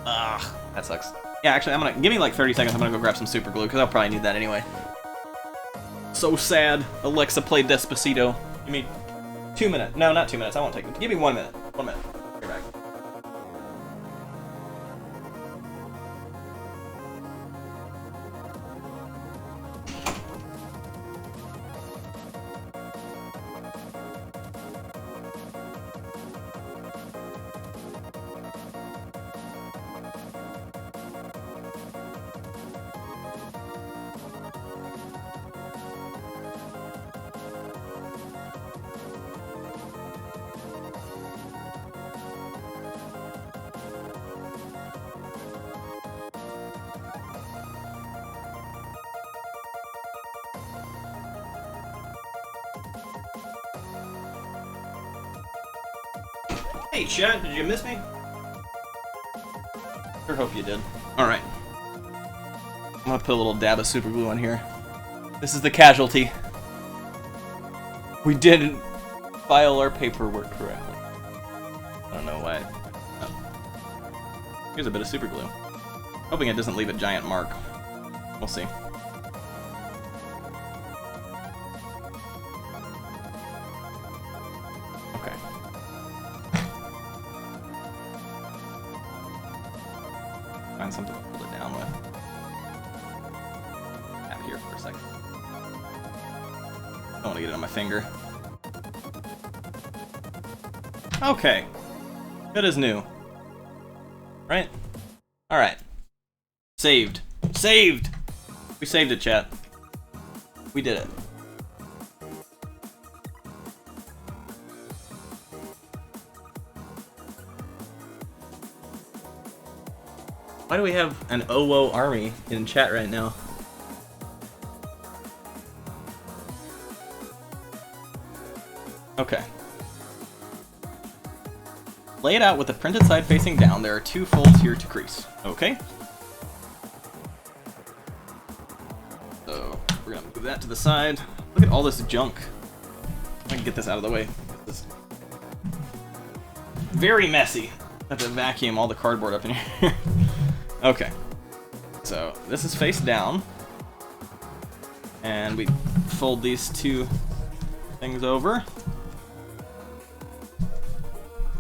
Ah, that sucks. Yeah, actually, give me like 30 seconds. I'm gonna go grab some super glue because I'll probably need that anyway. So sad. Alexa played Despacito. Give me 2 minutes. No, not 2 minutes. I won't take it. Give me 1 minute. 1 minute. Be back. Hey, chat, did you miss me? Sure hope you did. Alright. I'm gonna put a little dab of super glue on here. This is the casualty. We didn't file our paperwork correctly. I don't know why. Oh. Here's a bit of super glue. Hoping it doesn't leave a giant mark. We'll see. Find something to hold it down with. Tap here for a second. I don't want to get it on my finger. Okay. Good as new. Right? Alright. Saved. Saved! We saved it, chat. We did it. Why do we have an OWO army in chat right now? Okay. Lay it out with the printed side facing down. There are 2 folds here to crease. Okay. So, we're gonna move that to the side. Look at all this junk. I can get this out of the way. This is very messy. I have to vacuum all the cardboard up in here. Okay, so this is face down, and we fold these 2 things over.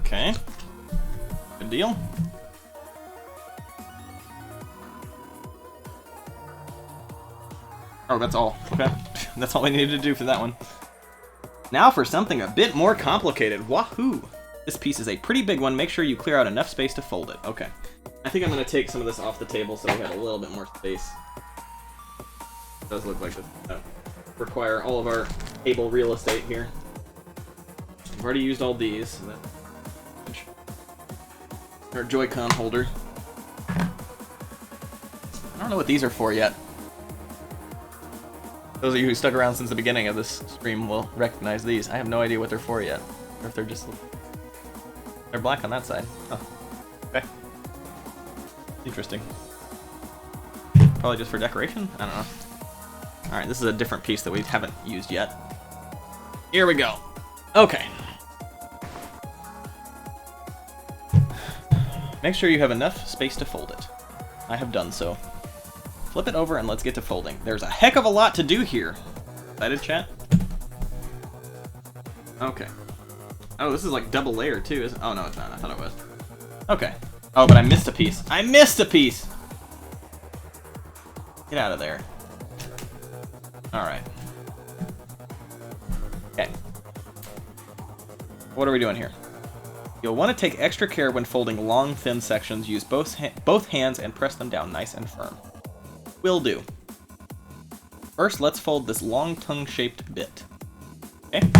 Okay, good deal. Oh, that's all. Okay, that's all we needed to do for that one. Now for something a bit more complicated. Wahoo! This piece is a pretty big one. Make sure you clear out enough space to fold it. Okay. I think I'm going to take some of this off the table so we have a little bit more space. It does look like this require all of our table real estate here. I've already used all these. So that... Our Joy-Con holder. I don't know what these are for yet. Those of you who stuck around since the beginning of this stream will recognize these. I have no idea what they're for yet. Or if they're just... They're black on that side. Oh. Okay. Interesting. Probably just for decoration? I don't know. Alright, this is a different piece that we haven't used yet. Here we go. Okay. Make sure you have enough space to fold it. I have done so. Flip it over and let's get to folding. There's a heck of a lot to do here. Excited, chat? Okay. Oh, this is like double layered too, isn't it? Oh, no, it's not. I thought it was. Okay. Oh, but I missed a piece. I missed a piece! Get out of there. Alright. Okay. What are we doing here? You'll want to take extra care when folding long, thin sections. Use both hands and press them down nice and firm. Will do. First, let's fold this long tongue-shaped bit. Okay?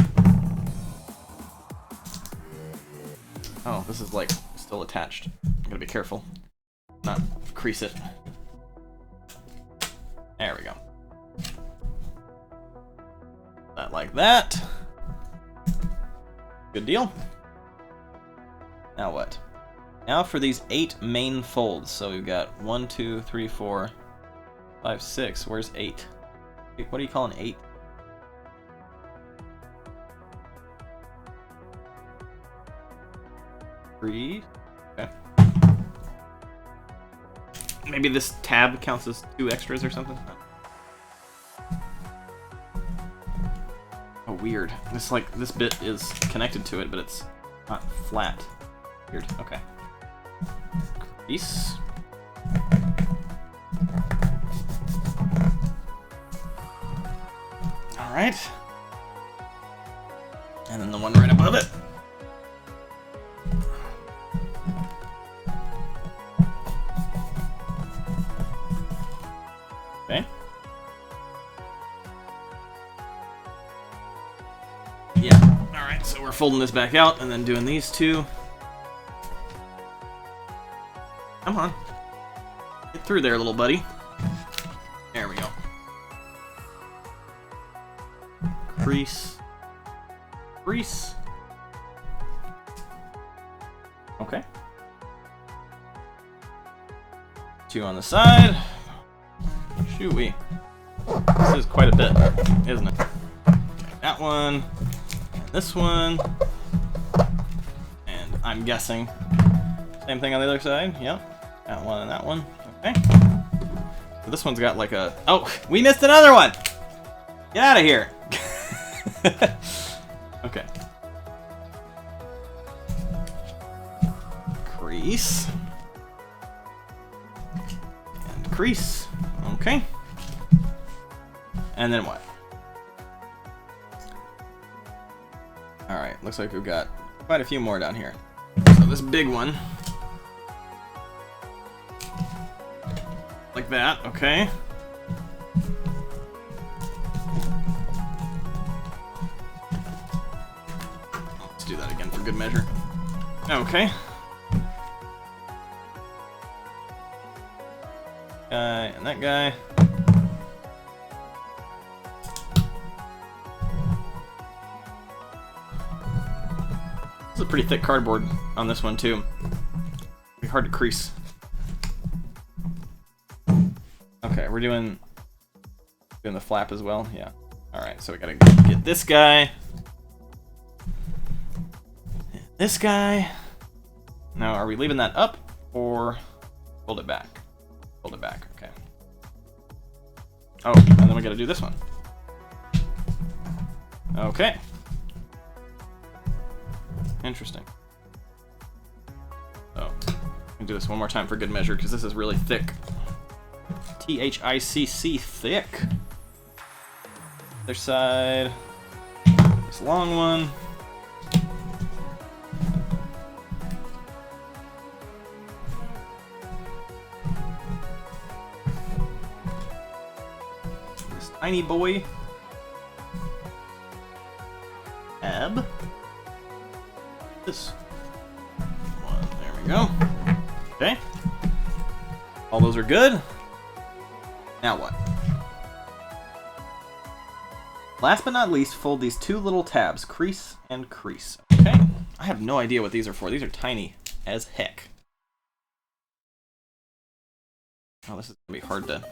Oh, this is like still attached. I'm gonna be careful. Not crease it. There we go. That like that. Good deal. Now what? Now for these 8 main folds. So we've got 1, 2, 3, 4, 5, 6. Where's 8? What do you call an 8? Three. Okay. Maybe this tab counts as 2 extras or something. Oh, weird. It's like this bit is connected to it, but it's not flat. Weird. Okay. Crease. Alright. And then the one right above it. Okay. Yeah. Alright, so we're folding this back out and then doing these 2. Come on. Get through there, little buddy. There we go. Crease. Crease. Okay. 2 on the side. Shoo-wee. This is quite a bit, isn't it? Okay, that one. And this one. And I'm guessing same thing on the other side. Yep. That one and that one. Okay. So this one's got like a... Oh! We missed another one! Get out of here! Okay. Crease. And crease. Okay. And then what? Alright, looks like we've got quite a few more down here. So this big one. Like that, okay. Let's do that again for good measure. Okay. Guy and that guy. This is a pretty thick cardboard on this one too. It'd be hard to crease. Okay, we're doing the flap as well. Yeah. All right, so we gotta get this guy. This guy. Now, are we leaving that up or fold it back? Fold it back. Okay. Oh, and then we gotta do this one. Okay. Interesting. So, I'm gonna do this one more time for good measure because this is really thick. THICC, thick. Other side. This long one. This tiny boy. Tab. we go. Okay. All those are good. Now what? Last but not least, fold these two little tabs, crease and crease. Okay. I have no idea what these are for. These are tiny as heck. Oh, this is gonna be hard to...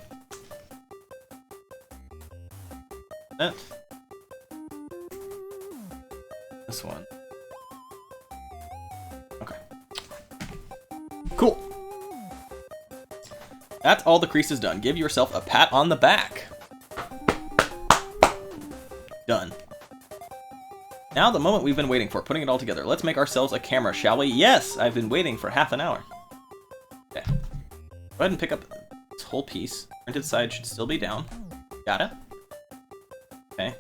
This one. Okay. Cool. That's all the creases done. Give yourself a pat on the back. Done. Now the moment we've been waiting for, putting it all together. Let's make ourselves a camera, shall we? Yes! I've been waiting for half an hour. Okay. Go ahead and pick up this whole piece. Printed side should still be down. Got it? Okay.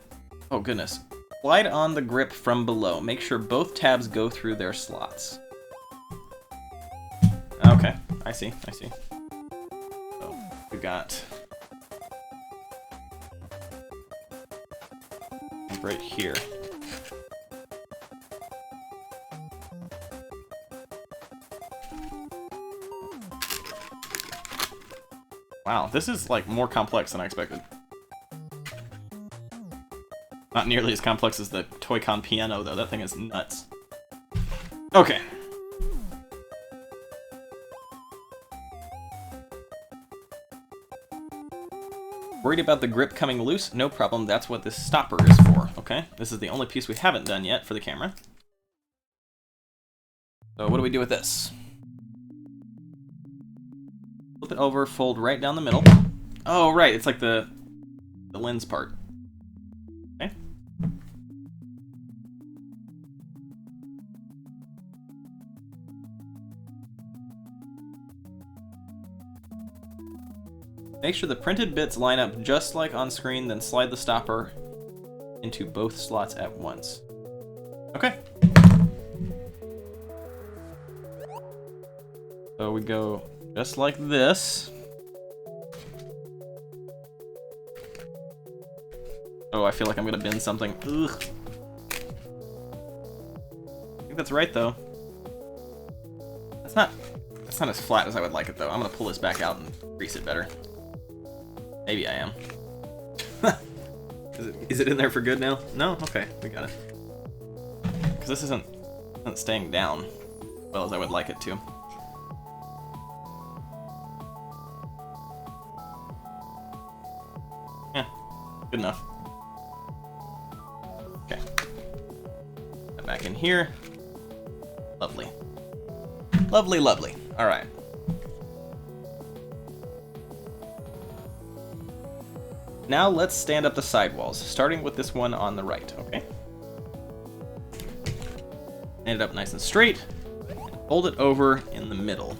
Oh, goodness. Slide on the grip from below. Make sure both tabs go through their slots. Okay. I see. I see. So, we got... right here. Wow, this is like more complex than I expected. Not nearly as complex as the Toy-Con piano, though. That thing is nuts. Okay. Worried about the grip coming loose? No problem, that's what this stopper is for. Okay, this is the only piece we haven't done yet for the camera. So what do we do with this? Flip it over, fold right down the middle. Oh, right, it's like the lens part. Okay. Make sure the printed bits line up just like on screen, then slide the stopper into both slots at once. Okay. So we go just like this. Oh, I feel like I'm gonna bend something. Ugh. I think that's right though. That's not as flat as I would like it though. I'm gonna pull this back out and grease it better. Maybe I am. Is it in there for good now? No? Okay, we got it. Because this isn't staying down as well as I would like it to. Yeah, good enough. Okay. Put back in here. Lovely. Lovely, lovely. Alright. Now let's stand up the sidewalls, starting with this one on the right, okay? Stand it up nice and straight, and fold it over in the middle.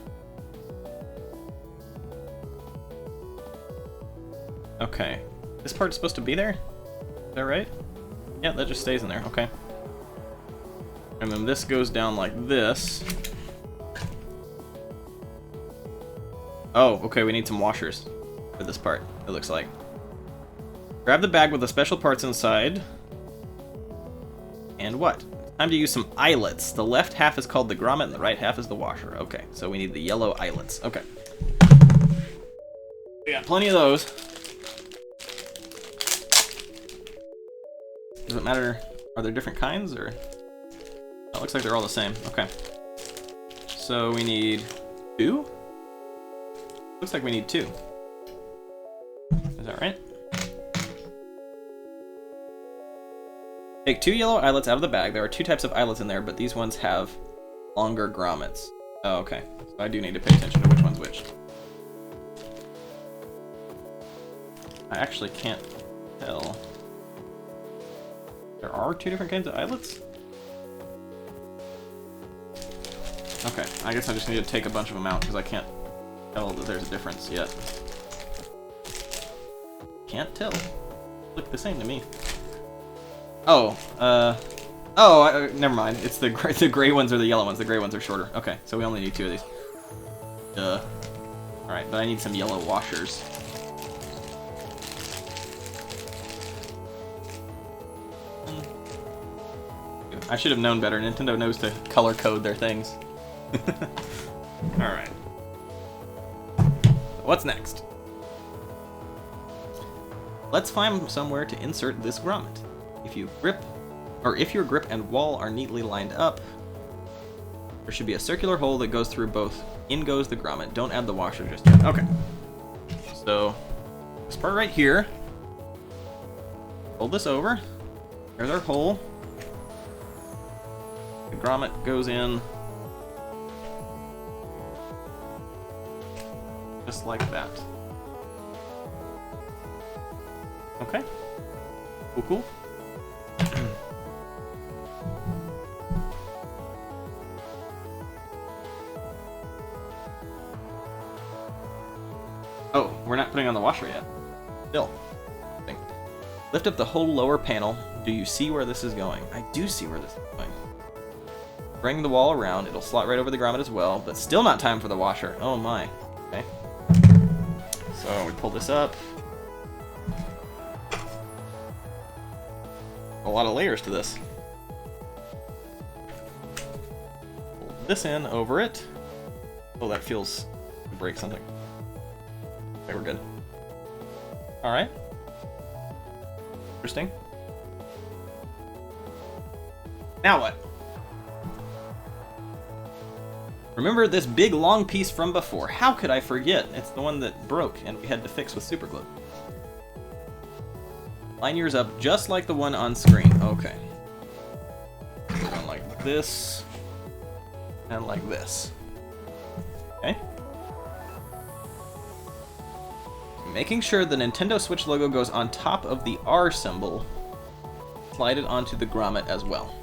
Okay, this part's supposed to be there? Is that right? Yeah, that just stays in there, okay. And then this goes down like this. Oh, okay, we need some washers for this part, it looks like. Grab the bag with the special parts inside. And what? Time to use some eyelets. The left half is called the grommet and the right half is the washer. Okay, so we need the yellow eyelets. Okay. We got plenty of those. Does it matter? Are there different kinds or? Oh, it looks like they're all the same. Okay. So we need 2? Looks like we need 2. Is that right? Take 2 yellow eyelets out of the bag. There are 2 types of eyelets in there, but these ones have longer grommets. Oh, okay. So I do need to pay attention to which one's which. I actually can't tell. There are 2 different kinds of eyelets? Okay, I guess I just need to take a bunch of them out because I can't tell that there's a difference yet. Can't tell. Look the same to me. Oh, never mind. It's the gray ones or the yellow ones. The gray ones are shorter. Okay, so we only need 2 of these. Duh. Alright, but I need some yellow washers. I should have known better. Nintendo knows to color code their things. Alright. What's next? Let's find somewhere to insert this grommet. If your grip and wall are neatly lined up, there should be a circular hole that goes through both. In goes the grommet. Don't add the washer just yet. Okay. So, this part right here. Fold this over. There's our hole. The grommet goes in. Just like that. Okay. Cool, cool. Oh, we're not putting on the washer yet. Still. Lift up the whole lower panel. Do you see where this is going? I do see where this is going. Bring the wall around. It'll slot right over the grommet as well, but still not time for the washer. Oh my. Okay. So we pull this up. A lot of layers to this. Pull this in over it. Oh, that feels to break something. Okay, we're good. Alright. Interesting. Now what? Remember this big long piece from before. How could I forget? It's the one that broke and we had to fix with super glue. Line yours up just like the one on screen. Okay. Going like this. And like this. Okay. Making sure the Nintendo Switch logo goes on top of the R symbol. Slide it onto the grommet as well.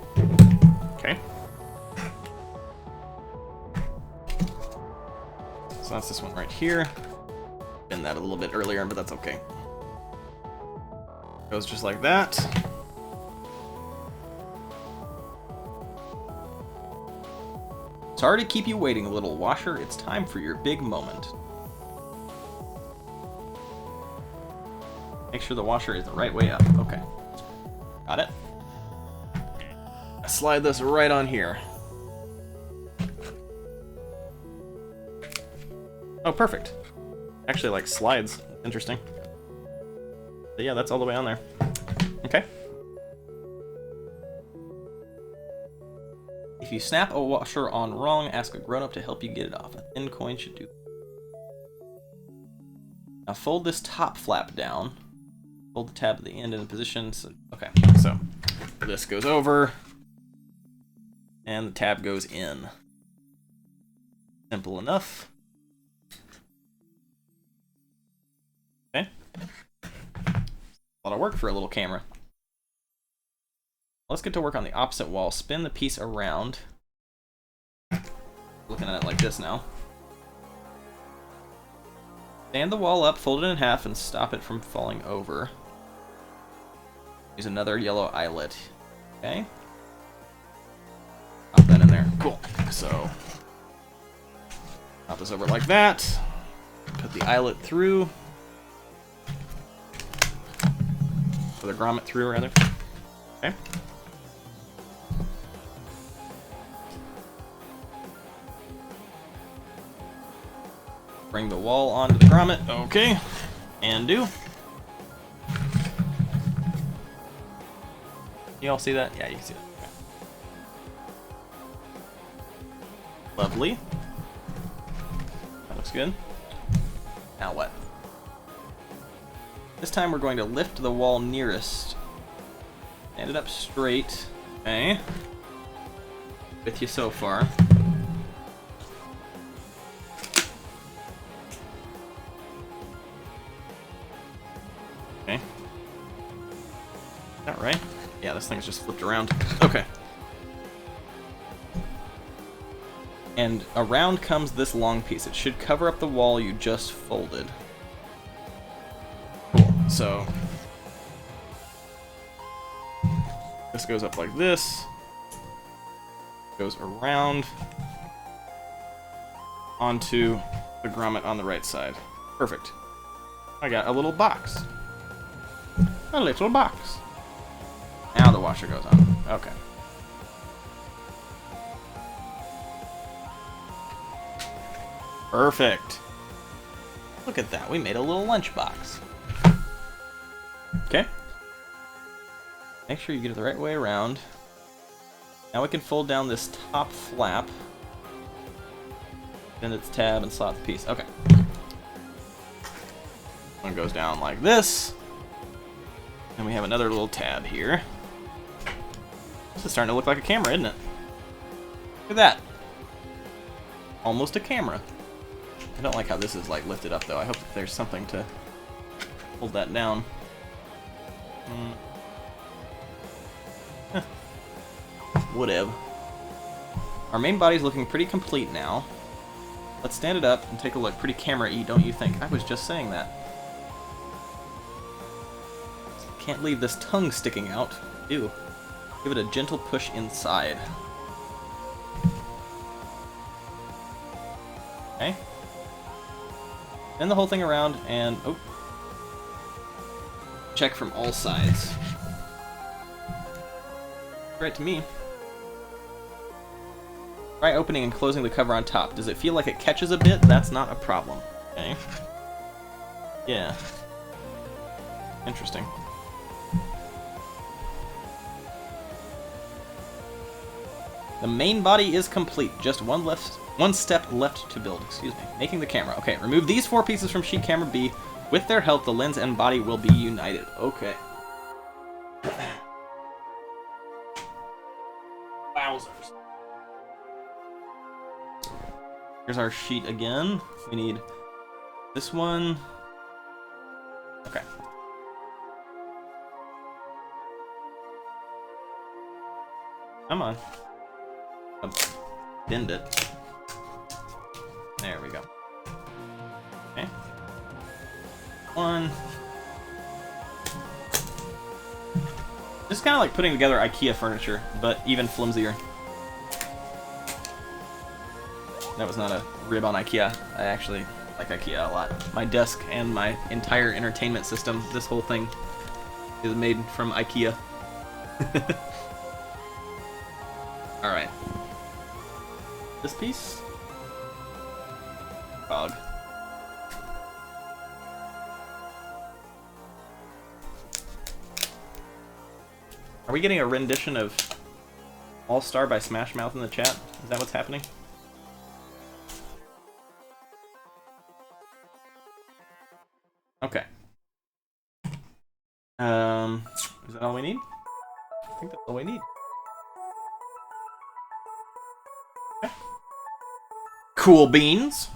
Okay. So that's this one right here. Been that a little bit earlier, but that's okay. Goes just like that. Sorry to keep you waiting a little, washer. It's time for your big moment. Make sure the washer is the right way up. Okay. Got it. Slide this right on here. Oh, perfect. Actually, like slides. Interesting. But yeah, that's all the way on there. Okay. If you snap a washer on wrong, ask a grown-up to help you get it off. A thin coin should do. Now fold this top flap down. Hold the tab at the end in position. So, okay, so this goes over. And the tab goes in. Simple enough. Okay. A lot of work for a little camera. Let's get to work on the opposite wall. Spin the piece around. Looking at it like this now. Stand the wall up, fold it in half, and stop it from falling over. Use another yellow eyelet. Okay. Pop that in there. Cool. So, pop this over like that. Put the eyelet through. Or the grommet through, rather. Okay. Bring the wall onto the grommet. Okay. And do. You all see that? Yeah, you can see that. Okay. Lovely. That looks good. Now what? This time we're going to lift the wall nearest. Stand it up straight. Okay. With you so far. Okay. Is that right? Yeah, this thing's just flipped around. Okay. And around comes this long piece. It should cover up the wall you just folded. Cool. So this goes up like this. Goes around onto the grommet on the right side. Perfect. I got a little box. A little box. Now the washer goes on. Okay. Perfect. Look at that. We made a little lunchbox. Okay. Make sure you get it the right way around. Now we can fold down this top flap. Then its tab and slot the piece. Okay. One goes down like this. And we have another little tab here. This is starting to look like a camera, isn't it? Look at that. Almost a camera. I don't like how this is like lifted up though. I hope that there's something to hold that down. Whatever. Our main body's looking pretty complete now. Let's stand it up and take a look. Pretty camera-y, don't you think? I was just saying that. Can't leave this tongue sticking out. Ew. Give it a gentle push inside. Okay. Bend the whole thing around and... oh. Check from all sides. Right to me. Try opening and closing the cover on top. Does it feel like it catches a bit? That's not a problem. Okay. Yeah. Interesting. The main body is complete. Just one step left to build. Excuse me. Making the camera. Okay, remove these 4 pieces from sheet camera B. With their help, the lens and body will be united. Okay. Wowzers. Here's our sheet again. We need this one. Okay. Come on. Bend it. There we go. Okay. One. This is kind of like putting together IKEA furniture, but even flimsier. That was not a rib on IKEA. I actually like IKEA a lot. My desk and my entire entertainment system, this whole thing, is made from IKEA. Alright. This piece? Dog. Are we getting a rendition of All Star by Smash Mouth in the chat? Is that what's happening? Okay. Is that all we need? I think that's all we need. Okay. Cool beans.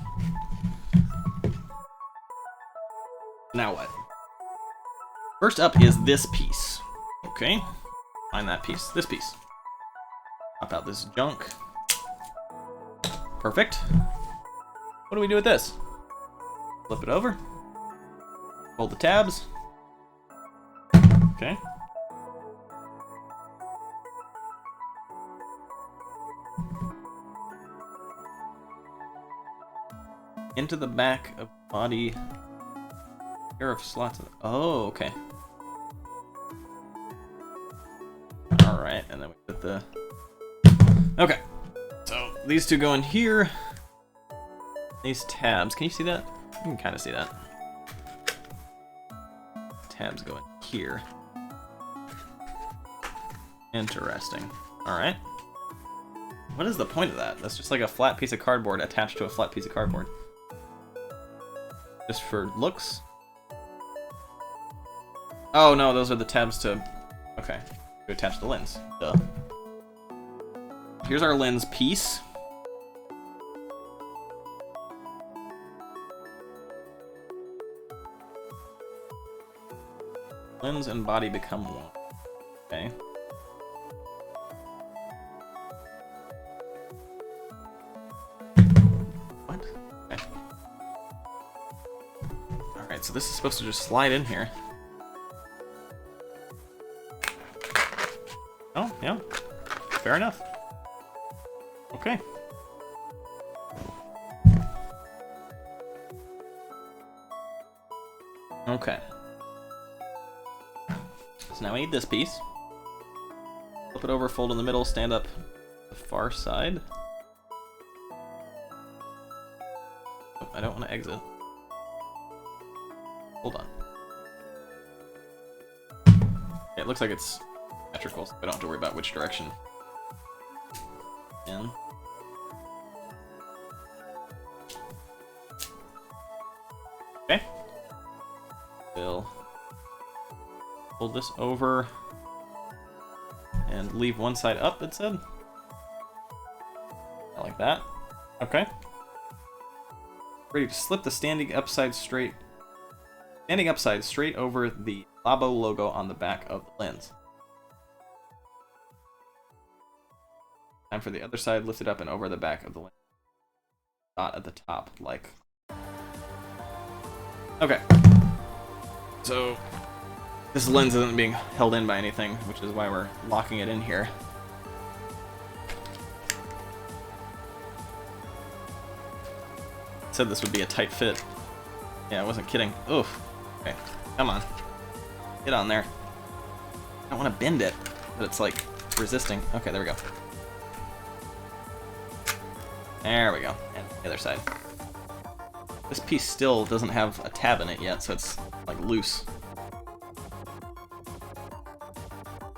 Now what? First up is this piece. Okay. Find that piece. This piece. Pop out this junk. Perfect. What do we do with this? Flip it over. Hold the tabs. Okay. Into the back of body. Pair of slots. Oh, okay. Alright, and then we put the... okay. So, these two go in here. These tabs. Can you see that? You can kind of see that. Tabs go in here. Interesting. Alright. What is the point of that? That's just like a flat piece of cardboard attached to a flat piece of cardboard. Just for looks? Oh no, those are the tabs to... okay. To attach the lens. Duh. Here's our lens piece. Lens and body become one. Okay. What? Okay. Alright, so this is supposed to just slide in here. Oh, yeah. Fair enough. Okay. Okay. So now we need this piece. Flip it over, fold in the middle, stand up the far side. Oh, I don't want to exit. Hold on. Yeah, it looks like it's symmetrical, so I don't have to worry about which direction. In. Okay. We'll fold this over and leave one side up, it said. I like that. Okay. Ready to slip the standing upside straight over the Labo logo on the back of the lens. Time for the other side lifted up and over the back of the lens. Dot at the top, like. Okay. So this lens isn't being held in by anything, which is why we're locking it in here. Said this would be a tight fit. Yeah, I wasn't kidding. Oof. Okay, come on. Get on there. I don't want to bend it, but it's like resisting. Okay, there we go. There we go. And the other side. This piece still doesn't have a tab in it yet, so it's like loose.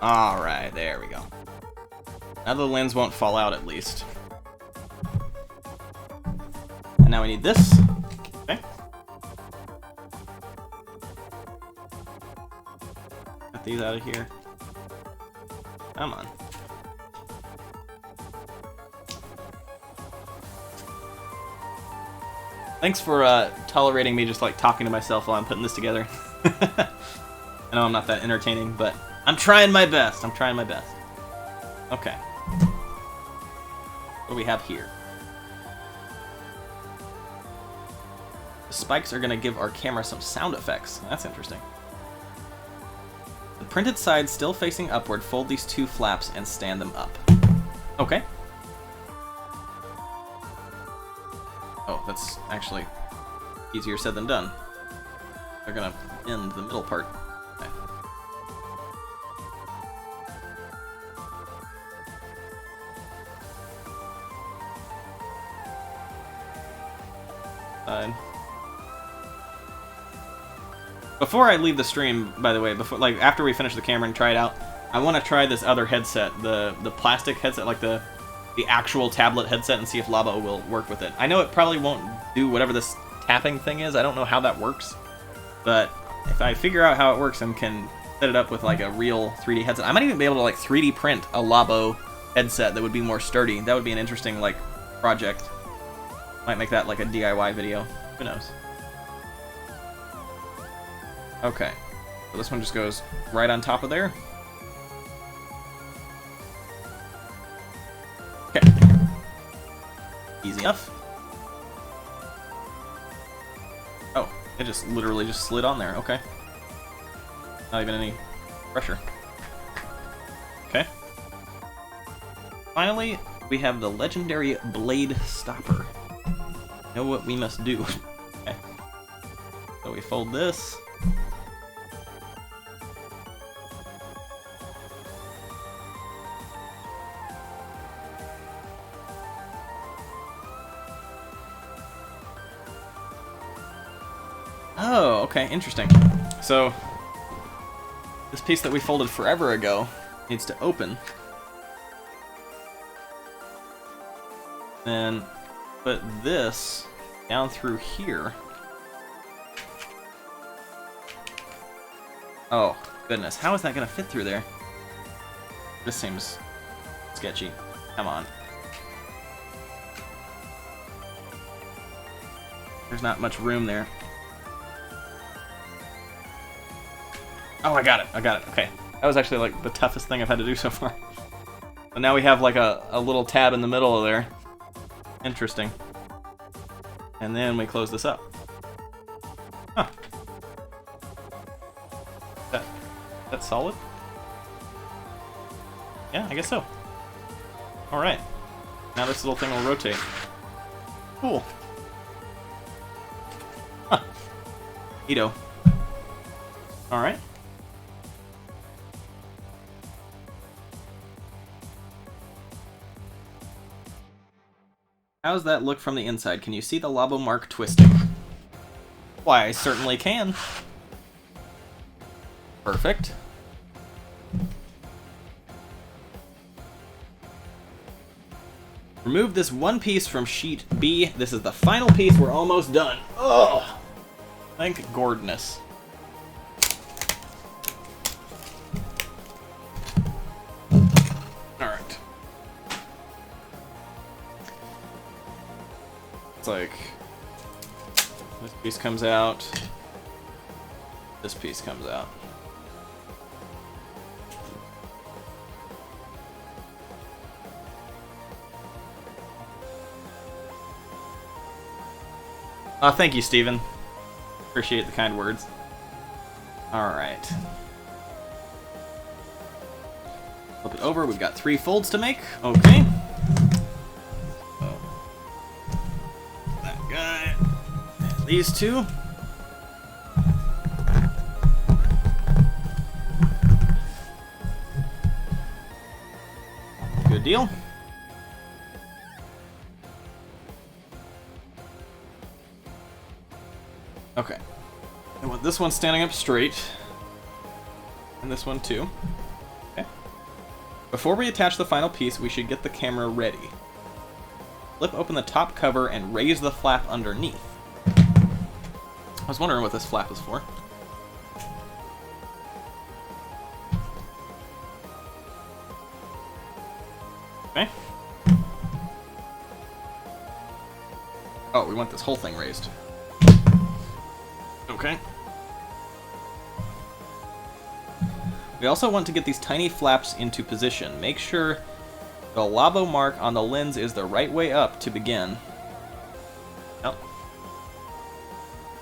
Alright, there we go. Now the lens won't fall out at least. And now we need this. Okay. Get these out of here. Come on. Thanks for tolerating me just like talking to myself while I'm putting this together. I know I'm not that entertaining, but I'm trying my best. I'm trying my best. Okay. What do we have here? The spikes are going to give our camera some sound effects. That's interesting. The printed side still facing upward, fold these two flaps and stand them up. Okay. Oh, that's actually easier said than done. They're gonna bend the middle part. Okay. Before I leave the stream, by the way, after we finish the camera and try it out, I want to try this other headset, the plastic headset, like the actual tablet headset, and see if Labo will work with it. I know it probably won't do whatever this tapping thing is. I don't know how that works, but if I figure out how it works and can set it up with like a real 3D headset, I might even be able to like 3D print a Labo headset that would be more sturdy. That would be an interesting like project. Might make that like a DIY video. Who knows? Okay, so this one just goes right on top of there. Okay. Easy enough. Oh, it just literally just slid on there. Okay. Not even any pressure. Okay. Finally, we have the legendary blade stopper. Know what we must do. Okay. So we fold this. Oh, okay, interesting. So, this piece that we folded forever ago needs to open. Then put this down through here. Oh, goodness. How is that going to fit through there? This seems sketchy. Come on. There's not much room there. Oh, I got it. I got it. Okay. That was actually like the toughest thing I've had to do so far. But now we have like a little tab in the middle of there. Interesting. And then we close this up. Huh. That's solid? Yeah, I guess so. Alright. Now this little thing will rotate. Cool. Huh. Neato. Alright. How's that look from the inside? Can you see the Labo mark twisting? Why, I certainly can. Perfect. Remove this one piece from sheet B. This is the final piece. We're almost done. Oh, thank goodness. All right. It's like this piece comes out. This piece comes out. Thank you, Steven. Appreciate the kind words. Alright. Flip it over. We've got 3 folds to make. Okay. So, that guy. And these 2. Good deal. Okay. I want this one standing up straight. And this one too. Okay. Before we attach the final piece, we should get the camera ready. Flip open the top cover and raise the flap underneath. I was wondering what this flap is for. Okay. Oh, we want this whole thing raised. Okay. We also want to get these tiny flaps into position. Make sure the Labo mark on the lens is the right way up to begin. Yep.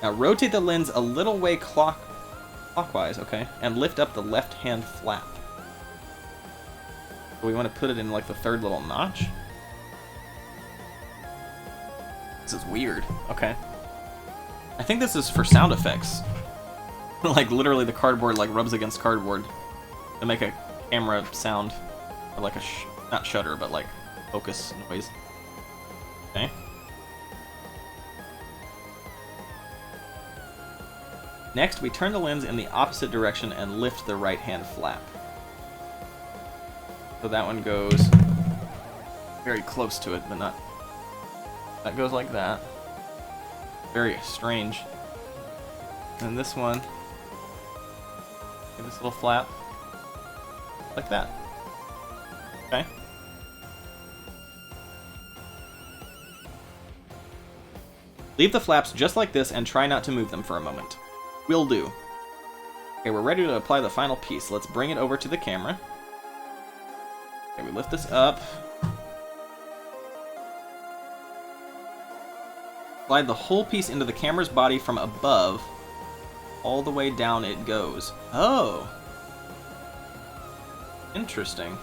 Now rotate the lens a little way clockwise, okay, and lift up the left-hand flap. So we want to put it in like the 3rd little notch. This is weird. Okay. I think this is for sound effects. Like literally the cardboard like rubs against cardboard to make a camera sound, or like a not shutter but like focus noise. Okay. Next, we turn the lens in the opposite direction and lift the right-hand flap. So that one goes very close to it, but not. That goes like that. Very strange. And this one, this little flap, like that. Okay. Leave the flaps just like this and try not to move them for a moment. Will do. Okay, we're ready to apply the final piece. Let's bring it over to the camera. Okay, we lift this up. Slide the whole piece into the camera's body from above. All the way down it goes. Oh! Interesting.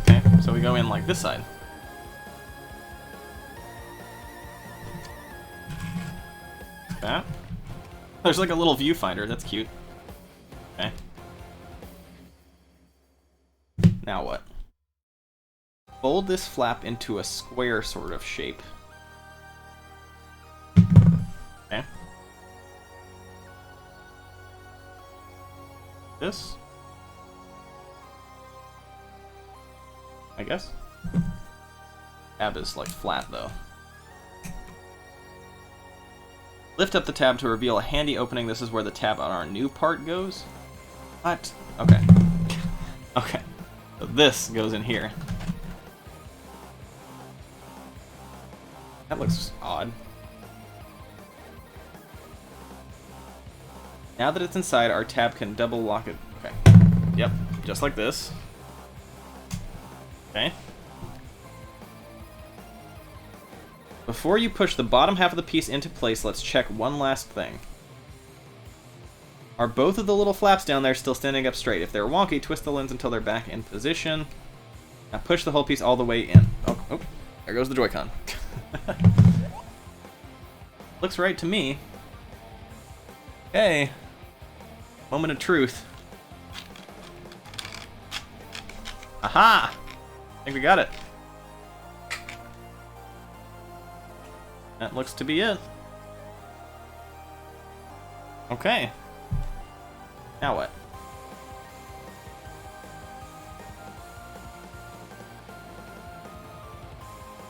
Okay, so we go in like this side. That. There's like a little viewfinder, that's cute. Okay. Now what? Fold this flap into a square sort of shape. Okay. This? I guess? Tab is like flat though. Lift up the tab to reveal a handy opening. This is where the tab on our new part goes. What? Okay. Okay. So this goes in here. That looks odd. Now that it's inside, our tab can double lock it. Okay. Yep. Just like this. Okay. Before you push the bottom half of the piece into place, let's check one last thing. Are both of the little flaps down there still standing up straight? If they're wonky, twist the lens until they're back in position. Now push the whole piece all the way in. Oh, oh, there goes the Joy-Con. Looks right to me. Okay. Moment of truth. Aha! I think we got it. That looks to be it. Okay. Now what?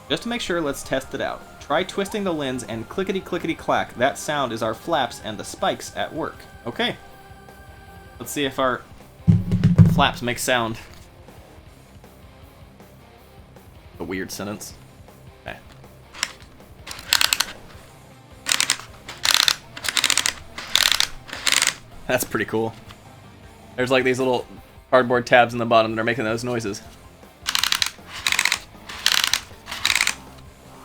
Just to make sure, let's test it out. Try twisting the lens and clickety-clickety-clack. That sound is our flaps and the spikes at work. Okay. Let's see if our flaps make sound. A weird sentence. Okay. That's pretty cool. There's like these little cardboard tabs in the bottom that are making those noises.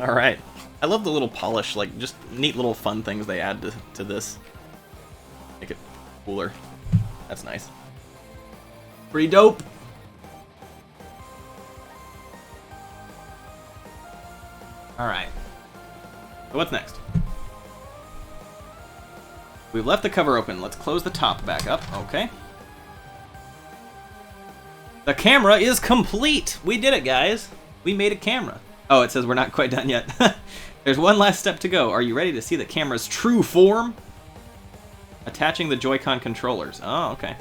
Alright. I love the little polish, like, just neat little fun things they add to this. Make it cooler. That's nice. Pretty dope! Alright. So what's next? We've left the cover open. Let's close the top back up. Okay. The camera is complete! We did it, guys! We made a camera. Oh, it says we're not quite done yet. There's one last step to go. Are you ready to see the camera's true form? Attaching the Joy-Con controllers. Oh, okay.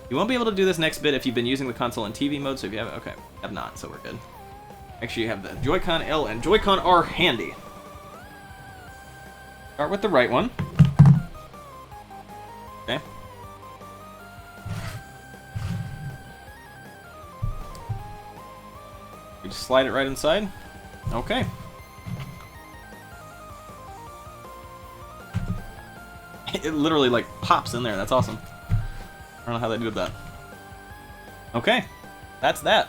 You won't be able to do this next bit if you've been using the console in TV mode, so if you have... Okay, have not, so we're good. Make sure you have the Joy-Con L and Joy-Con R handy. Start with the right one. Okay. You just slide it right inside. Okay. It literally like pops in there. That's awesome. I don't know how they did that. Okay. That's that.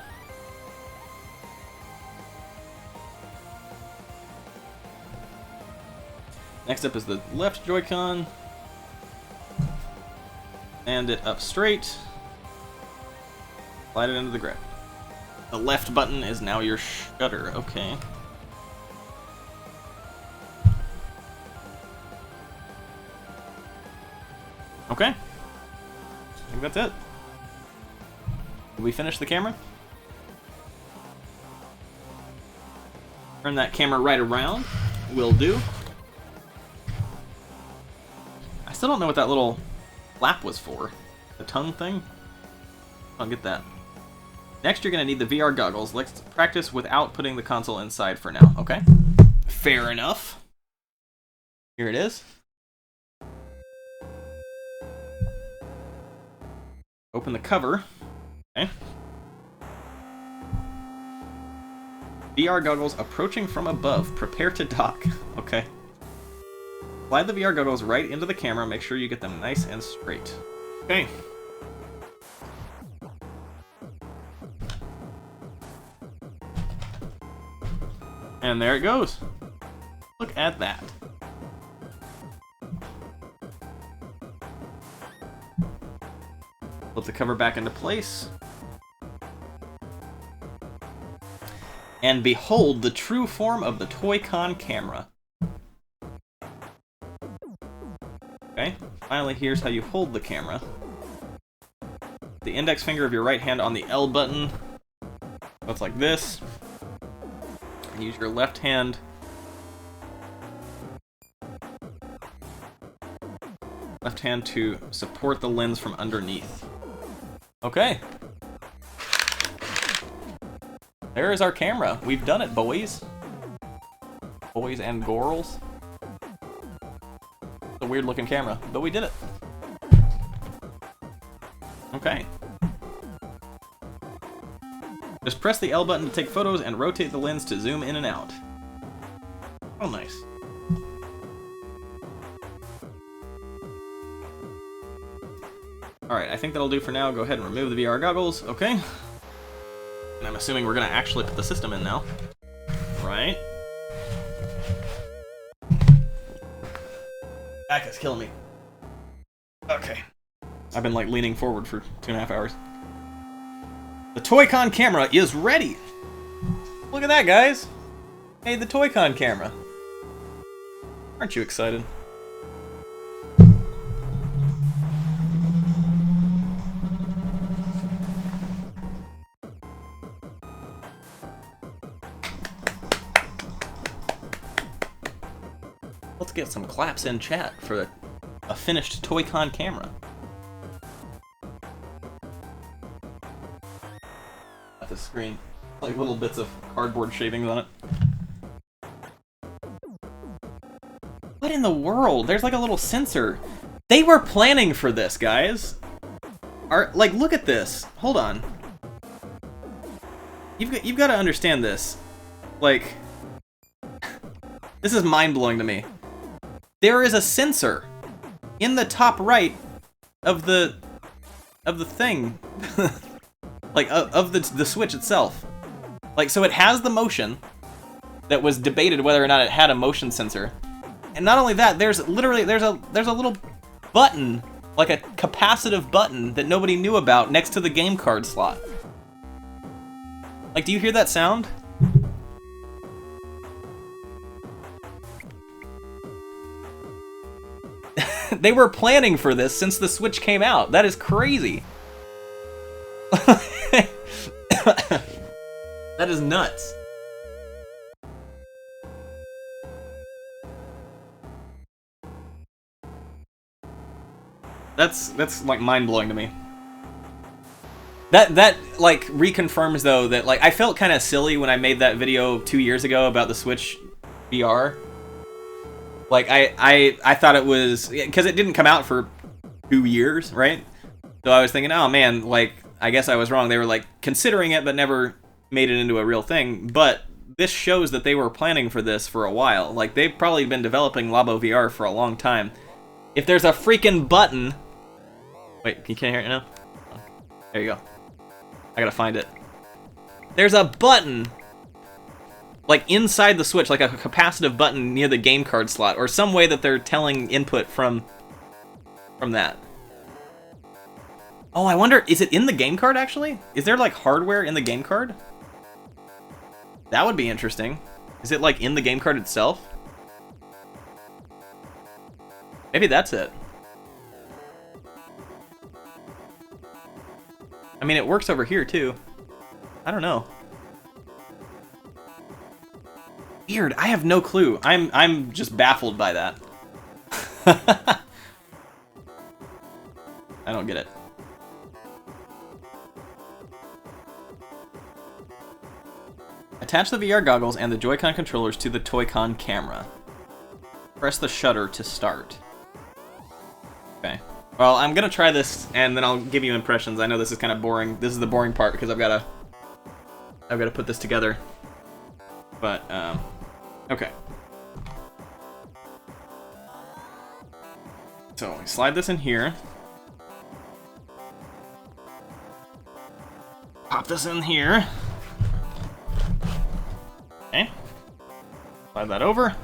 Next up is the left Joy-Con. Stand it up straight. Slide it into the grip. The left button is now your shutter. Okay. Okay. I think that's it. Did we finish the camera? Turn that camera right around. Will do. I still don't know what that little flap was for. The tongue thing? I'll get that. Next, you're going to need the VR goggles. Let's practice without putting the console inside for now, okay? Fair enough. Here it is. Open the cover. Okay. VR goggles approaching from above. Prepare to dock. Okay. Slide the VR goggles right into the camera. Make sure you get them nice and straight. Okay. And there it goes. Look at that. Flip the cover back into place. And behold the true form of the Toy-Con camera. Okay, finally here's how you hold the camera. The index finger of your right hand on the L button. So it's like this. And use your left hand. Left hand to support the lens from underneath. Okay. There is our camera. We've done it, boys. Boys and girls. It's a weird looking camera, but we did it. Okay. Just press the L button to take photos and rotate the lens to zoom in and out. Oh, nice. Alright, I think that'll do for now. Go ahead and remove the VR goggles. Okay. And I'm assuming we're going to actually put the system in now. Right. Back is killing me. Okay. I've been like leaning forward for 2.5 hours. The Toy-Con camera is ready! Look at that, guys! Hey, the Toy-Con camera. Aren't you excited? Let's get some claps in chat for a finished Toy-Con camera. At the screen, like little bits of cardboard shavings on it. What in the world? There's like a little sensor. They were planning for this, guys. Like, look at this. Hold on. You've got to understand this. Like, this is mind-blowing to me. There is a sensor in the top right of the thing, like of the Switch itself. Like, so it has the motion that was debated whether or not it had a motion sensor, and not only that, there's a little button, like a capacitive button that nobody knew about next to the game card slot. Like, do you hear that sound? They were planning for this since the Switch came out. That is crazy. That is nuts. That's like mind-blowing to me. That like reconfirms though that like I felt kind of silly when I made that video 2 years ago about the Switch VR. Like, I thought it was... Because it didn't come out for 2 years, right? So I was thinking, oh man, like, I guess I was wrong. They were, like, considering it, but never made it into a real thing. But this shows that they were planning for this for a while. Like, they've probably been developing Labo VR for a long time. If there's a freaking button... Wait, you can't hear it now? There you go. I gotta find it. There's a button... like inside the Switch, like a capacitive button near the game card slot, or some way that they're telling input from that. Oh, I wonder, is it in the game card actually? Is there like hardware in the game card? That would be interesting. Is it like in the game card itself? Maybe that's it. I mean, it works over here too. I don't know. Weird. I have no clue. I'm just baffled by that. I don't get it. Attach the VR goggles and the Joy-Con controllers to the Toy-Con camera. Press the shutter to start. Okay. Well, I'm gonna try this and then I'll give you impressions. I know this is kind of boring. This is the boring part because I've gotta put this together. But okay. So we slide this in here. Pop this in here. Okay. Slide that over.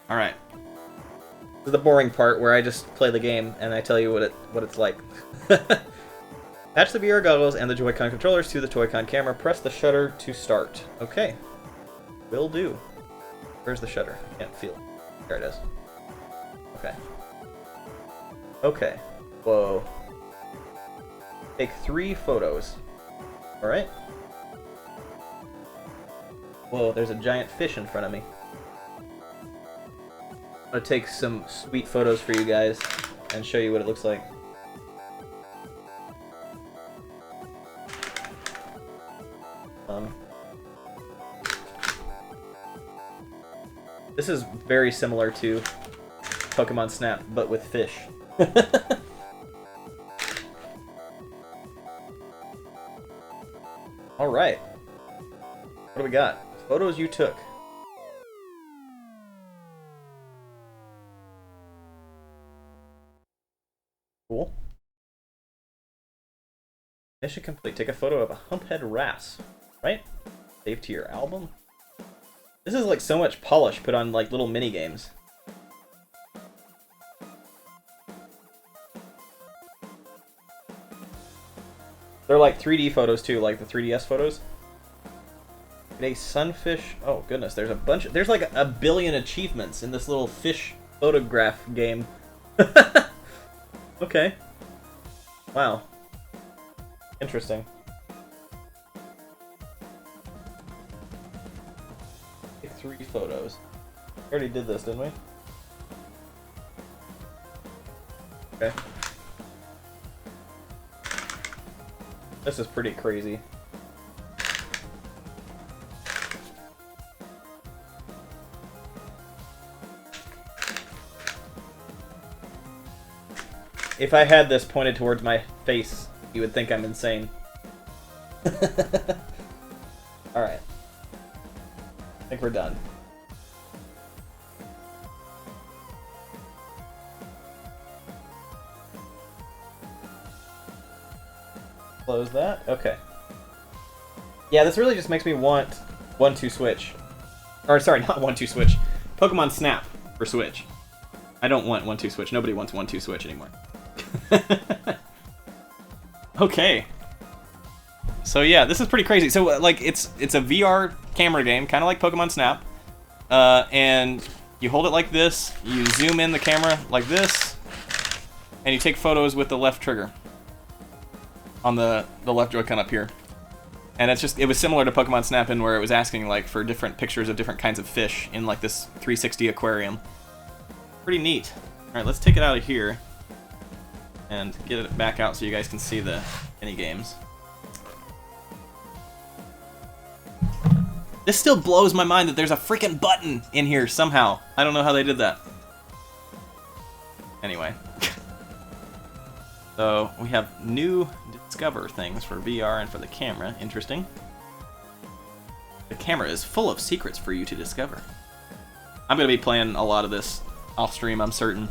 Alright. This is the boring part where I just play the game and I tell you what it's like. Attach the VR goggles and the Joy-Con controllers to the Toy-Con camera. Press the shutter to start. Okay. Will do. Where's the shutter? I can't feel it. There it is. Okay. Okay. Whoa. Take 3 photos. Alright. Whoa, there's a giant fish in front of me. I'm gonna take some sweet photos for you guys and show you what it looks like. This is very similar to Pokemon Snap, but with fish. Alright. What do we got? Photos you took. Cool. Mission complete. Take a photo of a humphead wrasse. Right? Save to your album. This is like so much polish put on like little mini games. They're like 3D photos too, like the 3DS photos. A sunfish. Oh goodness, there's a bunch. There's like a billion achievements in this little fish photograph game. Okay. Wow. Interesting. Take 3 photos. We already did this, didn't we? Okay. This is pretty crazy. If I had this pointed towards my face, you would think I'm insane. Alright. I think we're done. Close that. Okay. Yeah, this really just makes me want 1-2 Switch. Or, sorry, not 1-2 Switch. Pokemon Snap for Switch. I don't want 1-2 Switch. Nobody wants 1-2 Switch anymore. Okay. So yeah, this is pretty crazy. So like, it's a VR camera game, kind of like Pokemon Snap. And you hold it like this, you zoom in the camera like this, and you take photos with the left trigger on the left Joy-Con up here. And it was similar to Pokemon Snap in where it was asking like for different pictures of different kinds of fish in like this 360 aquarium. Pretty neat. All right, let's take it out of here and get it back out so you guys can see the mini games. This still blows my mind that there's a freaking button in here somehow. I don't know how they did that. Anyway. So, we have new Discover things for VR and for the camera. Interesting. The camera is full of secrets for you to discover. I'm going to be playing a lot of this off stream, I'm certain.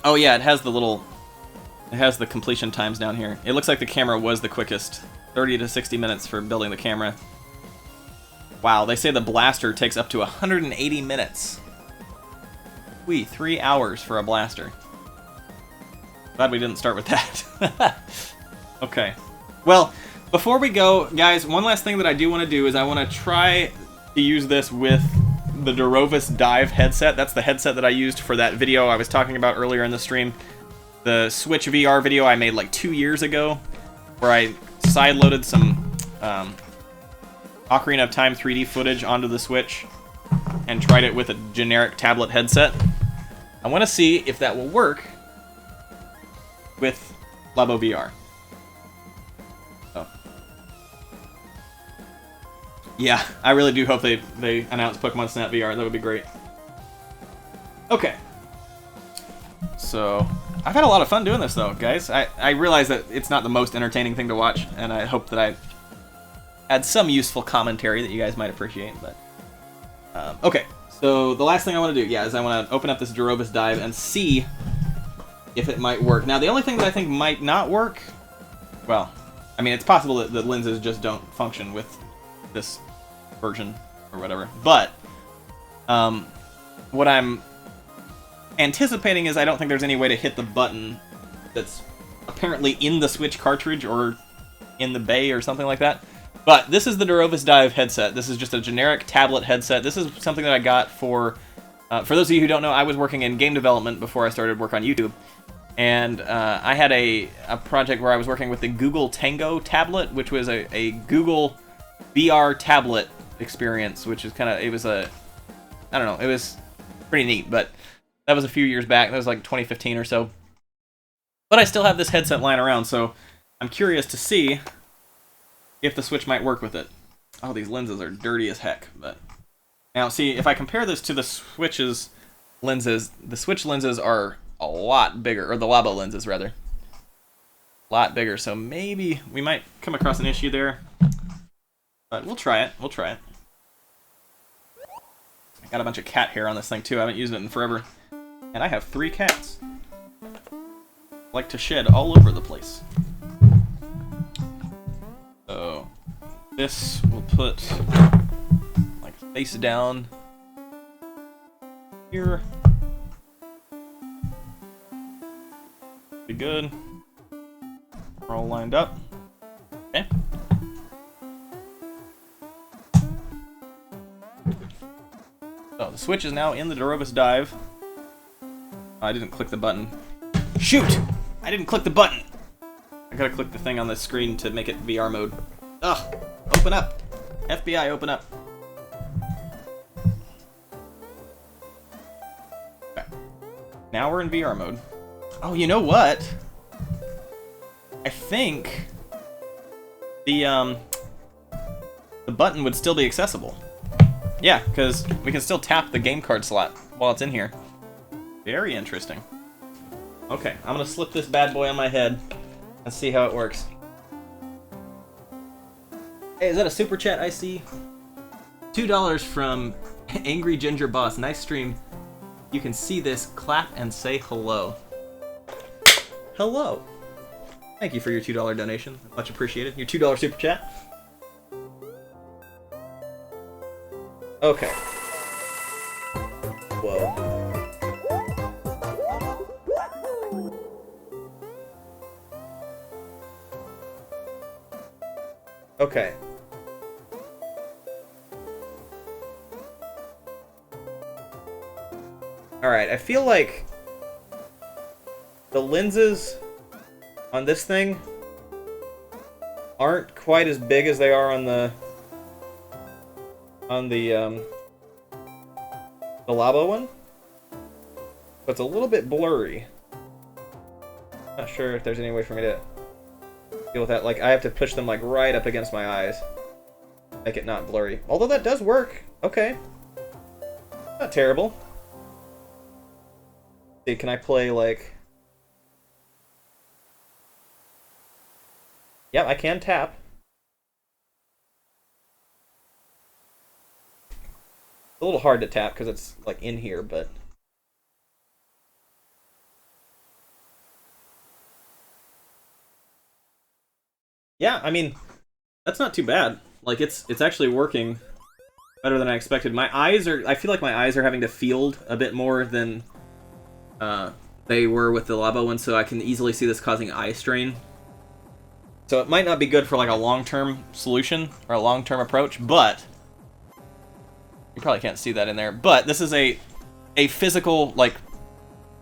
Oh yeah, it has the completion times down here. It looks like the camera was the quickest. 30 to 60 minutes for building the camera. Wow, they say the blaster takes up to 180 minutes. Wee, 3 hours for a blaster. Glad we didn't start with that. Okay. Well, before we go, guys, one last thing that I do want to do is I want to try to use this with the Durovis Dive headset. That's the headset that I used for that video I was talking about earlier in the stream. The Switch VR video I made like 2 years ago, where I sideloaded some Ocarina of Time 3D footage onto the Switch and tried it with a generic tablet headset. I want to see if that will work with Labo VR. So. Yeah, I really do hope they announce Pokemon Snap VR. That would be great. Okay. So, I've had a lot of fun doing this, though, guys. I realize that it's not the most entertaining thing to watch, and I hope that I had some useful commentary that you guys might appreciate, but... okay, so the last thing I want to do, is I want to open up this Durovis Dive and see if it might work. Now, the only thing that I think might not work... Well, I mean, it's possible that the lenses just don't function with this version, or whatever, but... what I'm anticipating is I don't think there's any way to hit the button that's apparently in the Switch cartridge or in the bay or something like that. But this is the Durovis Dive headset. This is just a generic tablet headset. This is something that I got for those of you who don't know, I was working in game development before I started work on YouTube. And I had a project where I was working with the Google Tango tablet, which was a Google VR tablet experience, which is kind of, it was a, I don't know, it was pretty neat, but that was a few years back. That was like 2015 or so. But I still have this headset lying around, so I'm curious to see if the Switch might work with it. Oh, these lenses are dirty as heck. But now, see, if I compare this to the Switch's lenses, the Switch lenses are a lot bigger, or the Labo lenses, rather. A lot bigger, so maybe we might come across an issue there. But we'll try it. We'll try it. I got a bunch of cat hair on this thing, too. I haven't used it in forever. And I have 3 cats. Like to shed all over the place. So, this we'll put, like, face down here. Be good. We're all lined up. Okay. So, the Switch is now in the Durovis Dive. I didn't click the button. Shoot! I didn't click the button! I gotta click the thing on the screen to make it VR mode. Ugh! Open up! FBI, open up! Now we're in VR mode. Oh, you know what? I think the button would still be accessible. Yeah, because we can still tap the game card slot while it's in here. Very interesting. Okay, I'm gonna slip this bad boy on my head and see how it works. Hey, is that a super chat I see? $2 from Angry Ginger Boss. Nice stream. You can see this, clap and say hello. Hello. Thank you for your $2 donation. Much appreciated. Your $2 super chat. Okay. Whoa. Okay. Alright, I feel like the lenses on this thing aren't quite as big as they are on the Labo one. So it's a little bit blurry. Not sure if there's any way for me to deal with that. Like, I have to push them like right up against my eyes. Make it not blurry. Although that does work. Okay. Not terrible. See, can I play like... Yeah, I can tap. It's a little hard to tap because it's like in here, but... Yeah, I mean, that's not too bad. Like, it's actually working better than I expected. My eyes are... I feel like my eyes are having to field a bit more than they were with the Labo one, so I can easily see this causing eye strain. So it might not be good for like a long-term solution or a long-term approach, but you probably can't see that in there. But this is a physical, like,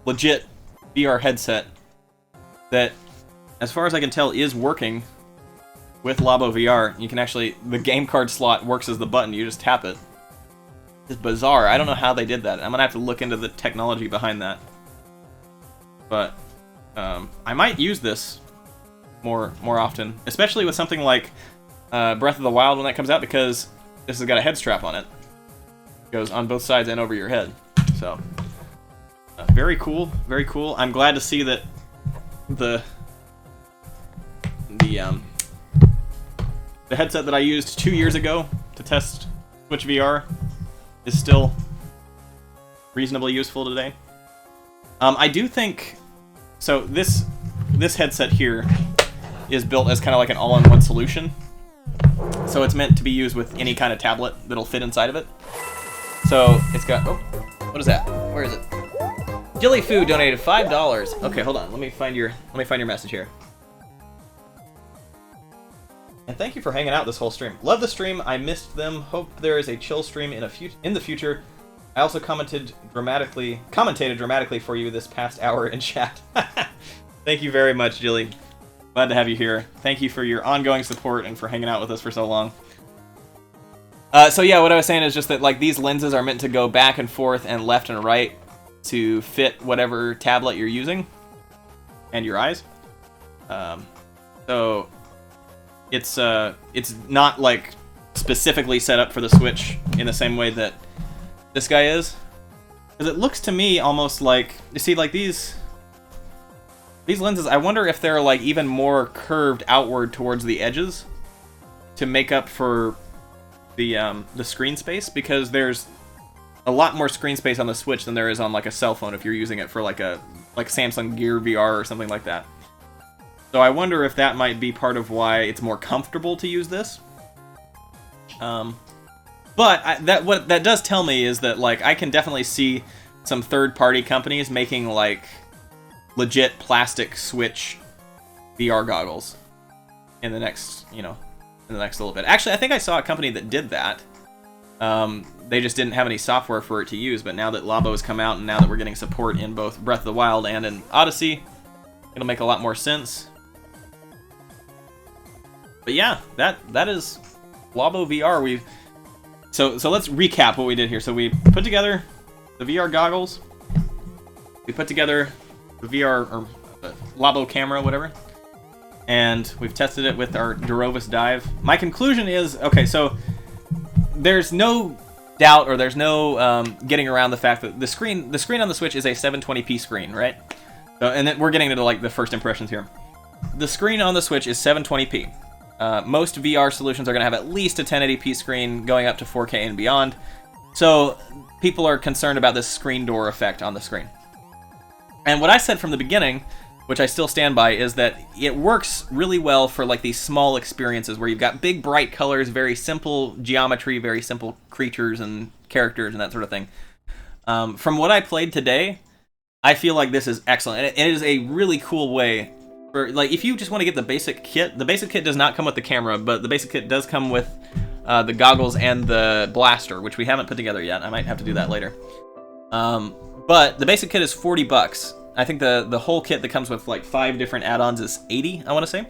legit VR headset that, as far as I can tell, is working with Labo VR. You can actually, the game card slot works as the button. You just tap it. It's bizarre. I don't know how they did that. I'm gonna have to look into the technology behind that. But I might use this more often, especially with something like Breath of the Wild when that comes out, because this has got a head strap on it. It goes on both sides and over your head. So very cool, very cool. I'm glad to see that the headset that I used 2 years ago to test Switch VR is still reasonably useful today. I do think so. This headset here is built as kind of like an all-in-one solution. So it's meant to be used with any kind of tablet that'll fit inside of it. So it's got, oh, what is that? Where is it? Jilly Foo donated $5. Okay, hold on. Let me find your message here. And thank you for hanging out this whole stream. Love the stream. I missed them. Hope there is a chill stream in the future. I also commentated dramatically for you this past hour in chat. Thank you very much, Jilly. Glad to have you here. Thank you for your ongoing support and for hanging out with us for so long. So yeah, what I was saying is just that, like, these lenses are meant to go back and forth and left and right to fit whatever tablet you're using and your eyes. So it's not like specifically set up for the Switch in the same way that this guy is, because it looks to me almost like, you see, like these lenses, I wonder if they're like even more curved outward towards the edges to make up for the screen space, because there's a lot more screen space on the Switch than there is on like a cell phone if you're using it for like Samsung Gear VR or something like that. So I wonder if that might be part of why it's more comfortable to use this. But what that does tell me is that, like, I can definitely see some third-party companies making, like, legit plastic Switch VR goggles in the next, little bit. Actually, I think I saw a company that did that. They just didn't have any software for it to use, but now that Labo has come out and now that we're getting support in both Breath of the Wild and in Odyssey, it'll make a lot more sense. But yeah, that is Labo VR. So let's recap what we did here. So we put together the VR goggles. we put together the VR or Labo camera, whatever, and we've tested it with our Durovis Dive. My conclusion is, okay, so there's no doubt or there's no getting around the fact that the screen on the Switch is a 720p screen, right? So, and then we're getting into like the first impressions here. The screen on the Switch is 720p. Most VR solutions are going to have at least a 1080p screen going up to 4K and beyond. So people are concerned about this screen door effect on the screen. And what I said from the beginning, which I still stand by, is that it works really well for like these small experiences where you've got big bright colors, very simple geometry, very simple creatures and characters and that sort of thing. From what I played today, I feel like this is excellent. And it is a really cool way for, like, if you just want to get the basic kit does not come with the camera, but the basic kit does come with the goggles and the blaster, which we haven't put together yet. I might have to do that later. But the basic kit is $40. I think the whole kit that comes with like 5 different add-ons is $80, I want to say.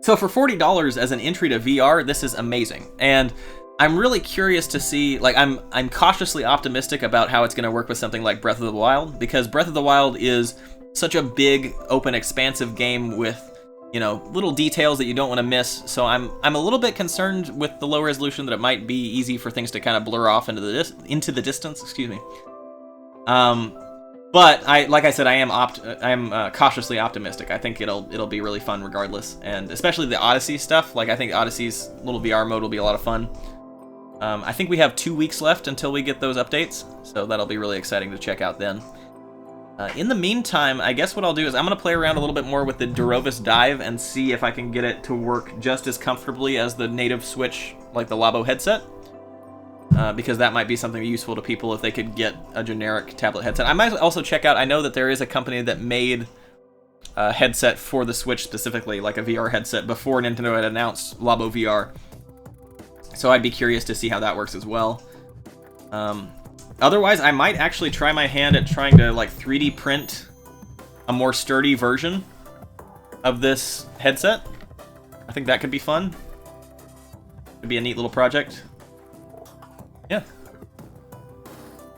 So for $40 as an entry to VR, this is amazing. And I'm really curious to see, like, I'm cautiously optimistic about how it's going to work with something like Breath of the Wild, because Breath of the Wild is such a big, open, expansive game with, you know, little details that you don't want to miss. So I'm a little bit concerned with the low resolution that it might be easy for things to kind of blur off into the distance. Excuse me. But like I said, I am cautiously optimistic. I think it'll be really fun regardless, and especially the Odyssey stuff. Like, I think Odyssey's little VR mode will be a lot of fun. I think we have 2 weeks left until we get those updates, so that'll be really exciting to check out then. In the meantime, I guess what I'll do is I'm going to play around a little bit more with the Durovis Dive and see if I can get it to work just as comfortably as the native Switch, like the Labo headset. Because that might be something useful to people if they could get a generic tablet headset. I might also check out, I know that there is a company that made a headset for the Switch specifically, like a VR headset, before Nintendo had announced Labo VR. So I'd be curious to see how that works as well. Otherwise, I might actually try my hand at trying to like 3D print a more sturdy version of this headset. I think that could be fun. It'd be a neat little project. Yeah.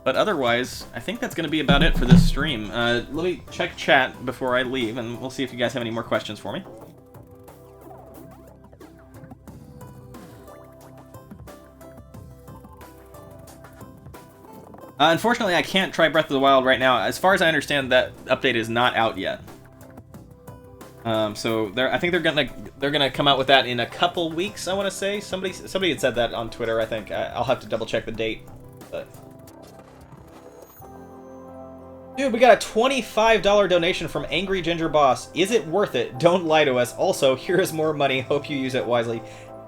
But otherwise, I think that's going to be about it for this stream. Let me check chat before I leave, and we'll see if you guys have any more questions for me. Unfortunately, I can't try Breath of the Wild right now. As far as I understand, that update is not out yet. So I think they're gonna come out with that in a couple weeks, I want to say. Somebody had said that on Twitter, I think. I'll have to double check the date. But dude, we got a $25 donation from Angry Ginger Boss. Is it worth it? Don't lie to us. Also, here is more money. Hope you use it wisely.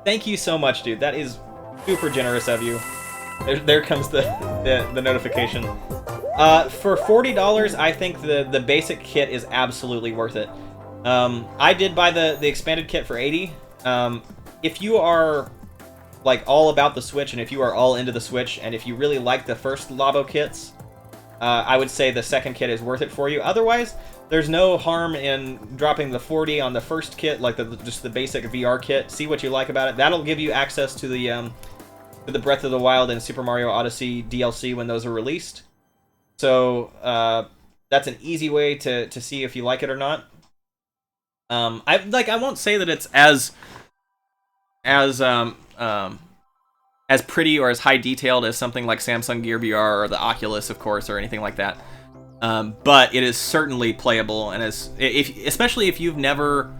Thank you so much, dude. That is super generous of you. There comes the notification. For $40, I think the basic kit is absolutely worth it. I did buy the expanded kit for $80. If you are like all about the Switch, and if you are all into the Switch, and if you really like the first Labo kits, I would say the second kit is worth it for you. Otherwise, there's no harm in dropping the $40 on the first kit, like just the basic VR kit. See what you like about it. That'll give you access to the Breath of the Wild and Super Mario Odyssey DLC when those are released. So that's an easy way to see if you like it or not. I won't say that it's as pretty or as high detailed as something like Samsung Gear VR or the Oculus, of course, or anything like that. But it is certainly playable, and especially if you've never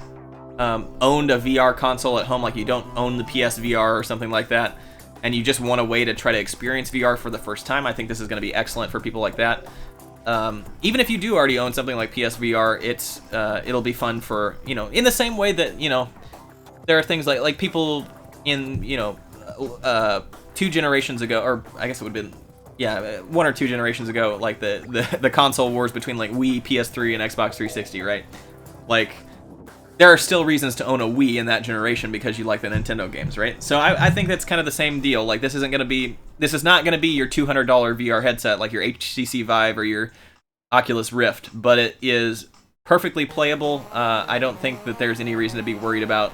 owned a VR console at home, like you don't own the PSVR or something like that, and you just want a way to try to experience VR for the first time, I think this is going to be excellent for people like that. Even if you do already own something like PSVR, it'll be fun for, you know, in the same way that, you know, there are things like people in, you know, 2 generations ago, or I guess it would have been, yeah, 1 or 2 generations ago, like the console wars between like Wii, PS3, and Xbox 360, right? Like, there are still reasons to own a Wii in that generation because you like the Nintendo games, right? So I think that's kind of the same deal. Like, this is not going to be your $200 VR headset like your HTC Vive or your Oculus Rift, but it is perfectly playable. I don't think that there's any reason to be worried about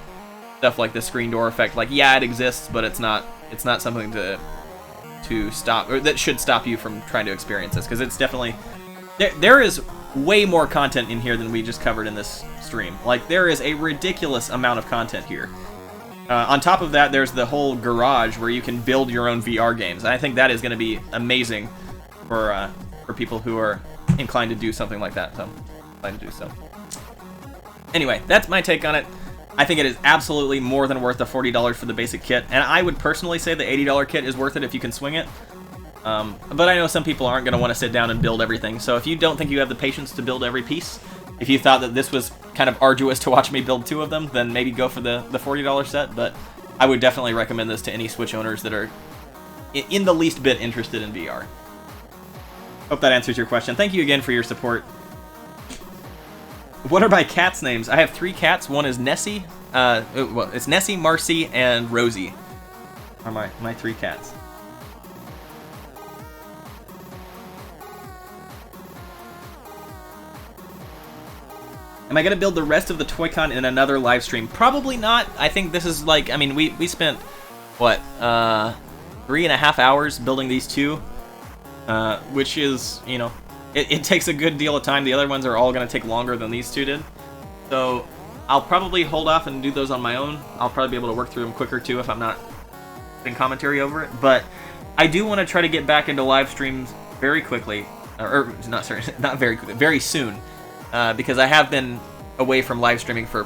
stuff like the screen door effect. Like, yeah, it exists, but it's not something to to stop, or that should stop you from trying to experience this, because it's definitely there is way more content in here than we just covered in this stream. Like, there is a ridiculous amount of content here. On top of that, there's the whole garage where you can build your own VR games. And I think that is going to be amazing for people who are inclined to do something like that. So, inclined to do so. Anyway, that's my take on it. I think it is absolutely more than worth the $40 for the basic kit, and I would personally say the $80 kit is worth it if you can swing it. But I know some people aren't going to want to sit down and build everything, so if you don't think you have the patience to build every piece, if you thought that this was kind of arduous to watch me build 2 of them, then maybe go for the $40 set, but I would definitely recommend this to any Switch owners that are in the least bit interested in VR. Hope that answers your question. Thank you again for your support. What are my cats' names? I have 3 cats. One is Nessie. Well, it's Nessie, Marcy, and Rosie are my 3 cats. Am I going to build the rest of the Toy-Con in another live stream? Probably not. I think this is like, I mean, we spent, what, 3.5 hours building these 2, which is, you know, it takes a good deal of time. The other ones are all going to take longer than these 2 did. So I'll probably hold off and do those on my own. I'll probably be able to work through them quicker too if I'm not putting commentary over it. But I do want to try to get back into live streams very quickly. Or not, sorry, not very quickly, very soon. Because I have been away from live streaming for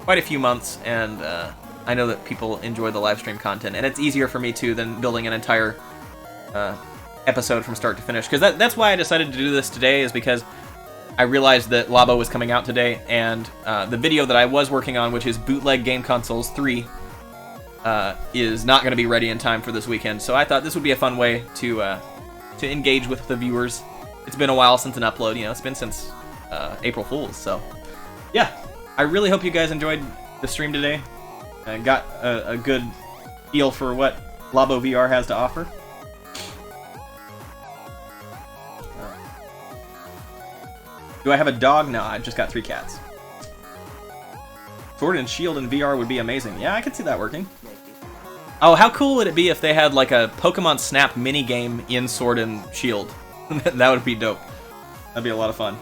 quite a few months, and I know that people enjoy the live stream content, and it's easier for me too than building an entire episode from start to finish. Because that's why I decided to do this today, is because I realized that Labo was coming out today, and the video that I was working on, which is Bootleg Game Consoles 3, is not going to be ready in time for this weekend. So I thought this would be a fun way to engage with the viewers. It's been a while since an upload, you know, it's been since April Fool's, so yeah, I really hope you guys enjoyed the stream today and got a good feel for what Labo VR has to offer. Do I have a dog? No, I just got 3 cats. Sword and Shield in VR would be amazing. Yeah, I could see that working. Oh, how cool would it be if they had like a Pokemon Snap minigame in Sword and Shield? That would be dope. That'd be a lot of fun.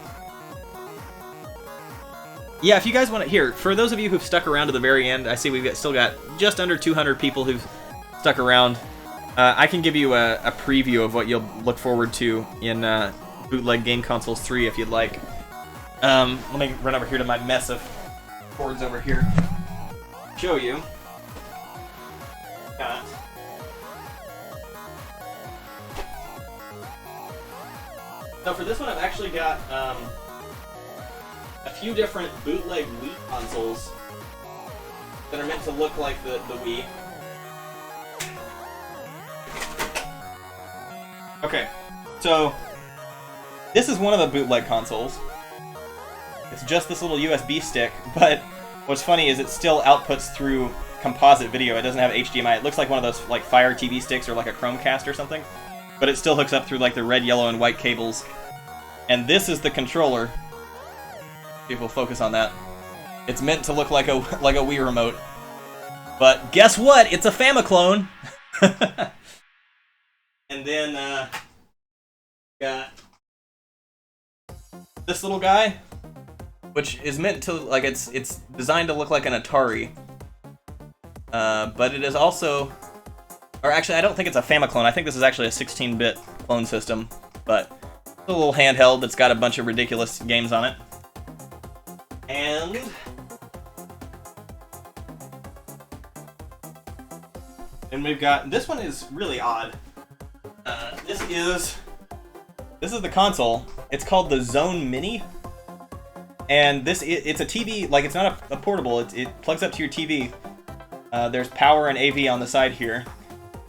Yeah, if you guys want to, here, for those of you who've stuck around to the very end, I see we've still got just under 200 people who've stuck around. I can give you a preview of what you'll look forward to in Bootleg Game Consoles 3 if you'd like. Let me run over here to my mess of boards over here. Show you. Got. So for this one, I've actually got a few different bootleg Wii consoles that are meant to look like the Wii. Okay, so this is one of the bootleg consoles. It's just this little USB stick, but what's funny is it still outputs through composite video. It doesn't have HDMI. It looks like one of those like Fire TV sticks or like a Chromecast or something, but it still hooks up through like the red, yellow, and white cables. And this is the controller. See if we'll focus on that. It's meant to look like a Wii remote, but guess what? It's a Famiclone. And then got this little guy, which is meant to like it's designed to look like an Atari, but it is also, or actually I don't think it's a Famiclone. I think this is actually a 16-bit clone system, but it's a little handheld that's got a bunch of ridiculous games on it. And we've got, this one is really odd. This is the console. It's called the Zone Mini, and it's a TV. Like, it's not a portable. It plugs up to your TV. There's power and AV on the side here,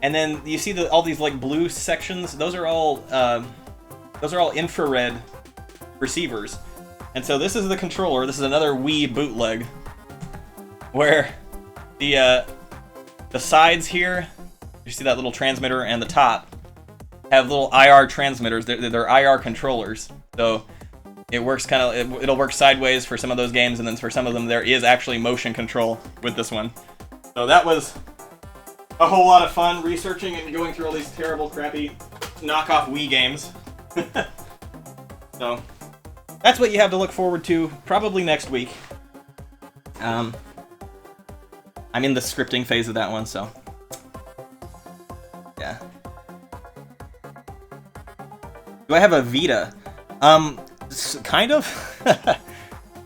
and then you see all these like blue sections. Those are all infrared receivers. And so this is the controller. This is another Wii bootleg, where the sides here, you see that little transmitter, and the top have little IR transmitters. They're IR controllers. So it works it'll work sideways for some of those games, and then for some of them there is actually motion control with this one. So that was a whole lot of fun researching and going through all these terrible, crappy knockoff Wii games. So, that's what you have to look forward to, probably next week. I'm in the scripting phase of that one, so... yeah. Do I have a Vita? Kind of.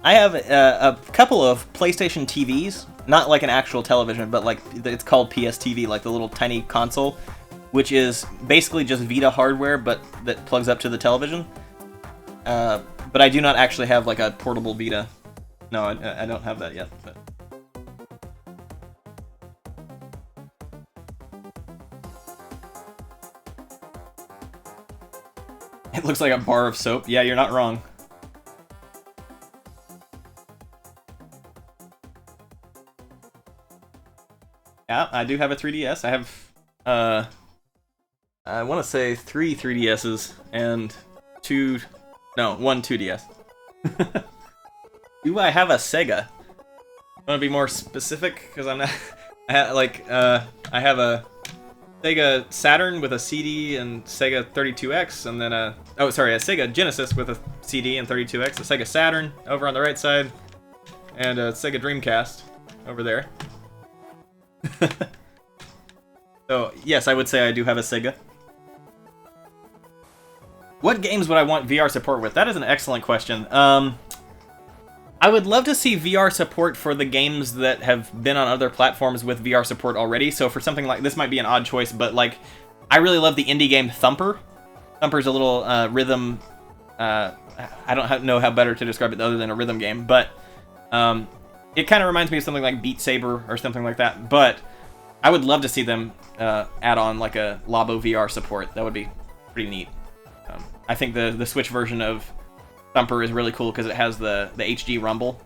I have a couple of PlayStation TVs. Not like an actual television, but like it's called PSTV, like the little tiny console, which is basically just Vita hardware, but that plugs up to the television. But I do not actually have like a portable Vita. No, I don't have that yet. But. It looks like a bar of soap. Yeah, you're not wrong. Yeah, I do have a 3DS. I have, I want to say 3 3DSs and one 2DS. Do I have a Sega? I want to be more specific because I'm not. I have a Sega Saturn with a CD and Sega 32X, and then a Sega Genesis with a CD and 32X, a Sega Saturn over on the right side, and a Sega Dreamcast over there. So, yes, I would say I do have a Sega. What games would I want VR support with? That is an excellent question. I would love to see VR support for the games that have been on other platforms with VR support already. So for something like this might be an odd choice, but like I really love the indie game Thumper. Thumper's a little rhythm. I don't know how better to describe it other than a rhythm game, but it kind of reminds me of something like Beat Saber or something like that. But I would love to see them add on like a Labo VR support. That would be pretty neat. I think the Switch version of Thumper is really cool because it has the HD rumble.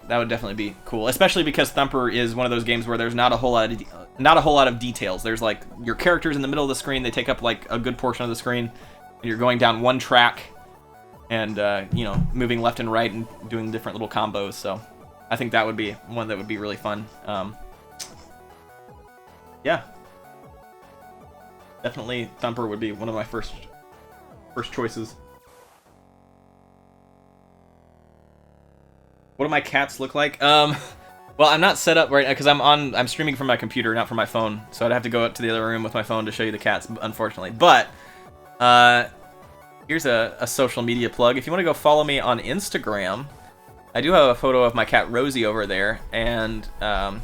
That would definitely be cool, especially because Thumper is one of those games where there's not a whole lot of details. There's like your characters in the middle of the screen; they take up like a good portion of the screen, and you're going down one track, and moving left and right and doing different little combos. So, I think that would be one that would be really fun. Yeah, definitely Thumper would be one of my first choices. What do my cats look like? Well, I'm not set up right now because I'm streaming from my computer, not from my phone. So I'd have to go up to the other room with my phone to show you the cats, unfortunately. But here's a social media plug. If you want to go follow me on Instagram, I do have a photo of my cat Rosie over there, and I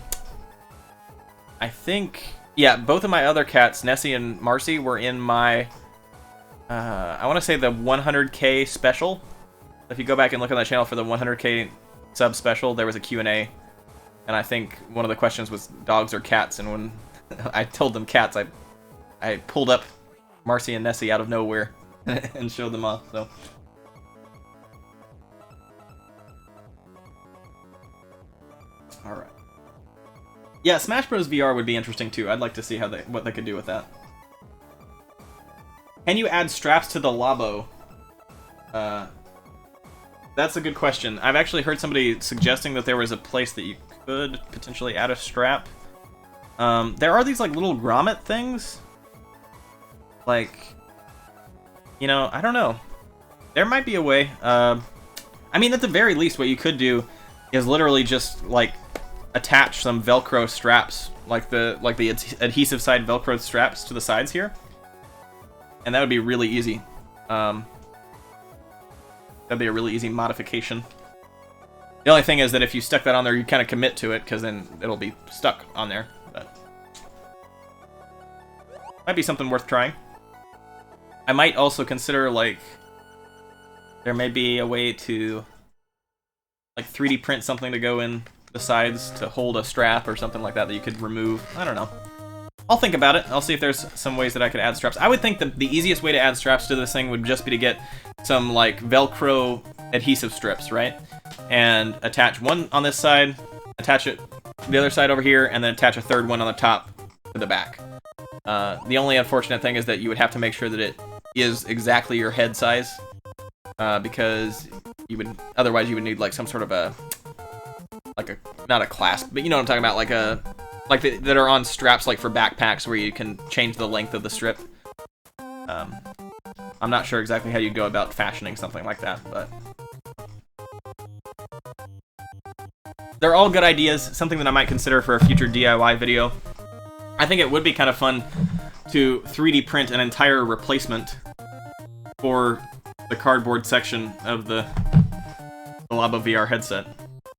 think both of my other cats, Nessie and Marcy, were in my I want to say the 100K special. If you go back and look on that channel for the 100K sub special, there was a Q&A, and I think one of the questions was dogs or cats, and when I told them cats, I pulled up Marcy and Nessie out of nowhere and showed them off. So all right, yeah, Smash Bros VR would be interesting too. I'd like to see what they could do with that. Can you add straps to the Labo? That's a good question. I've actually heard somebody suggesting that there was a place that you could potentially add a strap. There are these like little grommet things. Like, I don't know. There might be a way. I mean, at the very least, what you could do is literally just like attach some Velcro straps, like the adhesive side Velcro straps to the sides here, and that would be really easy. That'd be a really easy modification. The only thing is that if you stuck that on there, you kind of commit to it, because then it'll be stuck on there. But might be something worth trying. I might also consider, like, there may be a way to, like, 3D print something to go in the sides to hold a strap or something like that you could remove. I don't know. I'll think about it. I'll see if there's some ways that I could add straps. I would think that the easiest way to add straps to this thing would just be to get some, like, Velcro adhesive strips, right? And attach one on this side, attach it the other side over here, and then attach a third one on the top to the back. The only unfortunate thing is that you would have to make sure that it is exactly your head size, because otherwise you would need, like, some sort of not a clasp, but you know what I'm talking about, like like that are on straps, like for backpacks, where you can change the length of the strip. I'm not sure exactly how you go about fashioning something like that, but they're all good ideas, something that I might consider for a future DIY video. I think it would be kind of fun to 3D print an entire replacement for the cardboard section of the Labo VR headset.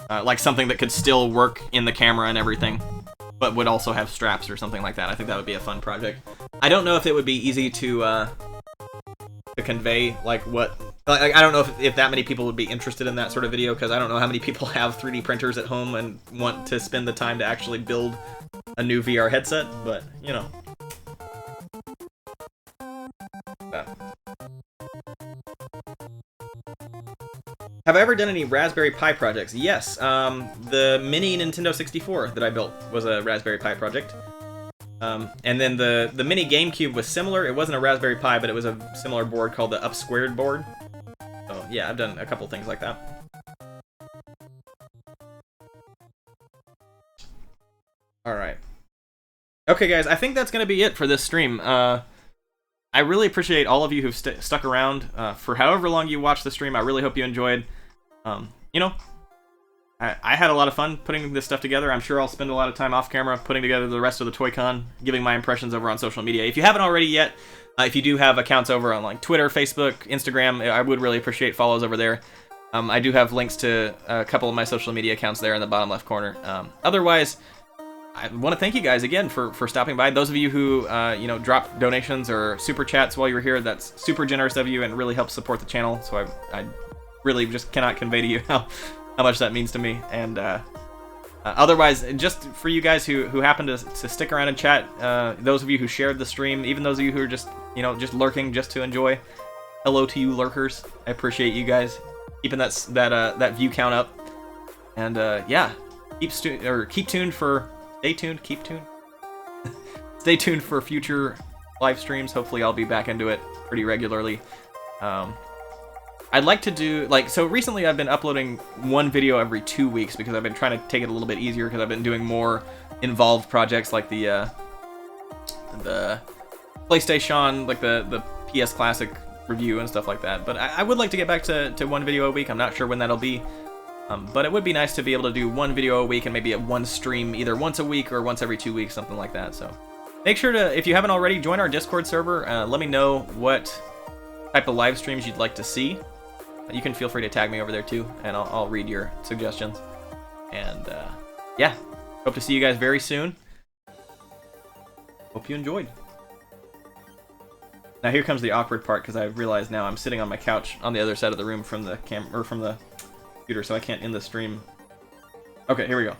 Like something that could still work in the camera and everything, but would also have straps or something like that. I think that would be a fun project. I don't know if it would be easy to convey, like, what... Like, I don't know if that many people would be interested in that sort of video, because I don't know how many people have 3D printers at home and want to spend the time to actually build a new VR headset, but, you know. Have I ever done any Raspberry Pi projects? Yes, the mini Nintendo 64 that I built was a Raspberry Pi project. And then the mini GameCube was similar. It wasn't a Raspberry Pi, but it was a similar board called the Up Squared board. So yeah, I've done a couple things like that. Alright. Okay guys, I think that's going to be it for this stream. I really appreciate all of you who've stuck around for however long you watched the stream. I really hope you enjoyed. You know, I had a lot of fun putting this stuff together. I'm sure I'll spend a lot of time off camera putting together the rest of the ToyCon, giving my impressions over on social media. If you haven't already yet, if you do have accounts over on like Twitter, Facebook, Instagram, I would really appreciate follows over there. I do have links to a couple of my social media accounts there in the bottom left corner. Otherwise, I want to thank you guys again for stopping by. Those of you who you know, dropped donations or super chats while you were here, that's super generous of you and really helps support the channel. So I really just cannot convey to you how much that means to me. And otherwise, just for you guys who happen to stick around and chat, those of you who shared the stream, even those of you who are just, you know, just lurking just to enjoy, hello to you lurkers. I appreciate you guys keeping that view count up. And yeah, keep tuned for. Stay tuned, keep tuned. Stay tuned for future live streams. Hopefully I'll be back into it pretty regularly. I'd like to do, like, so recently I've been uploading one video every 2 weeks because I've been trying to take it a little bit easier because I've been doing more involved projects like the PlayStation, like the PS Classic review and stuff like that. But I would like to get back to one video a week. I'm not sure when that'll be. But it would be nice to be able to do one video a week and maybe one stream either once a week or once every 2 weeks, something like that. So make sure to, if you haven't already, join our Discord server. Let me know what type of live streams you'd like to see. You can feel free to tag me over there too, and I'll read your suggestions. And yeah, hope to see you guys very soon. Hope you enjoyed. Now here comes the awkward part, because I realize now I'm sitting on my couch on the other side of the room from the from the computer, so I can't end the stream. Okay, here we go.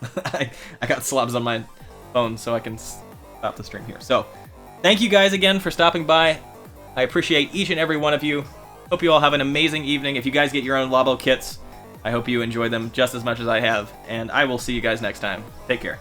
I got slobs on my phone, so I can stop the stream here. So, thank you guys again for stopping by. I appreciate each and every one of you. Hope you all have an amazing evening. If you guys get your own Labo kits, I hope you enjoy them just as much as I have, and I will see you guys next time. Take care.